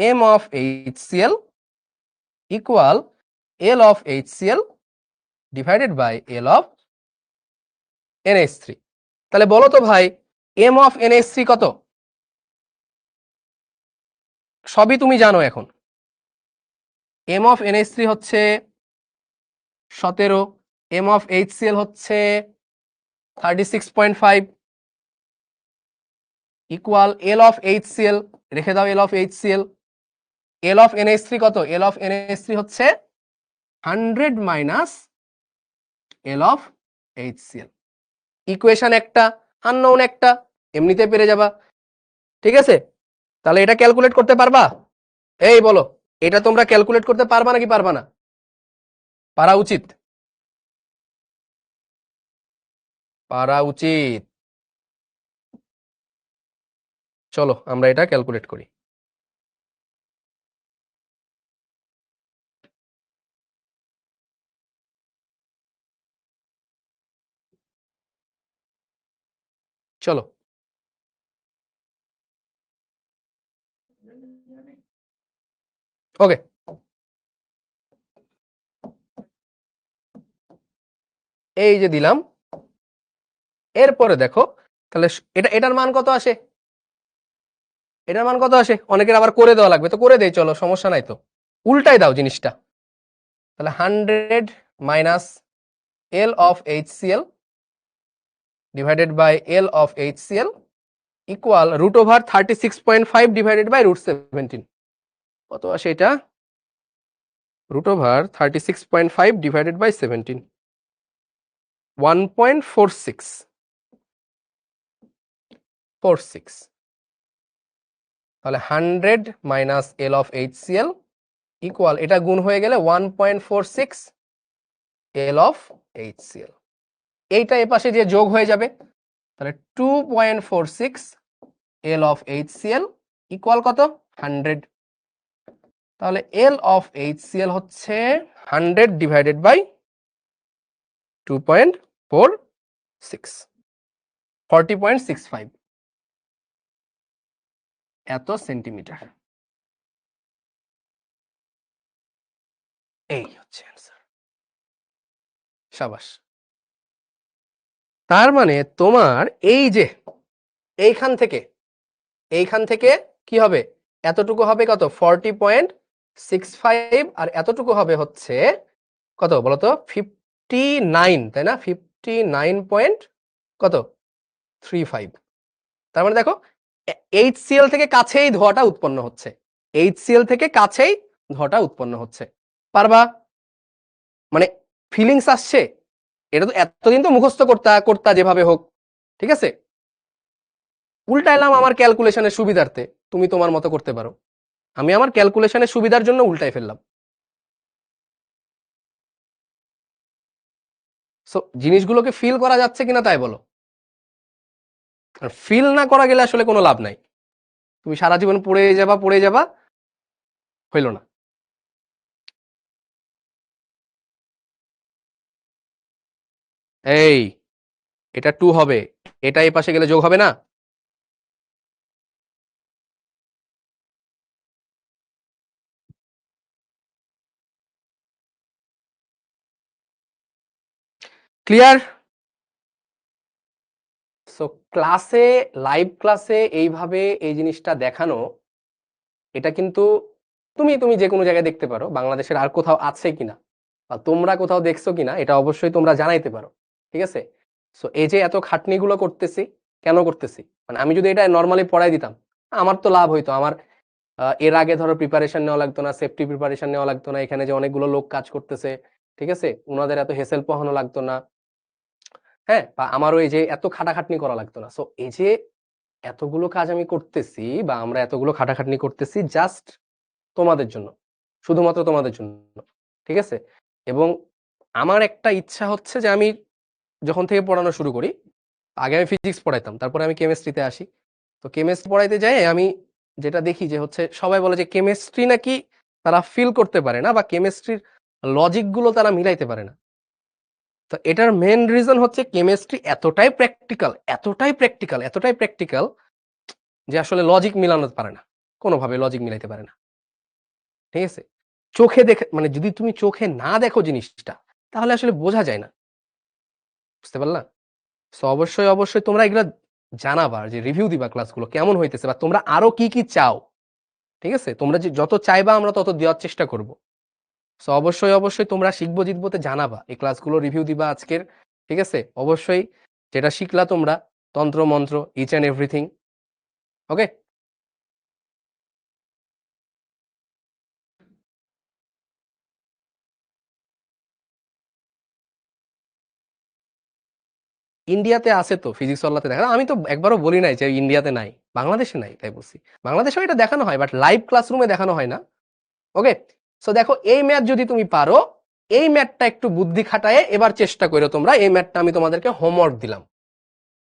M of HCl equal L of HCl divided by L of NH3। তাহলে বলো তো ভাই এম অফ NH3 কত? সবই তুমি জানো এখন। এম অফ NH3 হচ্ছে 17, এম অফ HCl হচ্ছে 36.5 ইকুয়াল এল অফ HCl, রেখে দাও এল of HCl। L of NH3 কত? এল অফ NH3 হচ্ছে 100 minus L of HCl। Equation একটা, আননোন একটা, এমনিতে পেরে যাবা। ঠিক আছে, তাহলে এটা ক্যালকুলেট করতে পারবা? এই বলো, এটা তোমরা ক্যালকুলেট করতে পারবা নাকি পারবা না? পারা উচিত, পারা উচিত। চলো আমরা এটা ক্যালকুলেট করি। চলো, ওকে, এই যে দিলাম। এরপরে দেখো তাহলে এটার মান কত আসে? এটার মান কত আসে? অনেকের আবার করে দেওয়া লাগবে, তো করে দেই, চলো সমস্যা নাই, তো উল্টাই দাও জিনিসটা। তাহলে 100 minus L of HCl divided by L of HCl equal root over 36.5 divided by root 17। কত আসে এটা? Root over 36.5 divided by 17, 1.46। তাহলে 100 minus L of HCl equal, এটা গুণ হয়ে গেলে 1.46 এল অফ HCl। এইটা এ পাশে যে যোগ হয়ে যাবে, তাহলে 2.46 এল অফ HCl ইকুয়াল কত? 100। তাহলে এল অফ HCl হচ্ছে 100 ডিভাইডেড বাই 2.46, 40.65 এত সেন্টিমিটার। এই হচ্ছে অ্যান্সার। সাবাস। তার মানে তোমার এই যে এইখান থেকে কি হবে? এতটুকু হবে কত? 40.65, আর এতটুকু হবে হচ্ছে কত বলতো? 59, তাই না? 59 পয়েন্ট কত? 35। তার মানে দেখো HCl থেকে কাছেই ধোঁয়াটা উৎপন্ন হচ্ছে, HCl থেকে কাছেই ধোঁয়াটা উৎপন্ন হচ্ছে। পারবা? মানে ফিলিংস আসছে? এটা তো এতদিন তো মুখস্থ করতা যেভাবে হোক, ঠিক আছে? উল্টাইলাম আমার ক্যালকুলেশনের সুবিধার্থে, তুমি তোমার মতো করতে পারো। আমি আমার ক্যালকুলেশনের সুবিধার জন্য উল্টাই ফেললাম। সো জিনিসগুলোকে ফিল করা যাচ্ছে কিনা তাই বলো। আর ফিল না করা গেলে আসলে কোনো লাভ নাই, তুমি সারা জীবন পড়ে যাবা, হইল না। এই এটা 2 হবে, এটা এই পাশে গেলে যোগ হবে না? ক্লিয়ার? সো ক্লাসে, লাইভ ক্লাসে এইভাবে এই জিনিসটা দেখানো, এটা কিন্তু তুমি যে কোনো জায়গায় দেখতে পারো, বাংলাদেশের আর কোথাও আছে কিনা বা তোমরা কোথাও দেখছো কিনা এটা অবশ্যই তোমরা জানাইতে পারো। ঠিক আছে, সো এই যে এত খাটনিগুলো করতেছি, কেন করতেছি? মানে আমি যদি এটা নর্মালি পড়াই দিতাম, আমার তো লাভ হইতো। আমার এর আগে ধরো প্রিপারেশন নেওয়া লাগতো না, সেফটি প্রিপারেশন নেওয়া লাগতো না, এখানে যে অনেকগুলো লোক কাজ করতেছে, ঠিক আছে, ওনাদের এত হেসেল পোহানো লাগতো না, হ্যাঁ, বা আমারও এই যে এত খাটাখাটনি করা লাগতো না। সো এই যে এতগুলো কাজ আমি করতেছি বা আমরা এতগুলো খাটাখাটনি করতেছি জাস্ট তোমাদের জন্য, শুধুমাত্র তোমাদের জন্য, ঠিক আছে? এবং আমার একটা ইচ্ছা হচ্ছে যে আমি যখন থেকে পড়ানো শুরু করি, আগে আমি ফিজিক্স পড়াইতাম, তারপরে আমি কেমিস্ট্রিতে আসি। তো কেমিস্ট্রি পড়াইতে যাই আমি যেটা দেখি যে হচ্ছে সবাই বলে যে কেমিস্ট্রি নাকি তারা ফিল করতে পারে না বা কেমিস্ট্রির লজিক গুলো তারা মিলাইতে পারে না। তো এটার মেন রিজন হচ্ছে কেমিস্ট্রি এতটাই প্র্যাকটিক্যাল, এতটাই প্র্যাকটিক্যাল, এতটাই প্র্যাকটিক্যাল যে আসলে লজিক মিলানো পারে না, কোনোভাবে লজিক মিলাইতে পারে না, ঠিক আছে? চোখে দেখে মানে যদি তুমি চোখে না দেখো জিনিসটা তাহলে আসলে বোঝা যায় না, বুঝতে পারলা? সো অবশ্যই অবশ্যই তোমরা এগুলা জানাবা, যে রিভিউ দিবা ক্লাসগুলো কেমন হইতেছে বা তোমরা আরো কি কি চাও, ঠিক আছে? তোমরা যে যত চাইবা আমরা তত দেওয়ার চেষ্টা করব। সো অবশ্যই অবশ্যই তোমরা শিখবো জিতবোতে জানাবা, এই ক্লাসগুলো রিভিউ দিবা আজকের, ঠিক আছে? অবশ্যই যেটা শিখলা তোমরা তন্ত্র মন্ত্র ইচ অ্যান্ড এভরিথিং, ওকে? ইন্ডিয়াতে আছে তো ফিজিক্স ওয়ালাতে দেখা, আমি তো একবারও বলি নাই যে ইন্ডিয়াতে নাই, বাংলাদেশে নাই, তাই বলছি। বাংলাদেশেও এটা দেখানো হয় বাট লাইভ ক্লাসরুমে দেখানো হয় না, ওকে? সো দেখো এই ম্যাথ যদি তুমি পারো, এই ম্যাথটা একটু বুদ্ধি খাটায় এবার চেষ্টা করো তোমরা। এই ম্যাথটা আমি তোমাদেরকে হোমওয়ার্ক দিলাম,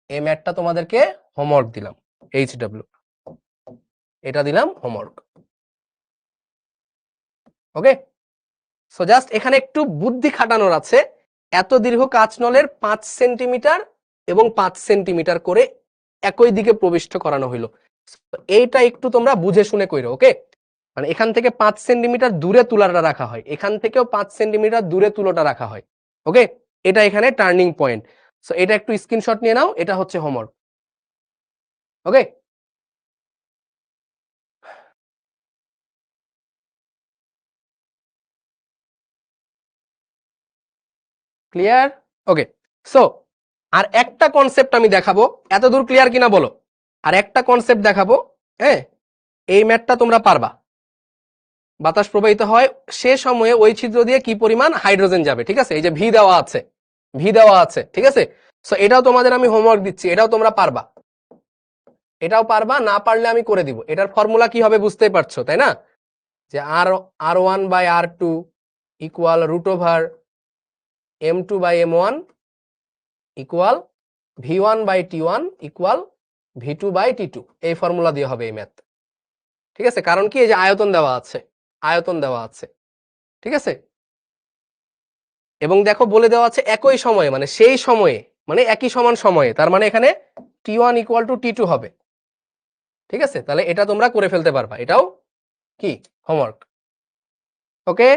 এই ম্যাথটা তোমাদেরকে হোমওয়ার্ক দিলাম, HW এটা দিলাম হোমওয়ার্ক, ওকে? সো জাস্ট এখানে একটু বুদ্ধি খাটানোর আছে। এত দীর্ঘ কাঁচ নলের 5 সেন্টিমিটার এবং 5 সেন্টিমিটার করে একই দিকে প্রবিষ্ট করানো হইলো, এইটা একটু তোমরা বুঝে শুনে কইরো, ওকে? মানে এখান থেকে 5 সেন্টিমিটার দূরে তুলাটা রাখা হয়, এখান থেকেও 5 সেন্টিমিটার দূরে তুলোটা রাখা হয়, ওকে? এটা এখানে টার্নিং পয়েন্ট। সো এটা একটু স্ক্রিনশট নিয়ে নাও, এটা হচ্ছে হোমওয়ার্ক, ওকে? ক্লিয়ার? ওকে। সো আর একটা কনসেপ্ট আমি দেখাবো, এতদূর ক্লিয়ার কিনা বলো? আর একটা কনসেপ্ট দেখাবো, হ্যাঁ? এই ম্যাথটা তোমরা পারবা। বাতাস প্রবাহিত হয় সে সময়ে ওই ছিদ্র দিয়ে কি পরিমাণ হাইড্রোজেন যাবে, ঠিক আছে? এই যে ভি দেওয়া আছে, ভি দেওয়া আছে, ঠিক আছে? সো এটাও তোমাদের আমি হোমওয়ার্ক দিচ্ছি, এটাও তোমরা পারবা, এটাও পারবা, না পারলে আমি করে দিব। এটার ফর্মুলা কি হবে বুঝতেই পারছো, তাই না? যে R1/R2 equal √M2/M1 equal V1/T1 equal V2/T2, এই ফর্মুলা দিয়ে হবে এই ম্যাথ, ঠিক আছে? কারণ কি, এই যে আয়তন দেওয়া আছে, আয়তন দেওয়া আছে, ঠিক আছে? এবং দেখো বলে দেওয়া আছে একই সময়ে, মানে সেই সময়ে, মানে একই সমান সময়ে, তার মানে এখানে T1 ইকুয়াল টু T2 হবে, ঠিক আছে? তাহলে এটা তোমরা করে ফেলতে পারবা, এটাও কি হোমওয়ার্ক, ওকে?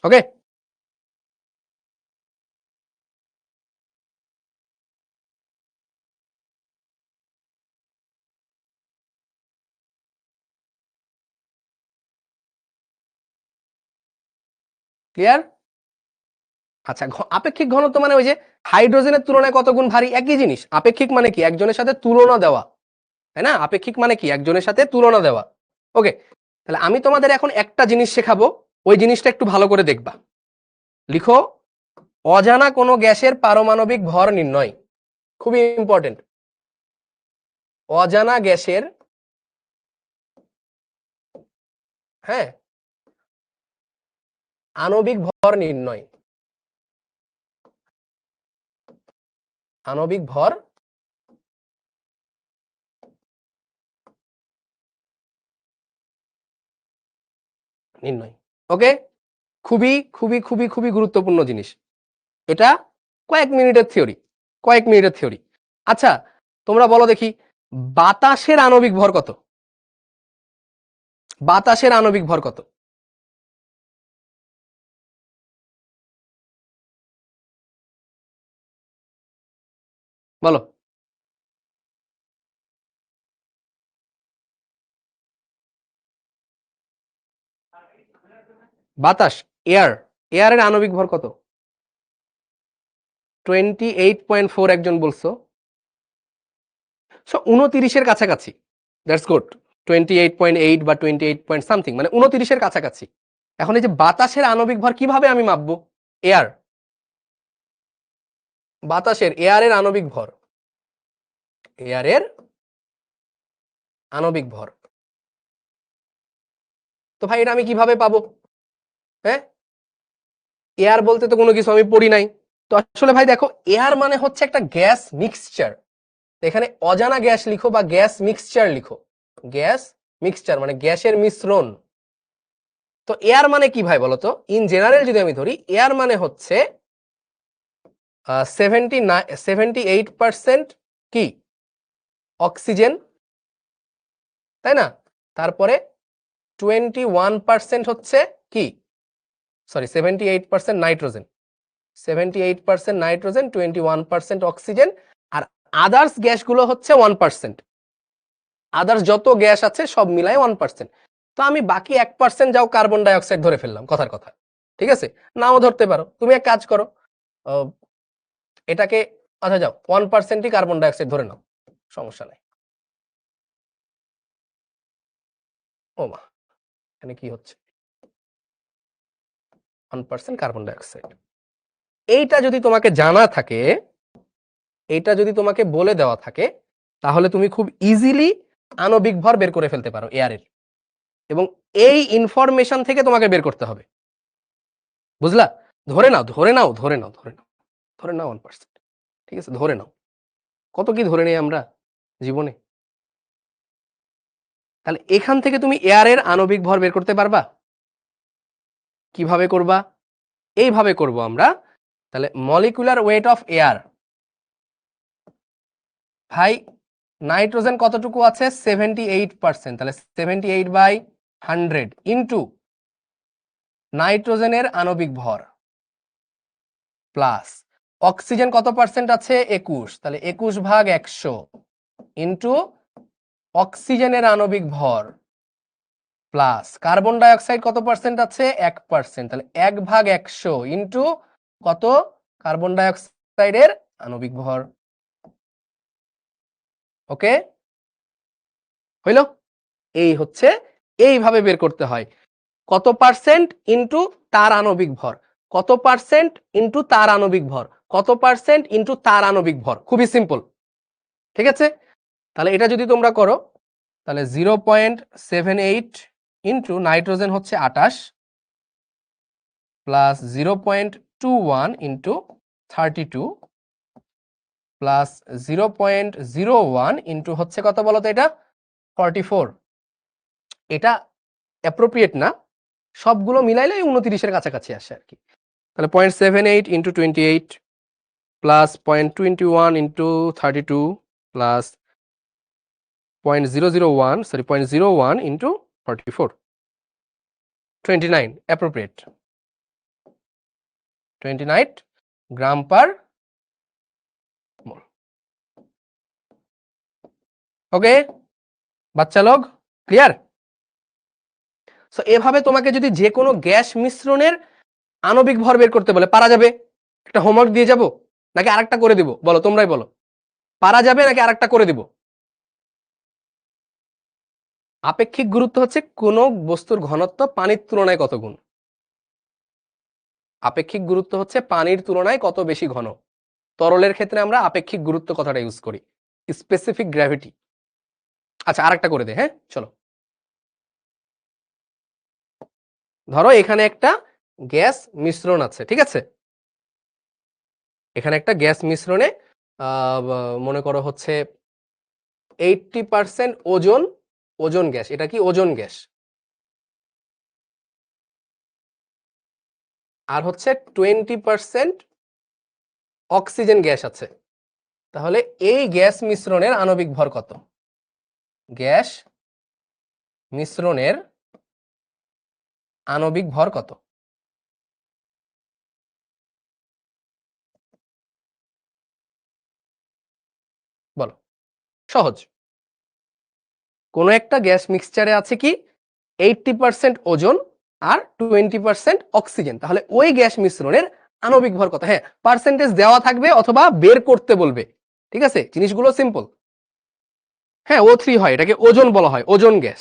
ওকে, ক্লিয়ার? আচ্ছা, আপেক্ষিক ঘনত্ব মানে ওই যে হাইড্রোজেনের তুলনায় কত গুণ ভারী, একই জিনিস। আপেক্ষিক মানে কি, একজনের সাথে তুলনা দেওয়া, তাই না? আপেক্ষিক মানে কি, একজনের সাথে তুলনা দেওয়া, ওকে? তাহলে আমি তোমাদের এখন একটা জিনিস শেখাবো, ওই জিনিসটা একটু ভালো করে দেখবা। লিখো, অজানা কোনো গ্যাসের পারমাণবিক ভর নির্ণয়, খুবই ইম্পর্টেন্ট। অজানা গ্যাসের, হ্যাঁ, আণবিক ভর নির্ণয়, আণবিক ভর নির্ণয়, ওকে? খুবই খুবই খুবই খুবই গুরুত্বপূর্ণ জিনিস এটা, কয়েক মিনিটের থিওরি, কয়েক মিনিটের থিওরি। আচ্ছা তোমরা বলো দেখি, বাতাসের আণবিক ভর কত? বাতাসের আণবিক ভর কত? বলো। বাতাস, এয়ার, এয়ারের আণবিক ভর কত? 28.4 একজন বলছো। সো 29-এর কাছাকাছি, দ্যাটস গুড। 28.8 বা 28 পয়েন্ট সামথিং, মানে 29-এর কাছাকাছি, এখন এই যে বাতাসের আণবিক ভর কিভাবে আমি মাপবো? এয়ার, বাতাসের এয়ারের আণবিক ভর, এয়ারের আণবিক ভর। তো ভাই এটা আমি কিভাবে পাবো? হ্যাঁ, এয়ার বলতে তো কোনো কিছু আমি পড়ি নাই। তো আসলে ভাই দেখো, এয়ার মানে হচ্ছে একটা গ্যাস মিক্সচার। এখানে অজানা গ্যাস লিখো বা গ্যাস মিক্সচার লিখো। গ্যাস মিক্সচার মানে গ্যাসের মিশ্রণ। তো এয়ার মানে কি ভাই বলতো? ইন জেনারেল যদি আমি ধরি, এয়ার মানে হচ্ছে 78% কি অক্সিজেন, তাই না? তারপরে 21% হচ্ছে কি, সরি 78% নাইট্রোজেন, 78% নাইট্রোজেন, 21% অক্সিজেন, আর আদার্স গ্যাসগুলো হচ্ছে 1%। আদার্স যত গ্যাস আছে সব মিলায় 1%। তো আমি বাকি 1% যাও কার্বন ডাই অক্সাইড ধরে ফেললাম কথার কথা, ঠিক আছে? নাও ধরতে পারো, তুমি এক কাজ করো, এটাকে আচ্ছা যাও 1%ই কার্বন ডাই অক্সাইড ধরে নাও, সমস্যা নাই। ও মা, এখানে কি হচ্ছে? 1% কার্বন ডাই অক্সাইড। এইটা যদি তোমাকে জানা থাকে, এইটা যদি তোমাকে বলে দেওয়া থাকে, তাহলে তুমি খুব ইজিলি আণবিক ভর বের করে ফেলতে পারো এয়ারের। এবং এই ইনফরমেশন থেকে তোমাকে বের করতে হবে, বুঝলা? ধরে নাও ধরে নাও ধরে নাও ধরে নাও ধরে নাও 1%, ঠিক আছে? ধরে নাও, কত কি ধরে নেই আমরা জীবনে। তাহলে এখান থেকে তুমি এয়ারের আণবিক ভর বের করতে পারবা। কিভাবে করবা? এইভাবে করব আমরা। তাহলে মলিকুলার ওয়েট অফ এয়ার, ভাই নাইট্রোজেন কতটুকু আছে? 78%। তাহলে 78/100 ইন্টু নাইট্রোজেনের আণবিক ভর প্লাস অক্সিজেন কত পার্সেন্ট আছে? 21, তাহলে 21/100 ইন্টু অক্সিজেনের আণবিক ভর প্লাস কার্বন ডাই অক্সাইড কত পার্সেন্ট আছে? 1%, তাহলে 1/100 ইন্টু কত? কার্বন ডাই অক্সাইডের আণবিক ভর। ওকে, হইল? এই হচ্ছে, এইভাবে বের করতে হয় কত পার্সেন্ট ইন্টু তার আণবিক ভর, কত পার্সেন্ট ইন্টু তার আণবিক ভর, কত পার্সেন্ট ইন্টু তার আণবিক ভর। খুবই সিম্পল, ঠিক আছে? তাহলে এটা যদি তোমরা করো, তাহলে 0.78 ইন্টু নাইট্রোজেন হচ্ছে 28 প্লাস 0.21 ইন্টু 32 প্লাস 0.01 ইন্টু হচ্ছে কত বলো তো? এটা 44। এটা অ্যাপ্রোপ্রিয়েট না, সবগুলো মিলাইলে 29-এর কাছাকাছি আসে আর কি। তাহলে 0.78 into 28 plus 0.21 into 32 plus 0.001 sorry 0.01 into 44, 29 appropriate, 29 গ্রাম পার মোল। ওকে বাচ্চা লোক, ক্লিয়ার? সো এভাবে তোমাকে যদি যে কোনো গ্যাস মিশ্রণের আণবিক ভর বের করতে বলে পারা যাবে। একটা হোমওয়ার্ক দিয়ে যাব নাকি আরেকটা করে দিব? বলো, তোমরাই বলো, পারা যাবে নাকি আরেকটা করে দিব? আপেক্ষিক গুরুত্ব হচ্ছে কোন বস্তুর ঘনত্ব পানির তুলনায় কত গুণ। আপেক্ষিক গুরুত্ব হচ্ছে পানির তুলনায় কত বেশি ঘন। তরলের ক্ষেত্রে আমরা আপেক্ষিক গুরুত্ব কথাটা ইউজ করি, স্পেসিফিক গ্র্যাভিটি। আচ্ছা আরেকটা করে দে, হ্যাঁ চলো। ধরো এখানে একটা গ্যাস মিশ্রণ আছে, ঠিক আছে? এখানে একটা গ্যাস মিশ্রণে মনে করো হচ্ছে 80% ওজন, ওজন গ্যাস। এটা কি? ওজন গ্যাস। আর হচ্ছে 20% অক্সিজেন গ্যাস আছে। তাহলে এই গ্যাস মিশ্রণের আণবিক ভর কত? গ্যাস মিশ্রণের আণবিক ভর কত? বলো, সহজ। কোন একটা গ্যাস মিক্সচারে আছে কি 80% ওজন আর 20% অক্সিজেন, তাহলে ওই গ্যাস মিশ্রণের আণবিক ভর কত? হ্যাঁ, পার্সেন্টেজ দেওয়া থাকবে অথবা বের করতে বলবে, ঠিক আছে? জিনিসগুলো সিম্পল। হ্যাঁ O3 হয়, এটাকে ওজন বলা হয়, ওজন গ্যাস।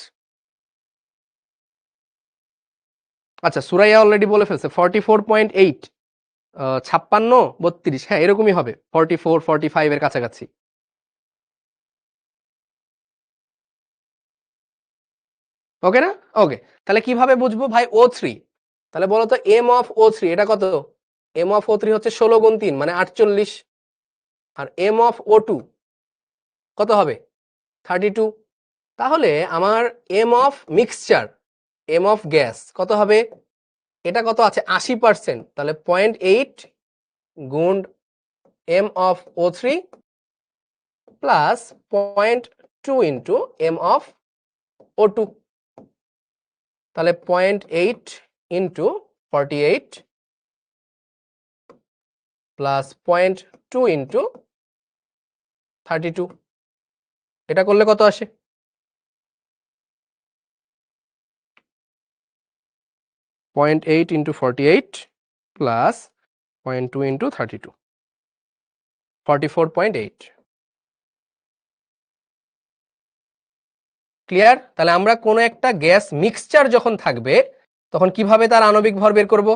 আচ্ছা সুরাইয়া অলরেডি বলে ফেলছে 44.8, 56, 32, হ্যাঁ এরকমই হবে, 44, 45 এর কাছাকাছি। ওকে না? ওকে, তাহলে কিভাবে বুঝবো ভাই O3? তাহলে বলো তো এম অফ O3 এটা কত? এম অফ O3 হচ্ছে 16 গুণ 3 মানে 48, আর এম অফ O2 কত হবে? 32। তাহলে আমার M of mixture, M of gas কত হবে? এটা কত আছে? 80%, তাহলে 0.8 গুণ M of O3 plus 0.2 into M of O2, তাহলে 0.8 ইন্টু 48 প্লাস 0.2 ইন্টু 32, এটা করলে কত আসে? 0.8 ইন্টু 48 প্লাস 0.2 ইন্টু 32, 44.8। ক্লিয়ার? তাহলে আমরা কোন একটা গ্যাস মিক্সচার যখন থাকবে তখন কিভাবে তার আণবিক ভর বের করব?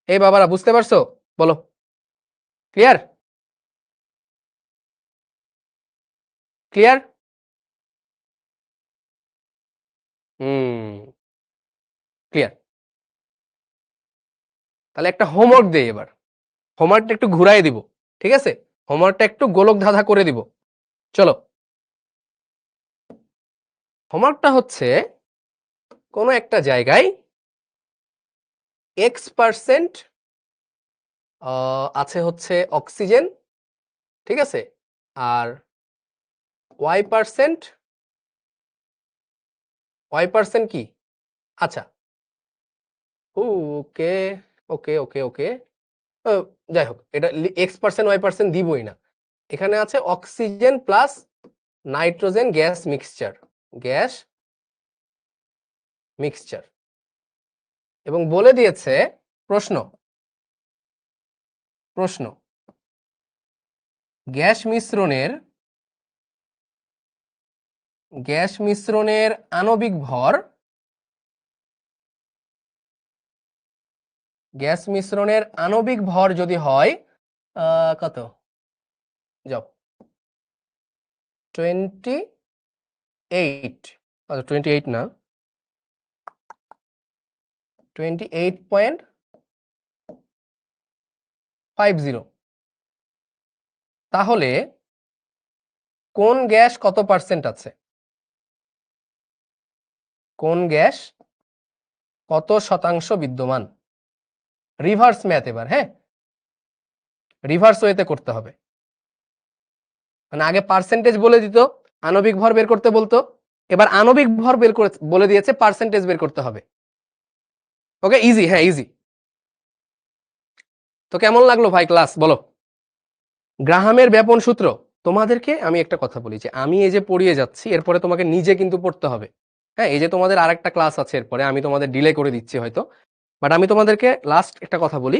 এই বাবারা বুঝতে পারছো? বলো। ক্লিয়ার? ক্লিয়ার? ক্লিয়ার। তাহলে একটা হোমওয়ার্ক দেই এবার, হোমওয়ার্কটা একটু ঘুরাই দিব, ঠিক আছে? হোমওয়ার্কটা একটু গোলক ধাঁধা করে দিব। চলো, হোমওয়ার্কটা হচ্ছে কোন একটা জায়গায় X% আছে হচ্ছে অক্সিজেন, ঠিক আছে, আর Y% কি? আচ্ছা, ওকে ওকে ওকে ওকে, যাই হোক এটা X% Y% দিবই না, এখানে আছে oxygen plus nitrogen gas mixture, এবং বলে দিয়েছে প্রশ্ন গ্যাস মিশ্রণের আণবিক ভর, যদি হয় কত, যাও 28, 28 না, 28.50, তাহলে কোন গ্যাস কত পার্সেন্ট আছে? কোন গ্যাস কত শতাংশ বিদ্যমান? রিভার্স ম্যাথ এবার, হ্যাঁ রিভার্স ওয়েতে করতে হবে, মানে আগে পার্সেন্টেজ বলে দিত, আণবিক ভর বের করতে বলতো, এবার আণবিক ভর বের করে বলে দিয়েছে, পার্সেন্টেজ বের করতে হবে। ওকে, ইজি, হ্যাঁ ইজি। তো কেমন লাগলো ভাই ক্লাস, বলো? গ্রাহামের ব্যাপন সূত্র, তোমাদেরকে আমি একটা কথা বলি যে আমি এই যে পড়িয়ে যাচ্ছি এরপরে তোমাকে নিজে কিন্তু পড়তে হবে, হ্যাঁ এই যে তোমাদের আরেকটা ক্লাস আছে এরপরে, আমি তোমাদের ডিলে করে দিচ্ছি হয়তো, বাট আমি তোমাদেরকে লাস্ট একটা কথা বলি,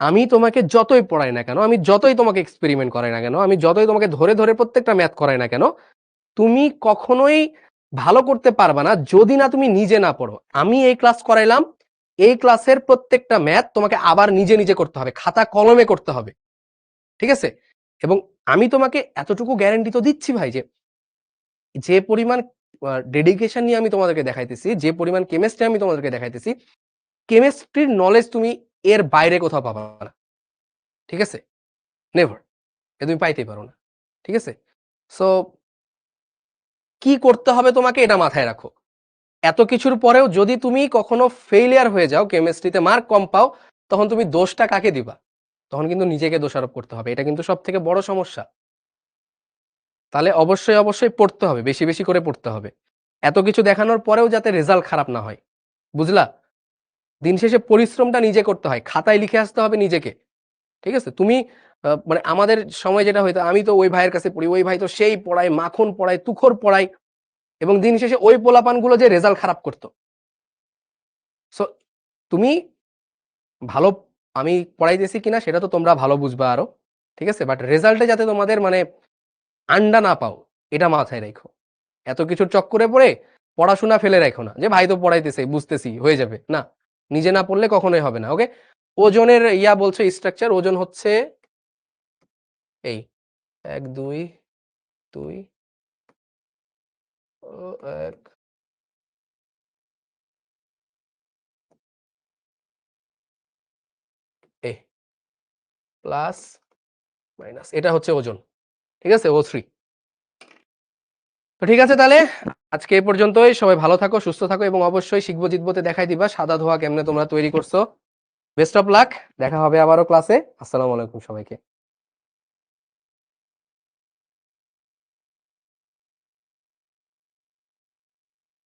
আমি তোমাকে যতই পড়াই না কেন, আমি যতই তোমাকে এক্সপেরিমেন্ট করাই না কেন, আমি যতই তোমাকে ধরে ধরে প্রত্যেকটা ম্যাথ করাই না কেন, তুমি কখনোই ভালো করতে পারবা না যদি না তুমি নিজে না পড়ো। আমি এই ক্লাস করাইলাম, এই ক্লাসের প্রত্যেকটা ম্যাথ তোমাকে আবার নিজে নিজে করতে হবে, খাতা কলমে করতে হবে, ঠিক আছে? এবং আমি তোমাকে এতটুকু গ্যারান্টি তো দিচ্ছি ভাই, যে পরিমাণ ডেডিকেশন নিয়ে আমি তোমাদেরকে দেখাইতেছি, যে পরিমাণ কেমিস্ট্রি আমি তোমাদেরকে দেখাইতেছি, কেমিস্ট্রির নলেজ তুমি এর বাইরে কোথাও পাবা না, ঠিক আছে? নেভার, এ তুমি পাইতেই পারো না, ঠিক আছে? সো কি করতে হবে তোমাকে এটা মাথায় রাখো। এত কিছুর পরেও যদি তুমি কখনো ফেইলিয়ার হয়ে যাও, কেমিস্ট্রিতে মার্ক কম পাও, তখন তুমি দোষটা কাকে দিবা? তখন কিন্তু নিজেকে দোষারোপ করতে হবে, এটা কিন্তু সব থেকে বড় সমস্যা। তাহলে অবশ্যই পড়তে হবে, বেশি বেশি করে পড়তে হবে, এত কিছু দেখানোর পরেও যাতে রেজাল্ট খারাপ না হয়, বুঝলা? দিন শেষে পরিশ্রমটা নিজে করতে হয়, খাতায় লিখে আসতে হবে নিজেকে, ঠিক আছে? তুমি মানে আমাদের সময় যেটা হইতো, আমি তো ওই ভাইয়ের কাছে পড়ি, ওই ভাই তো সেই পড়ায়, মাখন পড়ায়, তুখর পড়ায়, এবং দিন শেষে ওই পোলাপানগুলো যে রেজাল্ট খারাপ করতো। সো তুমি ভালো, আমি পড়াইতেছি কিনা সেটা তো তোমরা ভালো বুঝবা আরো, ঠিক আছে, বাট রেজাল্টে যাতে তোমাদের মানে আন্ডা না পাও, এটা মাথায় রাখো। এত কিছুর চক্করে পড়ে পড়াশোনা ফেলে রাখো না, যে ভাই তো পড়াইতেছে বুঝতেছি হয়ে যাবে, না, নিজে না পড়লে কখনোই হবে না। ওকে, ওজনের ইয়া বলছে স্ট্রাকচার, ওজন হচ্ছে এই 1 2 2 1 এ প্লাস মাইনাস, এটা হচ্ছে ওজন। ঠিক আছে, O3। তো ঠিক আছে, তাহলে আজকে এই পর্যন্তই। সবাই ভালো থাকো, সুস্থ থাকো, এবং অবশ্যই শিখবো জিতবোতে দেখাই দিবা সাদা ধোয়া কেমনে তোমরা তৈরি করছো। বেস্ট অফ লাক, দেখা হবে আবারও ক্লাসে। আসসালামু আলাইকুম সবাইকে।